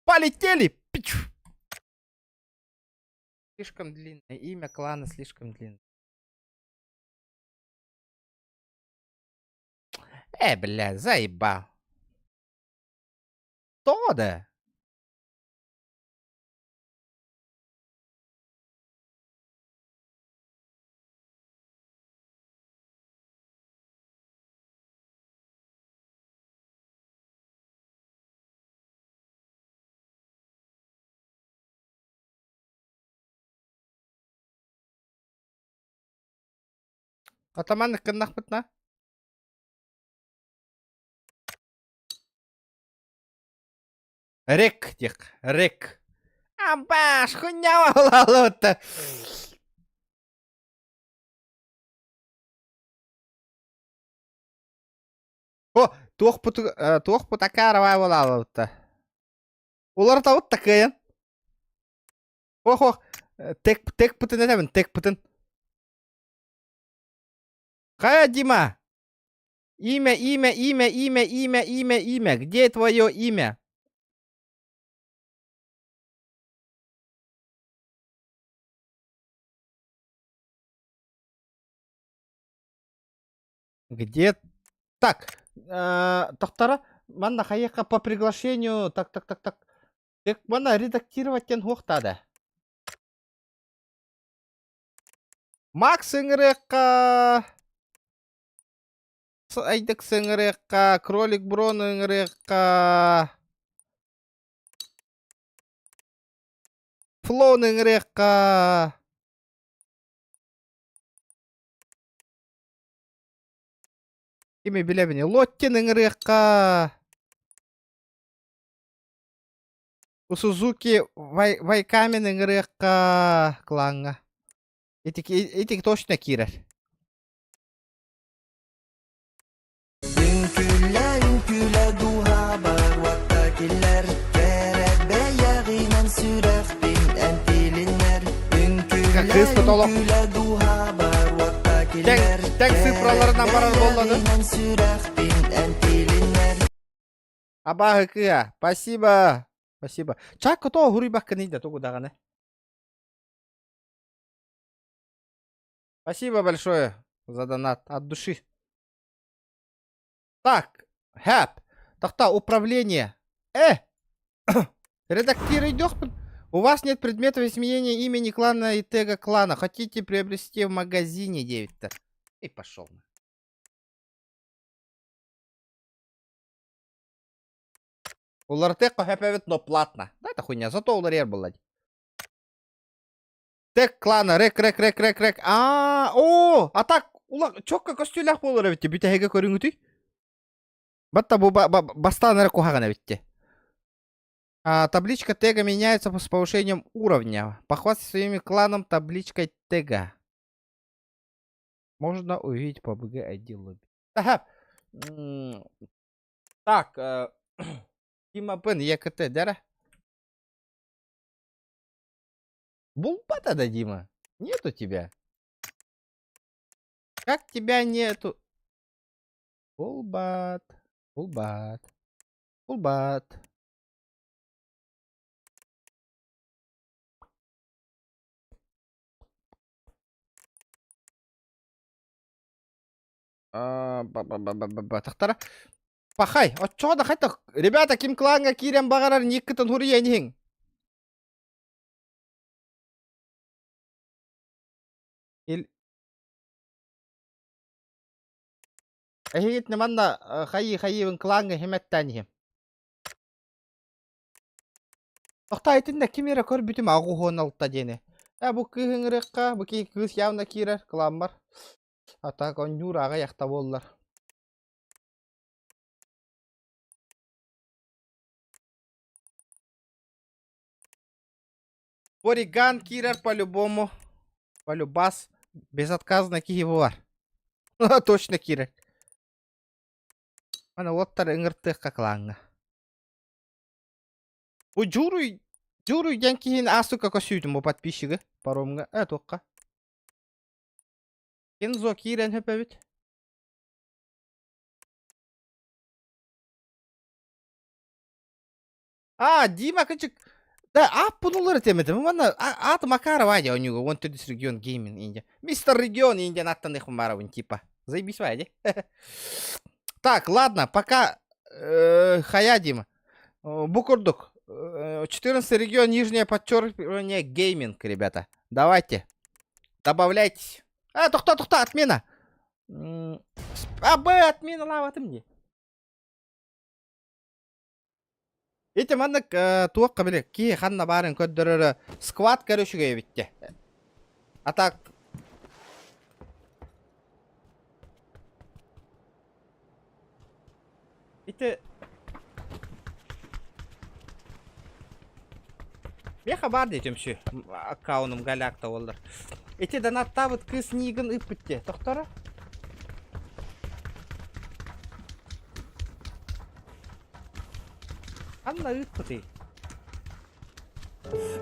Полетели! Пичу! Слишком длинное. Имя клана слишком длинное. Бля, заебал. Что да? Атаманных кыннах бытна? Рек, дек, рек. Амбаш, хуйня валалота. О, туох путака равай валалота. Улар тавут такая. Ох, тек путын этемін, тек путын. Кая, Дима? Имя. Где твое имя? Где? Так, тахтара, манна хаяка по приглашению, так. Тек манна редактировать кен хоқтады. Макс ыңырыққа, Айдық ыңырыққа, Кролик Брон ыңырыққа, Флон ыңырыққа. Кеме білебіне, Лоттин ыңырыққа. Сузуки Вайкамен ыңырыққа кланға. Этик точно кирер. Ünküladu haber Vattakiler Terebe yağınan süref bin entilinler Ünküladu haber Vattakiler Tek sıfırlarından barar bolladı. Yağınan süref bin entilinler Абахыкыя, спасибо. Чак то гурибак книда то кудагане. Спасибо большое за донат от души. Так, хэп. Тахта управление. Редактируй дёхпен. У вас нет предметов изменения имени клана и тега клана. Хотите приобрести в магазине 9-то. И пошел. Улар тег хэпэвит, но платно. Да, это хуйня, зато улар ер был. Тег клана, рек. А так, улар, чокка костюлях болар битте, битеге көрүңүтү. Батта бу бастан кухагана битте. Табличка тега меняется с повышением уровня. Похвастайся своими кланом табличкой тега. Можно увидеть по БГ ID лобби. Ага. Так, Дима Бен, ЕКТ, дара? Булбата да, Дима? Нету тебя. Как тебя нету? Булбат. Тахтара. Пахай, отчо да хайтах. Ребята, ким кланга кирем багарар никкытын хуриянихин. Эхигит неманна хайивын кланга хеметтанихим. Тоқтайтын да кемері көр бүтім ағуғын алытта дені. Бұ күйіңірекқа, бұ кей күйіс явна кейрер, қылам бар. Атақ он юраға яқта болылар. Ориган кейрер по-любому. По-любас. Безотказно кейі бар. Точно кейрер. Ана оттар ыңырттыққа қылаңға. О, Джуруй янкиин асука көсүйдім о подписчигі. Паромға. Тоққа. Кензо кейрен хөпәбіт. Дима кычык. Да, бұнылыр темеді. Мана аты Макаров айде у него. Он тудис регион геймин инде. Мистер регион инде наттан их маровын типа. Заебись вайде. Так, ладно, пока хая, Дима. Букурдук. 14 регион, нижнее подчеркивание, гейминг, ребята. Давайте. Добавляйтесь. Тухта, отмена. Отмена лаваты мне. Эти маннык туаққа біле. Ки ханна барын көддірірі сквад көрішіге бітті. Атак. Эти... Меха бар дейтім ші. Аккауным галякта олдар. Эти донатта вот кыз нигін үп бітті. Тоқтары? Анна үп бітті.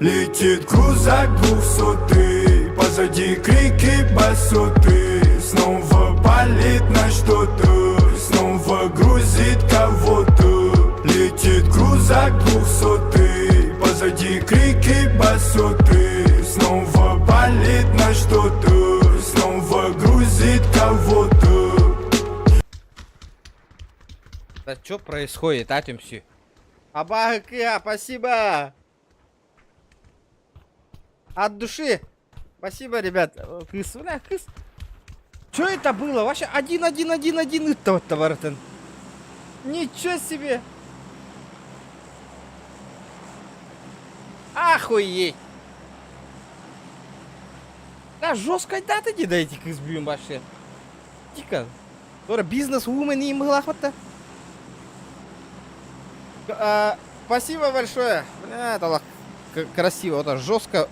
Летит крузак 200, позади крики басоты. Снова палит на что-то, снова грузит кого-то. Летит крузак 200, позади крики басоты. Снова палит на что-то, снова грузит кого-то. Да что происходит, Атюмси? Абака, спасибо! От души! Спасибо, ребят. Кыс. Что это было? Вообще 1-1-1-1 это товаритен. Ничего себе! Охуеть! Да жестко даты не дайте кыз бьем вообще. Дико. Бизнес-вумен им была охота. Спасибо большое. Бля, это красиво, это жестко.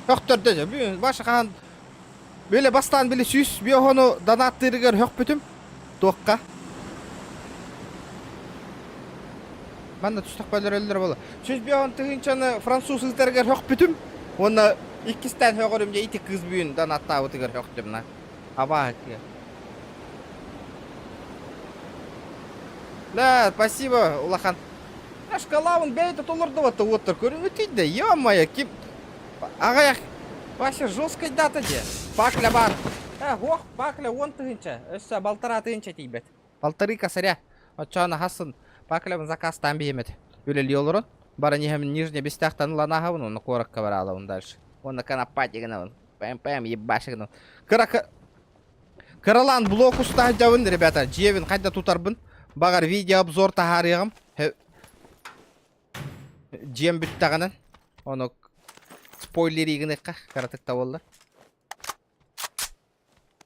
Höktörde, başa kan böyle bastan bile süs bir onu danattırıgar hök bütün toqqa. Ben de tuştak böyle öldür bola. Süs bir onu tığınçanı Fransuz ızlarıgar hök bütün. Onu ikisten högörümce iti kız büyün danatta otıgar hök dümna. Абак. Да, спасибо, Улахан. Шкалавын бейті толырды ватты оттыр көрін өтейді, ё-моё, кем... Ағаяқ, вообще жесткой дата де. Пакля бар. Ох, пакля 10 тыгынча. Өссі балтыра тыгынча тейбет. Балтыры касаря. Отчаны хасын паклябын заказ там беймет. Өлелі олырын. Бара нехемін нижне бестяқтан ланағавын, оны корыққа бар алауын дальше. Оны канапатигінавын. Пэм-пэм, ебашығын. Кырылан блок ұста жауын, ребята. Жевін қайда тутарбын. Бағар видео обзор тахарығым. Жем бүттағанын. Оны спойлер егінекқа каратықта болды.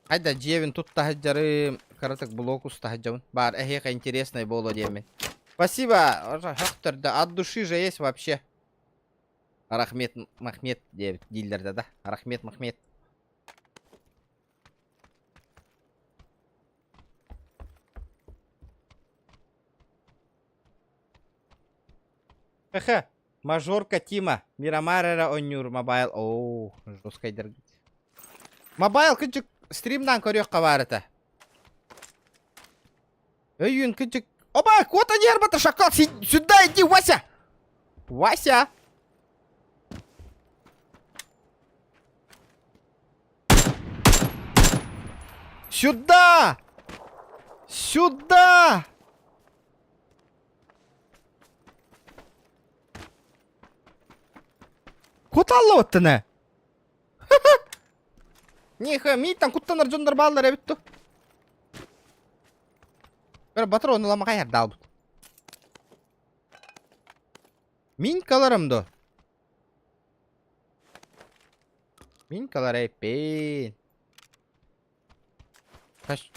Қайда жевін тұтта хаджары каратық блок ұста хаджауын. Бар, әхеқа интересный болу деймен. Спасибо, höktörді. От души же есть вообще. Рахмет, Махмет дейлерді да. Рахмет, Махмет. Ха-ха. Мажорка Тима. Мирамарера онюр мобайл. Оу, жесткой дыргит. Мобайл күнчік стримнан көрек қабарыты. Өйін күнчік. Оба, кота не арбата шакал. Сюда иди, Вася. Вася. Сюда. Сюда. Куталлы оттыны. Неха, миттан куттанар жондар балдар әбітту. Бір батыр оны ламаға ярды албыт. Минкаларымды. Минкалар эппен.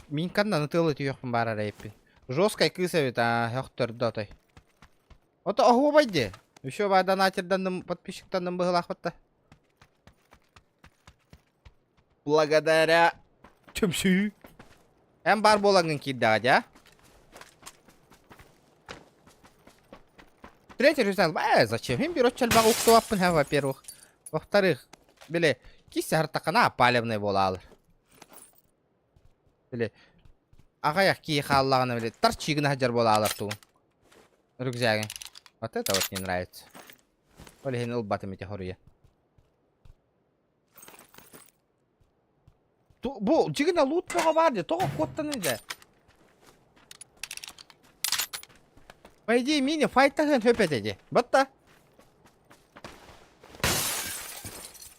Минкандан ытылы түйөкпін барар эппен. Жесткой кысавит, höktörді отай. Ота охуа байде. Еще ба донатердан подписчиктан быгылах батта. Благодаря Тümsü. Hem бар болаңын киддага, ja? Третий результат. Зачем? Им берут чальбага уктуаппын, во-первых. Во-вторых, биле, кисі артақана палевный болалыр. Биле, ағаяқ кей қаллағына биле, торчигін хаджар болалыр туын. Рюкзагин. Вот это вот не нравится. Олегин улбатым эти хоруя. Бұл жігіна лут тоға бар де, тоға коттан еді. По идее, мини файттағын хөпет еді. Бітті.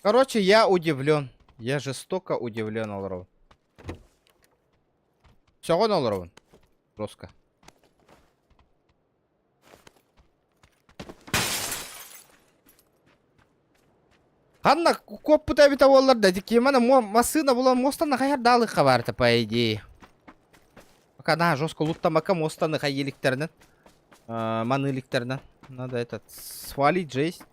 Короче, я удивлен. Я жестоко удивлен, Олровын. Всього, Олровын. Жестко. Ханна көп бұта біта оларда. Деке, мана масына бұлан мостанна қайар далыққа барды, по идее. Пока, на, жестко луттамака мостанны қай еліктерінен. Маны еліктерінен. Надо этот, свалить жесть.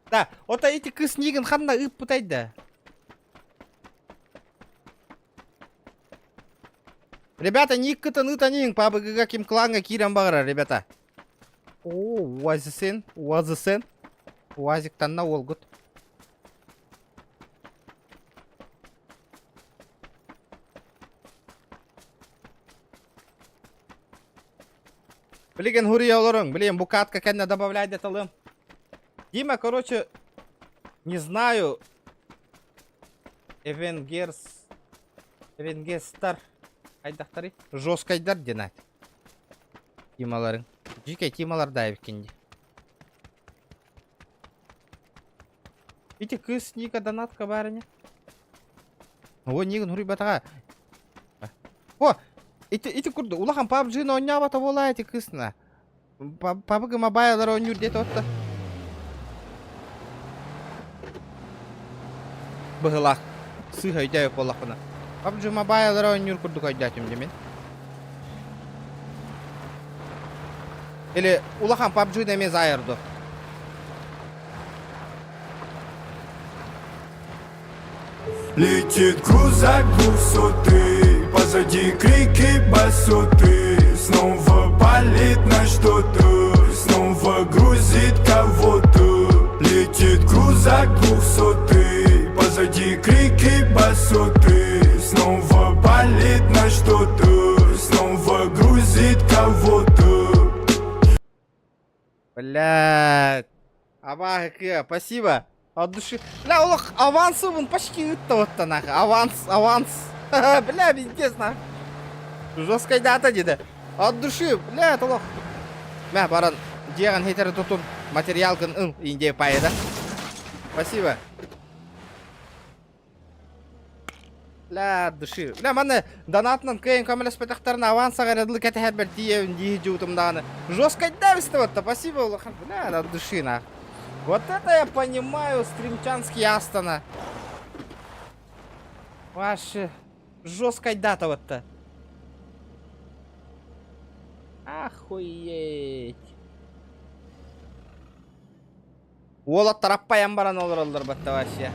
Да, ота эти кыз неген ханна ып бұтайды. Ребята, никкытын ытанин, пабы каким кланга кирам багара, ребята. О, уазисен. Уазик танна олгут. Блин, хури олорың, блин, букатка кенна добавляет деталым. Дима, короче, не знаю. Эвенгестар. Айдақтары жесткайдар денат. Тималарын. Жеке тималар дайып кенде. Ити кыз ника донатка барыне. О, нигін хури батаға. О, ити курды. Улахан PUBG-ны ойнап ата бола эти кызна. PUBG мобайлар ойнюр дет отты. Бұғылақ. Сыға үйдәйіп олақына. PUBG Mobile oynuyor kurduk aydatım demin. Или улахан PUBG demez ayırdı. Летит крузак 200, позади крики басоты. Снова палит на что-то, снова грузит кого-то. Летит крузак 200, позади крики басоты. Снова палит на что-то, снова грузит кого-то. Блядь. Абаха, спасибо. От души. Бля, улах, авансу вон почти вот-то нахуй. Аванс. Бля, пиздец нахуй. Жесткая дата деди. От души, бля, улах. Бля, баран, деган хейтері тұтын материалгын инде пайда. Спасибо. Бля, души. Бля, маны донатынан кейн камелес петақтарына авансаға рәділі кәті әрбір тиевін дейі жуытымдағаны. Жесткая дәвісті вот-то, спасибо, улах. Бля, от души нахуй. Вот это я понимаю, стримчанский Астана. Ваша жесткая дата вот-то. Охуеть. Ола тараппаян баран олар батта вообще.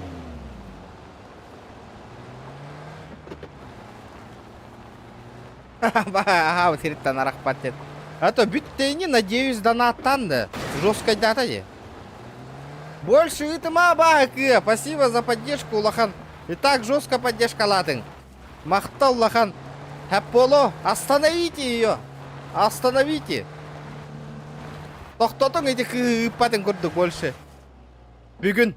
Ага, вот хириттан арақ баттет. А то бүттейни, надеюсь, донаттанды. Жесткая дата де. Больше итыма баки. Спасибо за поддержку, Лохан. И так жестко поддержка латың. Мақтал, Лохан. Хэпполо, остановите ее. Остановите. Тоқтотың еті қыппатын көрдік больше. Бүгін.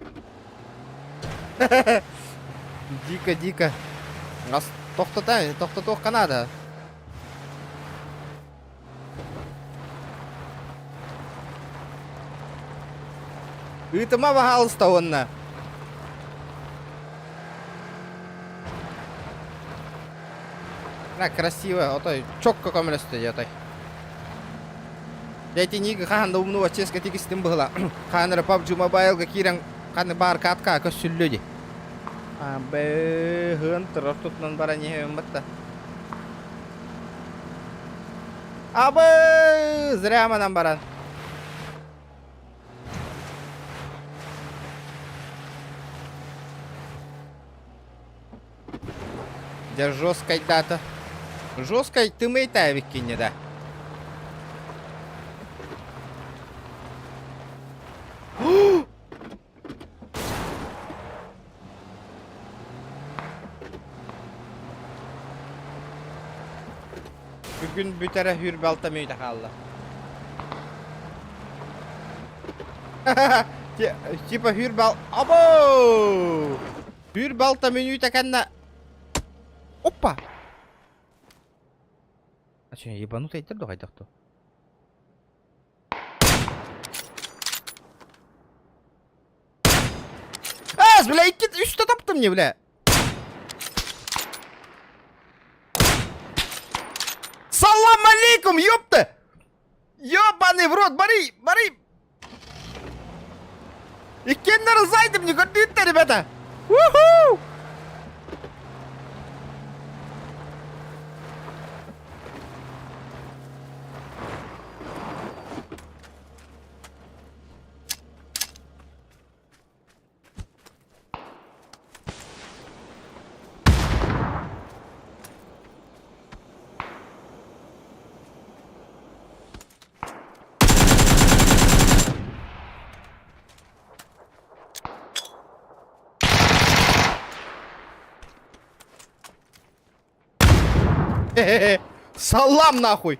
Дико. Тоқтотық қанады. Итыма пожалуйста, онна. На, красиво, отой, чокко көмілісті, отой. Жәйті неге қағанда ұмыну ческе тегістен бұғыла. Қаныры PUBG Mobile'ға керен қаны бар қатқа көссүллөді. Абы, ғын тұрыр тұтынан бара не өмітті. Абы, зря манан баран. Где жесткой дата. Жесткой ты мейтай викине, да. Bugün bütere hür balta mıydı kaldı. Типа hür bal... Abo! Hür balta menüyü takanda... Опа! А че, ебанутый айтыр да қайдақты? Бля, үсті таптым не, бля? Салам алейкум, ёпта! Ёбаный в рот, бори, бори! Иккендері зайдым, не көрдіңдер, ребята! Уху! Салам нахуй!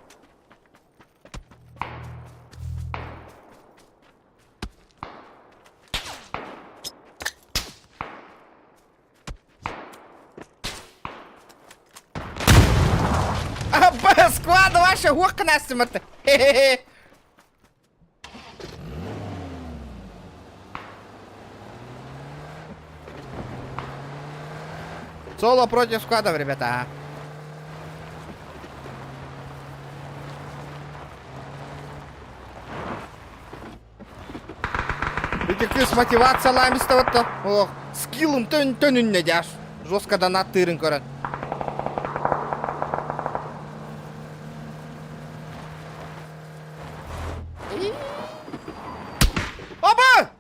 Абба, сквада ваша гука настимата! Хе-хе-хе! Соло против сквадов, ребята. С мотивацияларымызды отты. О, скиллым төнүнне жаш. Жестко донат тырын көрін. Опа!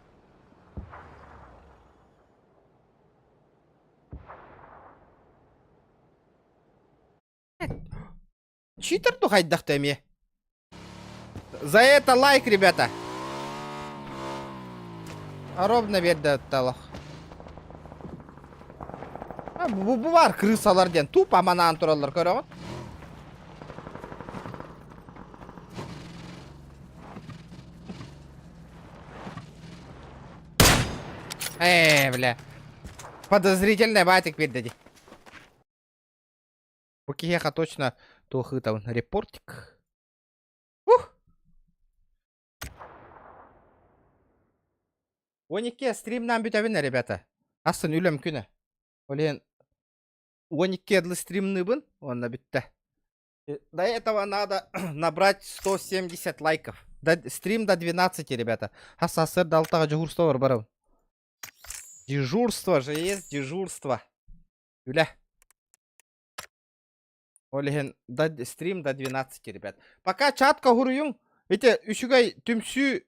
Читер то хайдахты эме. За это лайк, ребята. Ровно берді талақ. Бұл бар крысаларден туп аманан тұралар көрі. Бля. Подозрительный батик берді. Покеха точно тухытал репортик. Ух! 12 стримнан бүтәбін, ребята. Асын үлім күні. Олен 12 адлы стримны бін, онна бүтті. До этого надо набрать 170 лайков. Стрим до 12, ребята. Асыр далтаға дежурство бар барау. Дежурство же есть, дежурство. Үля. Олен стрим до 12, ребят. Пока чатка хуруюң. Вете, үшігай түмсі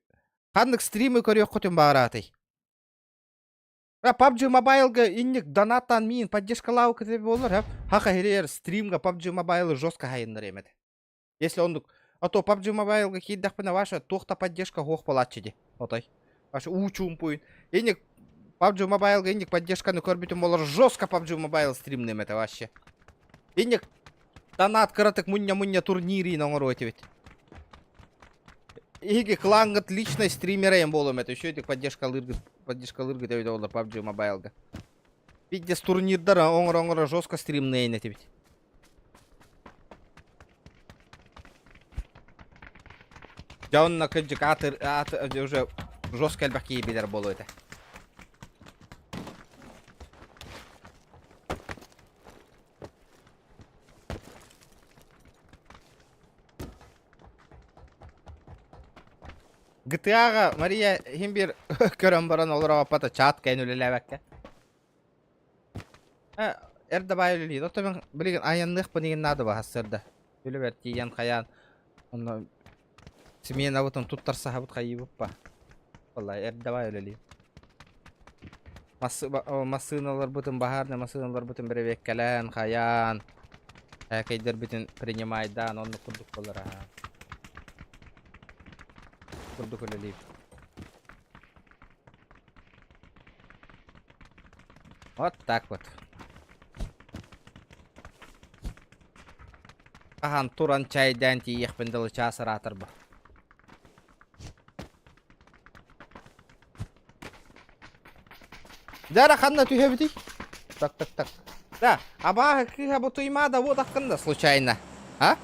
қандық стримы көрек құтын бағыратый. PUBG Mobile'га иннік донаттан мейін поддержкалау кітебі болыр. Хақа херер стримға PUBG Mobile жестко хайындар емеді. Если ондық, а то PUBG Mobile'га кейдақпына ваша тоқта поддержка хоқ болатчыды. Отай. Ваша учуым пойын. Иннік PUBG Mobile'га иннік поддержканы көрбітін болыр. Жестко PUBG Mobile стримнем это ваше. Иннік донат кыратык мұння турнирин оңыр өтебет. Иги клангат личной стримерем болом это. Еще этих поддержка лыргы тәуді олар PUBG Mobile'га. Виддес турнирдар оңыр жестко стримнейін әтебет. Жауынна күнжік аты уже жестко әлбәк ебелер болу это. GTA'ga Maria hem bir körön baran olur apata çat kayın ölelebekке. Erde bayılıydı. O tabi bilgin ayanlık bu nigen nadı bahasırdı. Öyle ver tiyan kayan. Onu Simiyen avutun tuttarsa habut kayıbıp ba. Vallahi erde bayılıydı. Masınalar bütün bahar ne masınalar bütün bir vekkelen kayan. Kaydır bütün принимайдан onu kurduk olur ha. Kurduk öyle. Вот так вот. Ахан туран чайдан тиек бендалы часыр атыр bu. Дара ханна түйебіті? Так. Да, аба кыха бу туймада вот ақында случайно. А?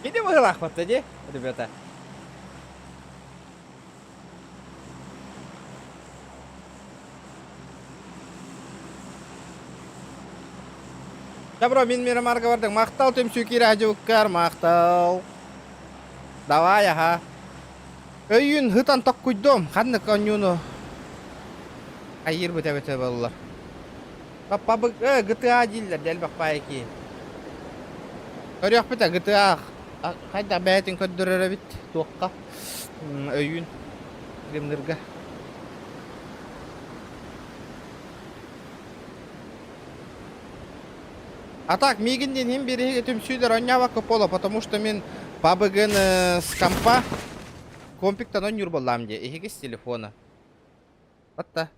Идем в хватит, де, ребята? Добро, мен Мирамарға бардың. Мақтал төмсөки радиоккар, мақтал. Давай, аха. Өйін хытан так күйдім. Қанны конюну. Айыр бүте болылар. Папа, GTA дейлер, дәл бақпай екен. Көрек біті, GTA. Қайда бәйтін көддірері біт, тоққа. Өйін. Кремдерге. А так, мигінден hem бері төмсөйлер ойнава көп болу, потому что мен пабыгын с компа компиктан ойныр болам де, егес телефона. Вот да.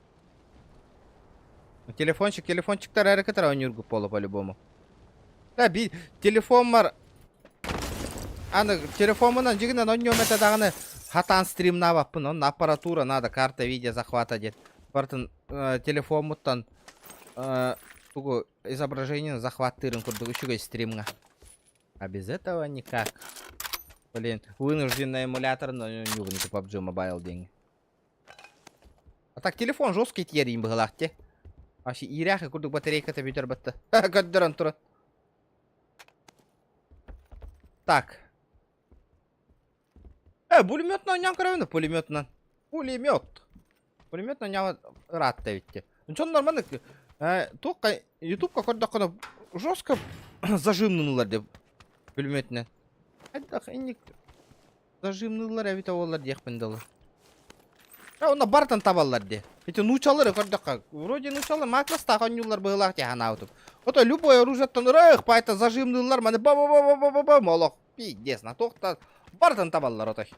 Телефончиктар әрекетер ойныр көп болу по-любому. Да, телефон бар. Аны телефонынан жигінен ойнер метадағыны хатан стримна баппын, onun аппаратура надо, карта видео захвата дед. Бартын телефон мұттан тугу изображение захватырын курдук үшүгөй стримга. А без этого никак. Блин, вынужденный эмулятор, но не югнуты PUBG Mobile деньги. А так телефон жесткий терим было, те. Вообще иряха курдук батарейка-то битер батта. Каддеран турат. Так. Пулемет на ням кровину, пулеметна. Пулемет на ням рад-то ведь. Ну что нормально? Только YouTube какой-то жестко зажимнулар деп пулеметне. Айдах инник зажимнулар авита олар дек пендалы. Она бартан табаллар де. Эти нучалары какой-то вроде нучалы макласта конюлар было те ханаутуп. Вот любое оружие тон рых пайта зажимнулар мане ба молок. Пиздец на тохта бартан табаллар отой.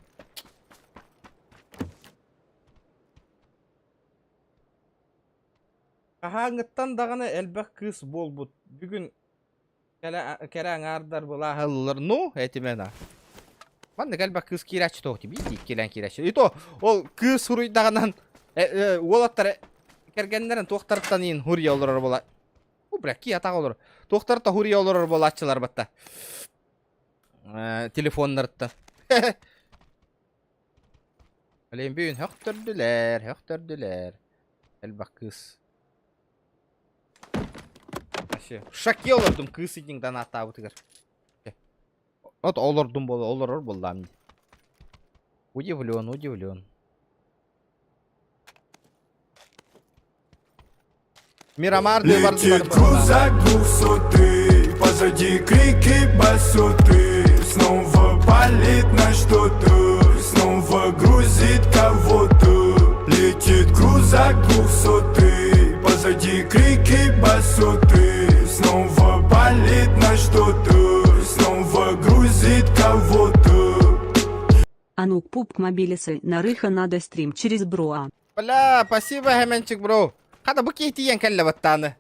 Ағаңыттан дағаны әлбәк кыз бол бұд. Бүгін кәрәң ардар бұла ғылылар. Ну, әтімен а. Маңдық әлбәк кыз керәчі тоқты. Бейдік келән керәчі. Ито, ол кыз сұруйдағынан олаттар кәргендерін тоқтарыптан ең хұрия олырар бола. О, бірақ ки атақ олыр. Тоқтарытта хұрия олырар бола атшылар бітті. Телефонларытта. Әлем бүйін хөқтірділер. Әлбәк кыз. Шаки олардым кыз идин даната абытыгар. Вот олардым болу, олар болдам. Удивлен. Мирамарды Летит крузак 200, позади крики басоты. Снова палит на что-то, снова грузит кого-то. Летит крузак 200, позади крики басоты. Снова палит на что-то, снова грузит кого-то. Анук пупк мобилисы, нарыха надо стрим через броа. Бля, спасибо, Хеменчик, бро. Хада bu keytiyen kelle battağını.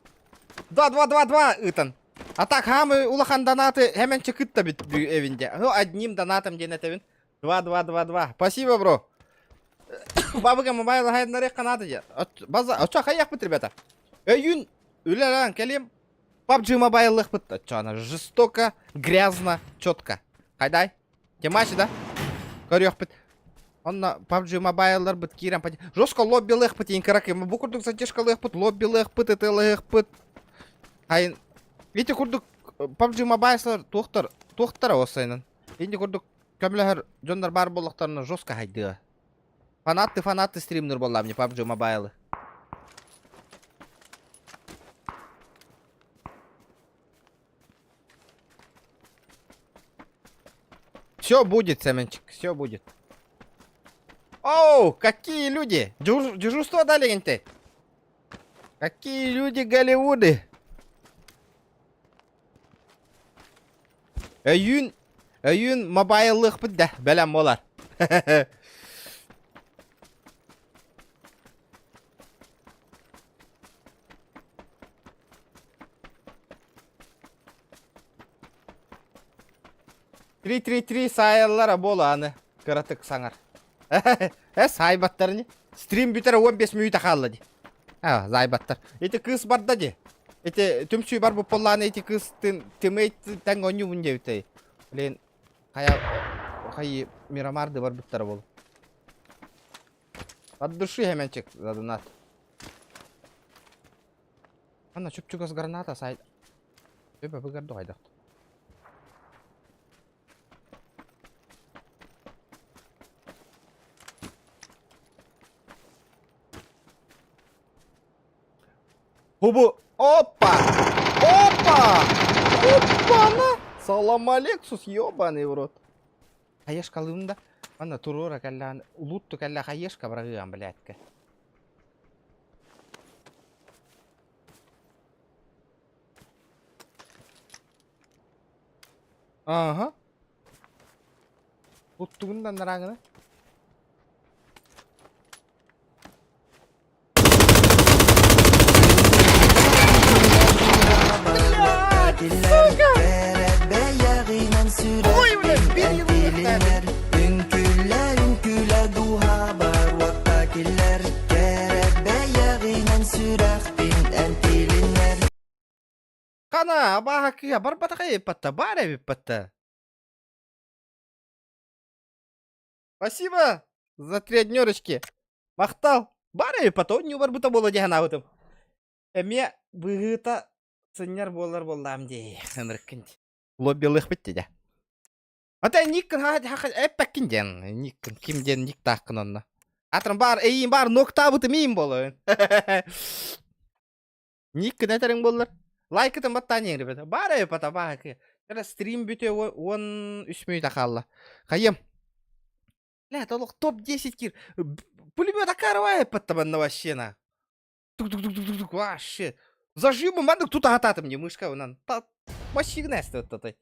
2 ытан. А так хамы улахан донаты hemen çıkıt da bit evinde. Одним донатом денет evin. 2. Спасибо, бро. Бабыга мобайл хайд нарек канаты я. База, оча хаяк бит, ребята. Өйүн үлелен келем. PUBG Mobile бит. Оча жестоко, грязно, четко. Хайдай. Темачи, да? Көрөк бит. Онна PUBG Mobile бит кирем пати. Жестко лоббилых бит инкарак. Бу курдук затешкалых бит, лоббилых бит, этелых бит. Хайын Ити курдук PUBG Mobile туқтар осайнын. Енді курдук көмләһәр жондар бар боллықтарына жостка хайды. Фанатты стримнер болла мне PUBG Mobile. Все будет, Семенчик, все будет. Оу, какие люди! Дежурство дали, генте. Какие люди Голливуды! Өйін мобайлық бідді, бәлем олар. Три сайыллара болу аны, кыратык саңар. Сайбаттар не? Стрим бітері 15 минута қалды де. Зайбаттар. Эти кыз барда де. Эти түмсүй бар бұл полланы, эти кыз тімейт тәң оңы бұнде бітей. Блин, қай мирамарды бар бұттары болу. От души хеменчик задунат. Ана чүп-чүгіз граната сайд. Өбі бұгарды қайдақты. Хубу. Опа! Опа-на! Салам алексус, ёбаный в рот. Хаешка лында. Ана турура каллян. Улутту калля хаешка брагыган, блядька. Ага. Уттугундан нарагына. Ünküle duha bar vaktakiller Kerebe yağinen sürektin entilinler Kana, bahakıya barbataka патта, баря патта. Спасибо за 3 днёрочки. Мақтал. Баря патта, он не барбыта болу деген аутым. Эме бұғыта сынер болар болам де. Сыныркын. Лоббилық бітті де. Ата никін әппәккінден. Никін, кімден ник таққын онна. Атырым бар, әйін бар, нокта бұты мейін болу. Никін әтерің болар. Лайкытын баттан ең, ребята. Бар пата, бақы. Стрим бүте 13 минута қалла. Қайым. Ля, толық топ-10 кир. Пулемет акарывай патта банна вообще на. Тук-тук-тук-тук-тук, вообще. Зажиму, мандык тут агататы мне мышка онан. Машина стоит татай.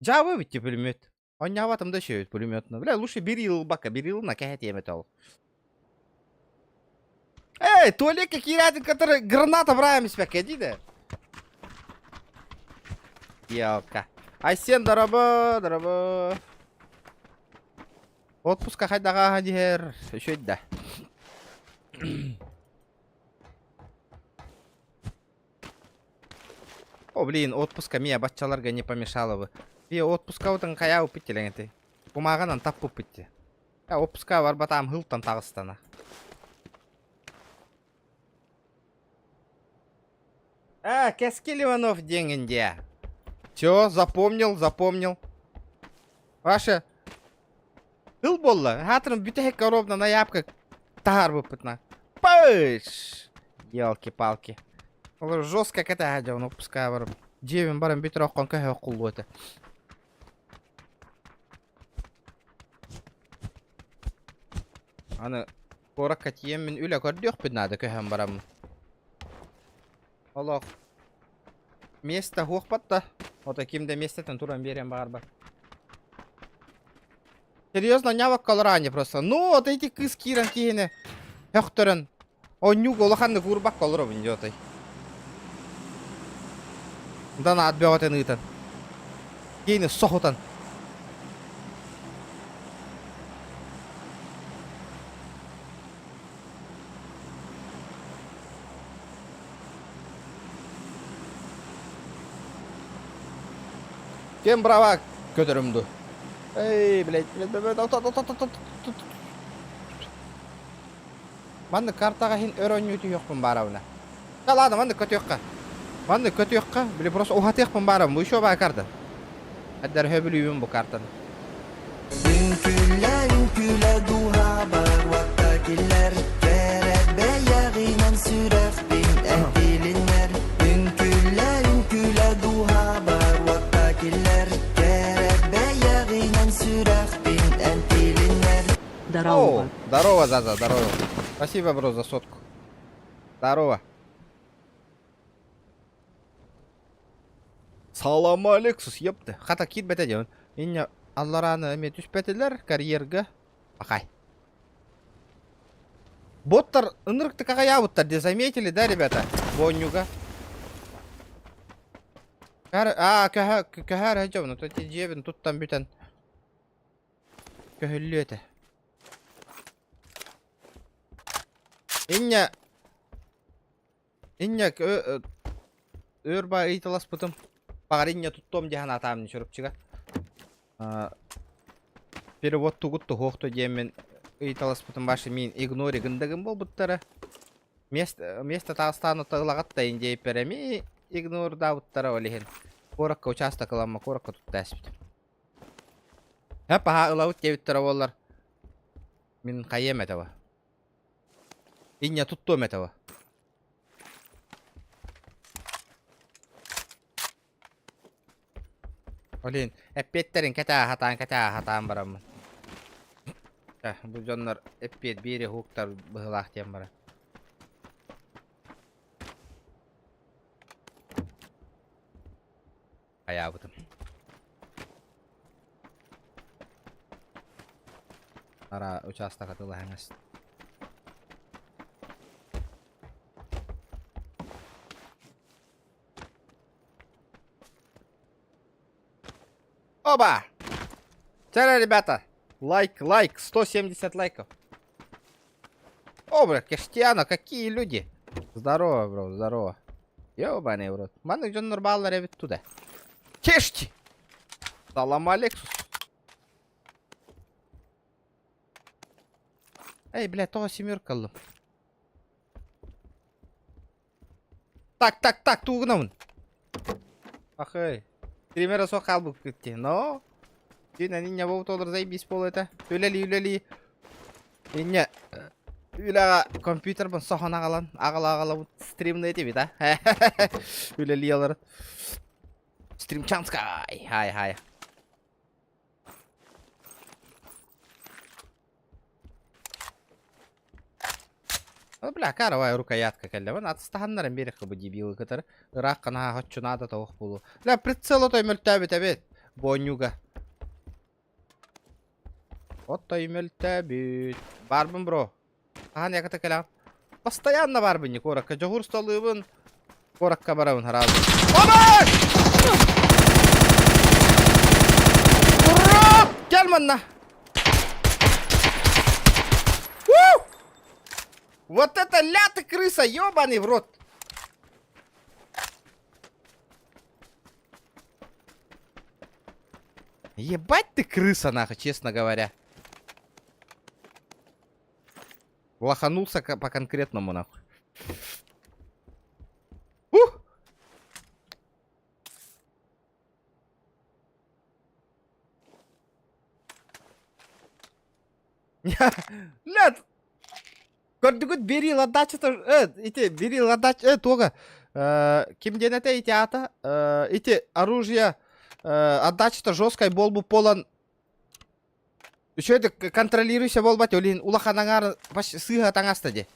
Жабы бітті пулемет. Он не аватым да шеют пулеметно. Бля, лучше берил бака, берил на кахет еметал. Эй, туалет какие рядом, который граната браем себя кадида. Елка. Айсен дорого. Отпуска хайдага хадихер. Еще да. О, блин, отпуска мия баччаларга не помешало бы. И отпуска утын кая упиттелең эти. Бумаганан таппы питти. Я отпуска бар батам хылтан тагыстана. Кескил Иванов деңінде. Чё, запомнил. Ваша хыл болла. Хатырым бүтәһек коробна на япка тагар бупытна. Пыш! Ёлки-палки. Олар жестко ката гадя, он отпуска бар. Жебин барым бүтір оққан көһе оқулу өті. Аны корак катием мен үлі көрдіқ біднады көһем барам. Олақ. Место хоқ батта. Ота кимде местетен туран берем бар бар. Серьезно, нявак колоране просто. Ну, вот эти кыз киран кейіне. Хөқтірін. О, нюк олақанды курбак колору біндеотай. Дана отбегатен итан. Кейіне соқутан. Кем брава көтөрүмдү. Эй, блядь. Манды картага хин өрөнүтү жокпун барабына. Ладно, манды көтөкка. Mandı kötü yok ka. Bile burası oha tek mi barım? Bu işe bakardı. Haddar höbülüyüm bu kartını. Günlerin güleduha bar vaktakiler Kerebe yağınan sürek bin entilinler Günlerin güleduha bar vaktakiler Kerebe yağınan sürek bin entilinler Здорово. Здорово, Заза, здорово. Спасибо, бро, за сотку. Здорово. Салам алейкус, ёпты. Хата кит бете жон. Инне аллараны эме түспетилер карьерге. Акай. Боттар ынырыкты какая ябыттар, де заметили, да, ребята? Бонюга. Кахар хажабын, вот эти жебін туттан бүтен. Көхілі өте. Инне өрба ыйтылас бұтым. Бағар инне туттом жахан атамын шөріпчіға. Перевод тугутты хоқты жемен ыйтылас бұтым башы мен игнори гындығым бол бұттары. Место Тағыстаны тағылағатта индей переми игнор да бұттары олеген. Коракка участа кыламма, коракка тұтты әсіпті. Әпа ылауыт дебіттері олар. Мен қайем әтіва. Инне туттом әтіва. Олин, әппеттерін кәтә хатан барамын. Бұл жонлар әппет бері хуқтар бұғылақ дем бара. Aya бұтым. Ара участа қатылы әңіз. Оба! Вчера, ребята, лайк, 170 лайков. О, бля, Кештиано, какие люди. Здорово, бро, здорово. Ёбаный в рот. Маны жон нормально ребят туда. Кешти! Салам алейкус. Эй, блядь, того семерка алым. Так, туғынамын. Ахай. Примера со қалбы кетті, но? Дүйін әніне болып толыр зайбис бол әті. Үләли. Инне үләға компьютер бұн соған ағала стримны әте бет, а? Үләли алыр. Стримчанскай. Хай. Бля, каравай рукоятка кәлдевін. Атыстағанларын берек қыбы дебилы кітір. Ирақ қана хотчунада тауық болу. Бля, прицел отой мөлтәбет әбет. Бонюга. Отой мөлтәбет. Барбын, бро. Аған яқыты кәлем. Постоянно барбын не коракка. Жоғыр столыбын. Коракка барабын харазы. Оба! Урап! Кәл манна! Вот это ля ты крыса, ёбаный в рот! Ебать ты крыса, нахуй, честно говоря. Лоханулся по конкретному, нахуй. Ля! Көрдігіт бері ладачы-то, бері ладач, тоға. Кемден әті ете ата, ете оружие отдачы-то жесткай бол бұл полан. Еще это контролируйся бол бәт, олейін улаханаңар сыға таңасты де.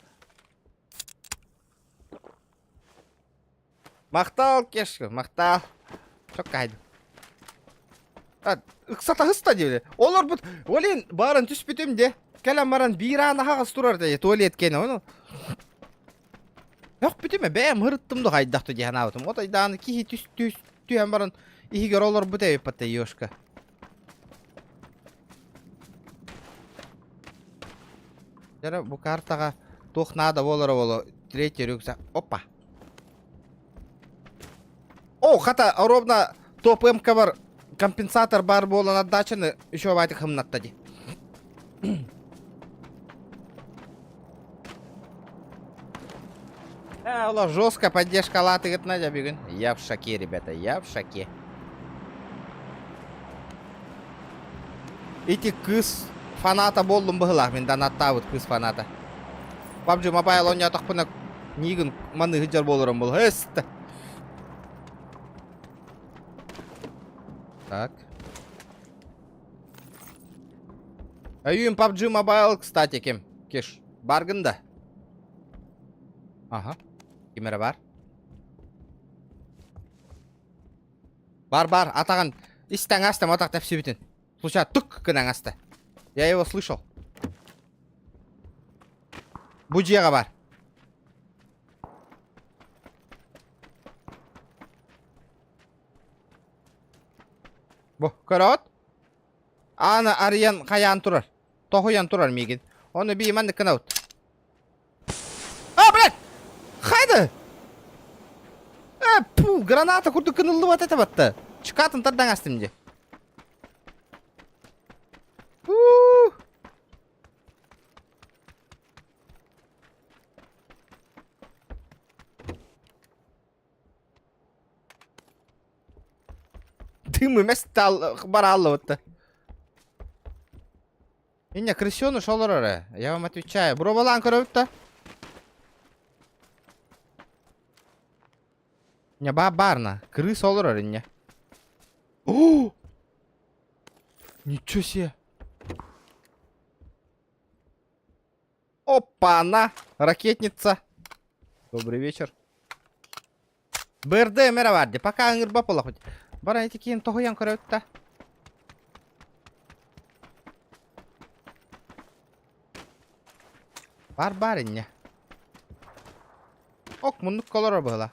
Мақтал кешкі, мақтал. Çok kaydı. Iqsata hısta deyli. Олар бұд, олейін барын түс бүтім де. Кәлем баран бираны хағыз тұрар дәйе, туалет кені оны. Yok bütüme bəyəm hırıttımdı qaydaқты deyən avutım. O da dağını kihi tüyən barın ihigər olur bu deyip batı yoşka. Jara bu kartaға toxnada olur oğlu. Третий рюкзак. Опа. О, хата, ровно топ МК бар. Компенсатор бар болан отдачаны еще в этих хымнатта де. Ола жестко поддержка латыгыт Надя бүгін. Я в шоке, ребята, я в шоке. Эти кыз фаната болдым бұғылақ, мен донаттабыт кыз фаната. PUBG Mobile ойнатық бұна нигін маны ғыджар болырым бұл. Өсті. Так. Өйін PUBG Mobile, кстати, кем? Кеш, баргында. Ага. Кемері бар? Бар, атаған. Истен астым, атақтап сөбітін. Случай, түк кінен асты. Я его слышал. Буджиға бар. Бұ, көрі Аны ариян қаян тұрар. Тоқуян тұрар меген. Оны бейманды кіна өт. Блядь! Қайды! Пу, граната күрді кінілді бат әті батты. Чықатын тардан астымде. Дым емес бара алды батты. Ине крысёны шолыр ары. Я вам отвечаю. Бро балан көрөбітті. Не барна. Крыс олыр ары не. О! Ничего себе. Опа-на. Ракетница. Добрый вечер. БРД мераварди. Пока аңыр бапыла хоть. Бара эти кейін тоғыян көрөбітті. Бар инне. Ок, мұндық колора бұғыла.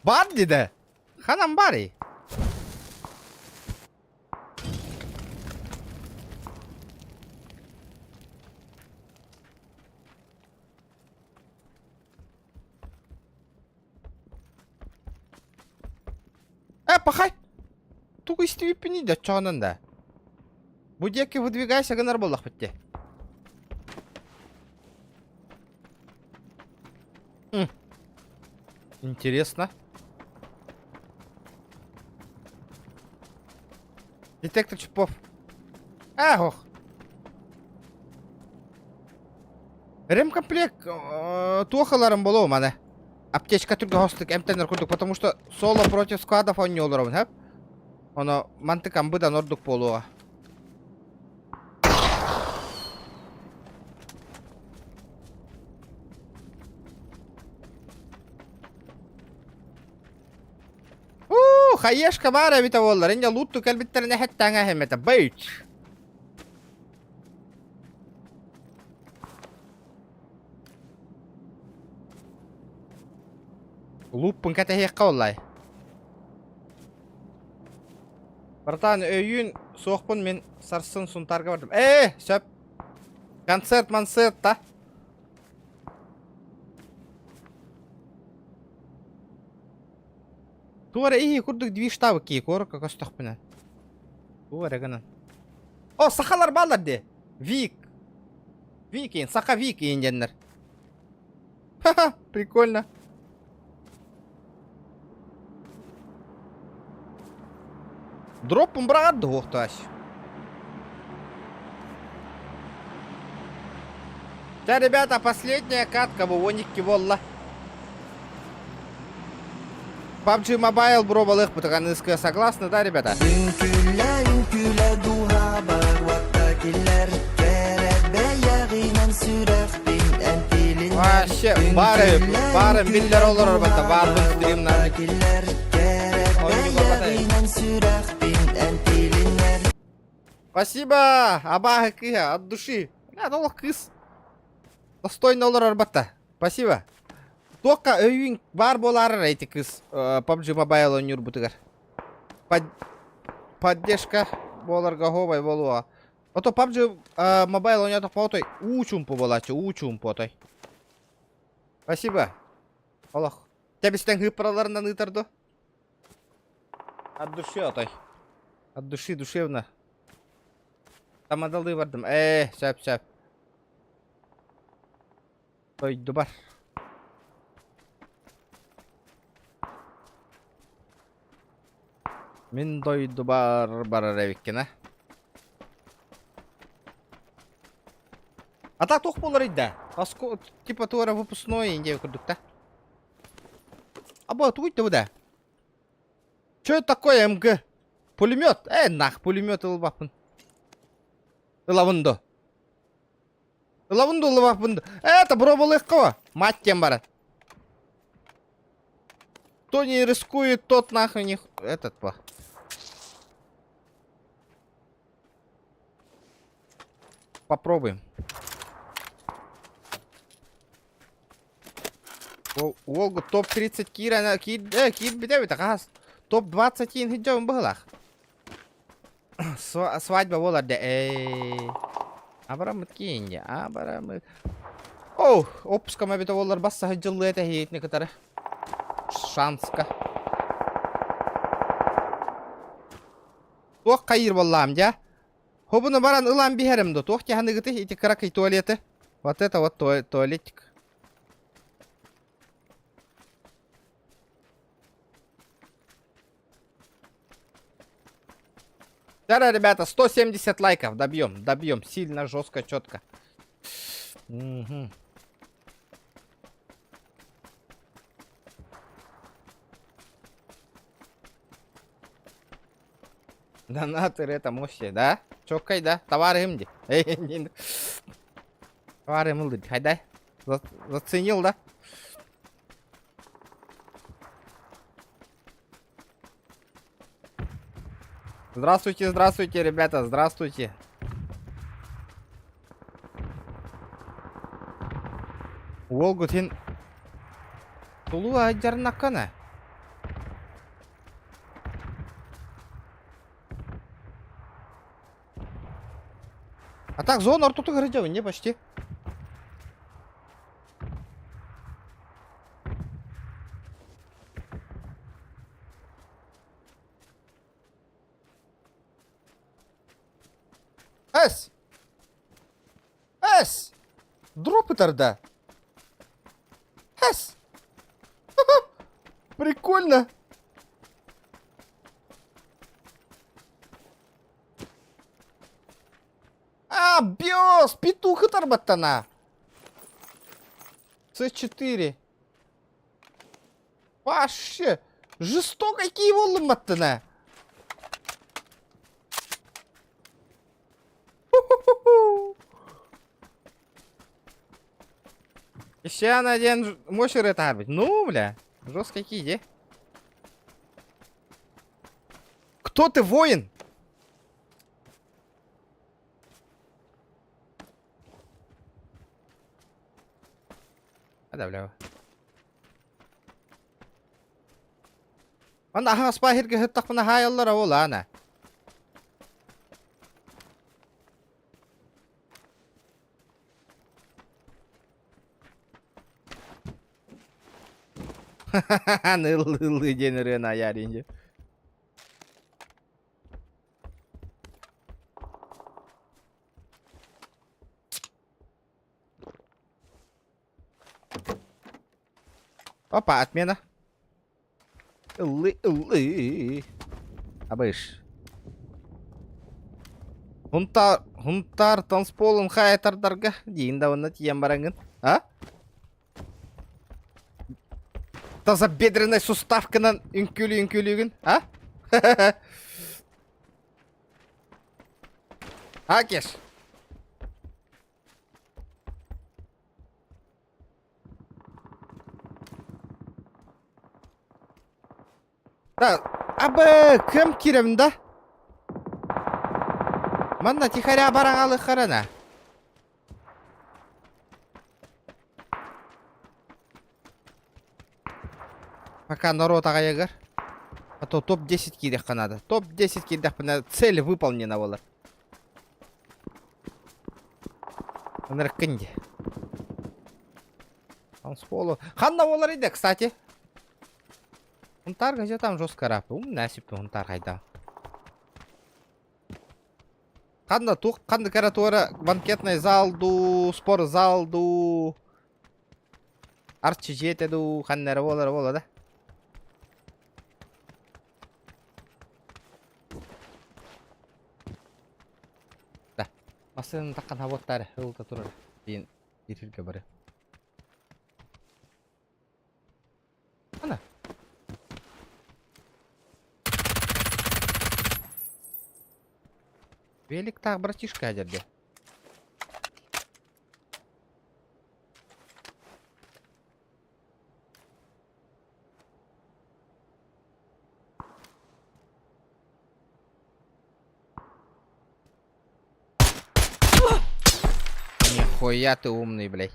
Бар деді. Ханам бари. Пахай! Тук истеби пини да чоғынан. Будеки выдвигайся, гонор болақ бітте. Интересно. Детектор чипов. Ох. Ремкомплект туохаларым болу мана. Аптечка түргі хостық эмтенер күрдік, потому что соло против складов он не олырым, хэп? Оны мантыкам бұдан ордық болуға. Хаешка бар әбіті олар, энде лутту кәлбіттеріне хәттәң әхеметі, бейт. Луппын кәтәхеққа олай. Братан, өйін соқпын мен сарсын сұнтарға бардым. Сөп. Концерт, та. Туара күрдік дві штабы кей, көрі қақас тоқпына. Туара ғынан. О, сақалар балар де. Вик. Вик ең, сақа вик ең жәнлер. Ха-ха, прикольно. Дроппын бірағарды оқты аш. Да, ребята, последняя катка в уоникке волла. PUBG Mobile bro балых бұтығанызға согласны, да, ребята? Үңкілі дуға бар ваттакилер Кәрәт бәяғинан сүрәфтің әнтелінер Вообще, барым биллер олар орбата, барбын стримнар. Кәрәт бәяғинан сүрәфтің әнтелінер Спасибо, абағы кыға, от души. Толық кыз. Достойны олар орбата. Спасибо. Тоққа өйін бар болары рейті кыз PUBG Mobile ойныр бұтығар. Поддержка боларға хобай болуға. Ото PUBG Mobile ойнатық по отой учум по болачы, учум по отой. Спасибо. Олох. Тебя бестен гыпраларынан ытырды. От души отой. От души душевно. Тамадалды бардым. Сөп. Тойду бар. Мен дойду бар рәвеккен, А так тоқ болар еді. Типа туара выпускной инде көрдік та. Аба, туйты бұда. Чё это такое, МГ? Пулемет? Нах, пулемет ылбапын. Ылавынды. Ылбапынды. Это бро был их кого? Мать тем бара. Кто не рискует, тот нахуй не... Этот по. Попробуем. Волгу топ-30 кира... Кир бедеви так, топ-20 ин хиджавын бұғылақ. Свадьба болар де. Абарамыт кейінге, абарамыт. Оу, опуска мәбеті олар басса жылы әті хейтіне кітары. Шанска. Тоқ қайыр боллам, жа. Хобыны баран ылам бихерімді. Тоқ тяханы гыты, эти каракай туалеты. Вот это вот туалетик. Да, ребята, 170 лайков добьем, сильно, жестко, четко. Угу. Донатор это мощи, да? Чокай, да? Товары имди. Товары мылды, хайдай. Заценил, да? Здравствуйте, ребята, здравствуйте. Волгу тен... Тулу аджарнакана. А так, зона артуту грыдёвы, не почти. Эс! Дропы торда. Эс! Прикольно. Бёс! Петух оторбатана. С4. Вообще! Жестоко какие волны маттана. Еще на один мощер это арбить. Ну, бля. Жестко какие, де? Кто ты, воин? Адавлява. Анда аха спахирге хыттак мына хайаллара ол ана. Ха-ха-ха, нылы денерен аяринде. Опа, отмена. Абыш. Хунтар танцполын хаятардарға дейін дауына тиен бараңын. А? Тазобедренный суставкынан үнкүлігін. А? А, кеш. Да, абы, кім керемді? Манна тихаря бараңалы қарана. Пока народ ағайығыр. А то топ-10 кейдек қанады. Топ-10 кейдек бұна цель выполнена болар. Оныр кінде. Там с полу. Ханна олар иде, кстати. Унтар газет там жестко рап. Насип унтар хайда. Ханна тух, ханна каратуара банкетный залду, спор залду. Арчи жетеду, ханнары олар, да? Да. Масын таккан хавоттары, ылта турар. Дейін ерірге бары. Ана. Велик тағы братишка әдерде. Нихуя ты умный, блядь.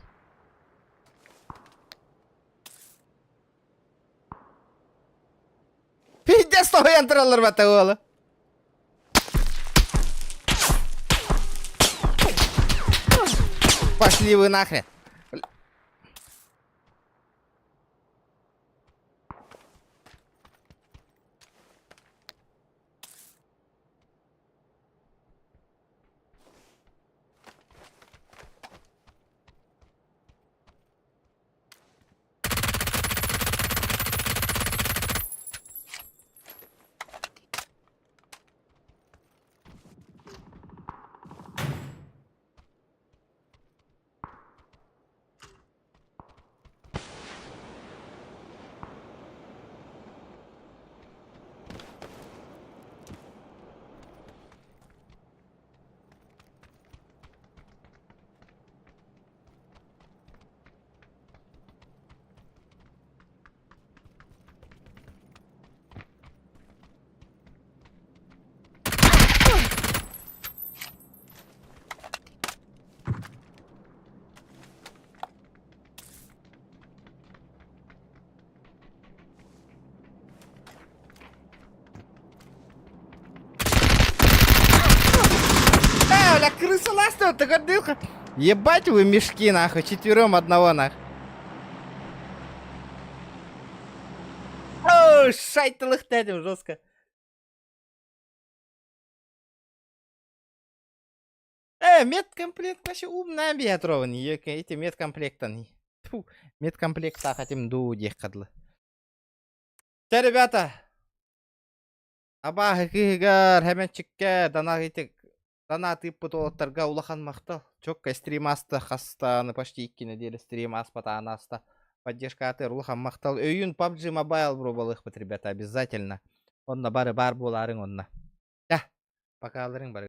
Пиздец, что я троллер в это. Пошли вы нахрен. Бля, крыса ластова, ты гордылка. Ебать вы мешки, нахуй, четвером одного, нахуй. Оу, шайтылых дедим жестко. Медкомплект вообще умная биатрованный. Эти медкомплектаны. Фу, медкомплекта хотим дудех кадлы. Все, ребята. Аба хикигар, хеменчикке, дана типпы толоттарга улахан мактал. Чокка стрим асты хастаны почти 2 недели стрим аспата аста. Поддержка атыр улахан мактал. Өйүн PUBG Mobile бробалых бит, ребята, обязательно. Онна бары бар боларың онна. Да, пока алырың бар.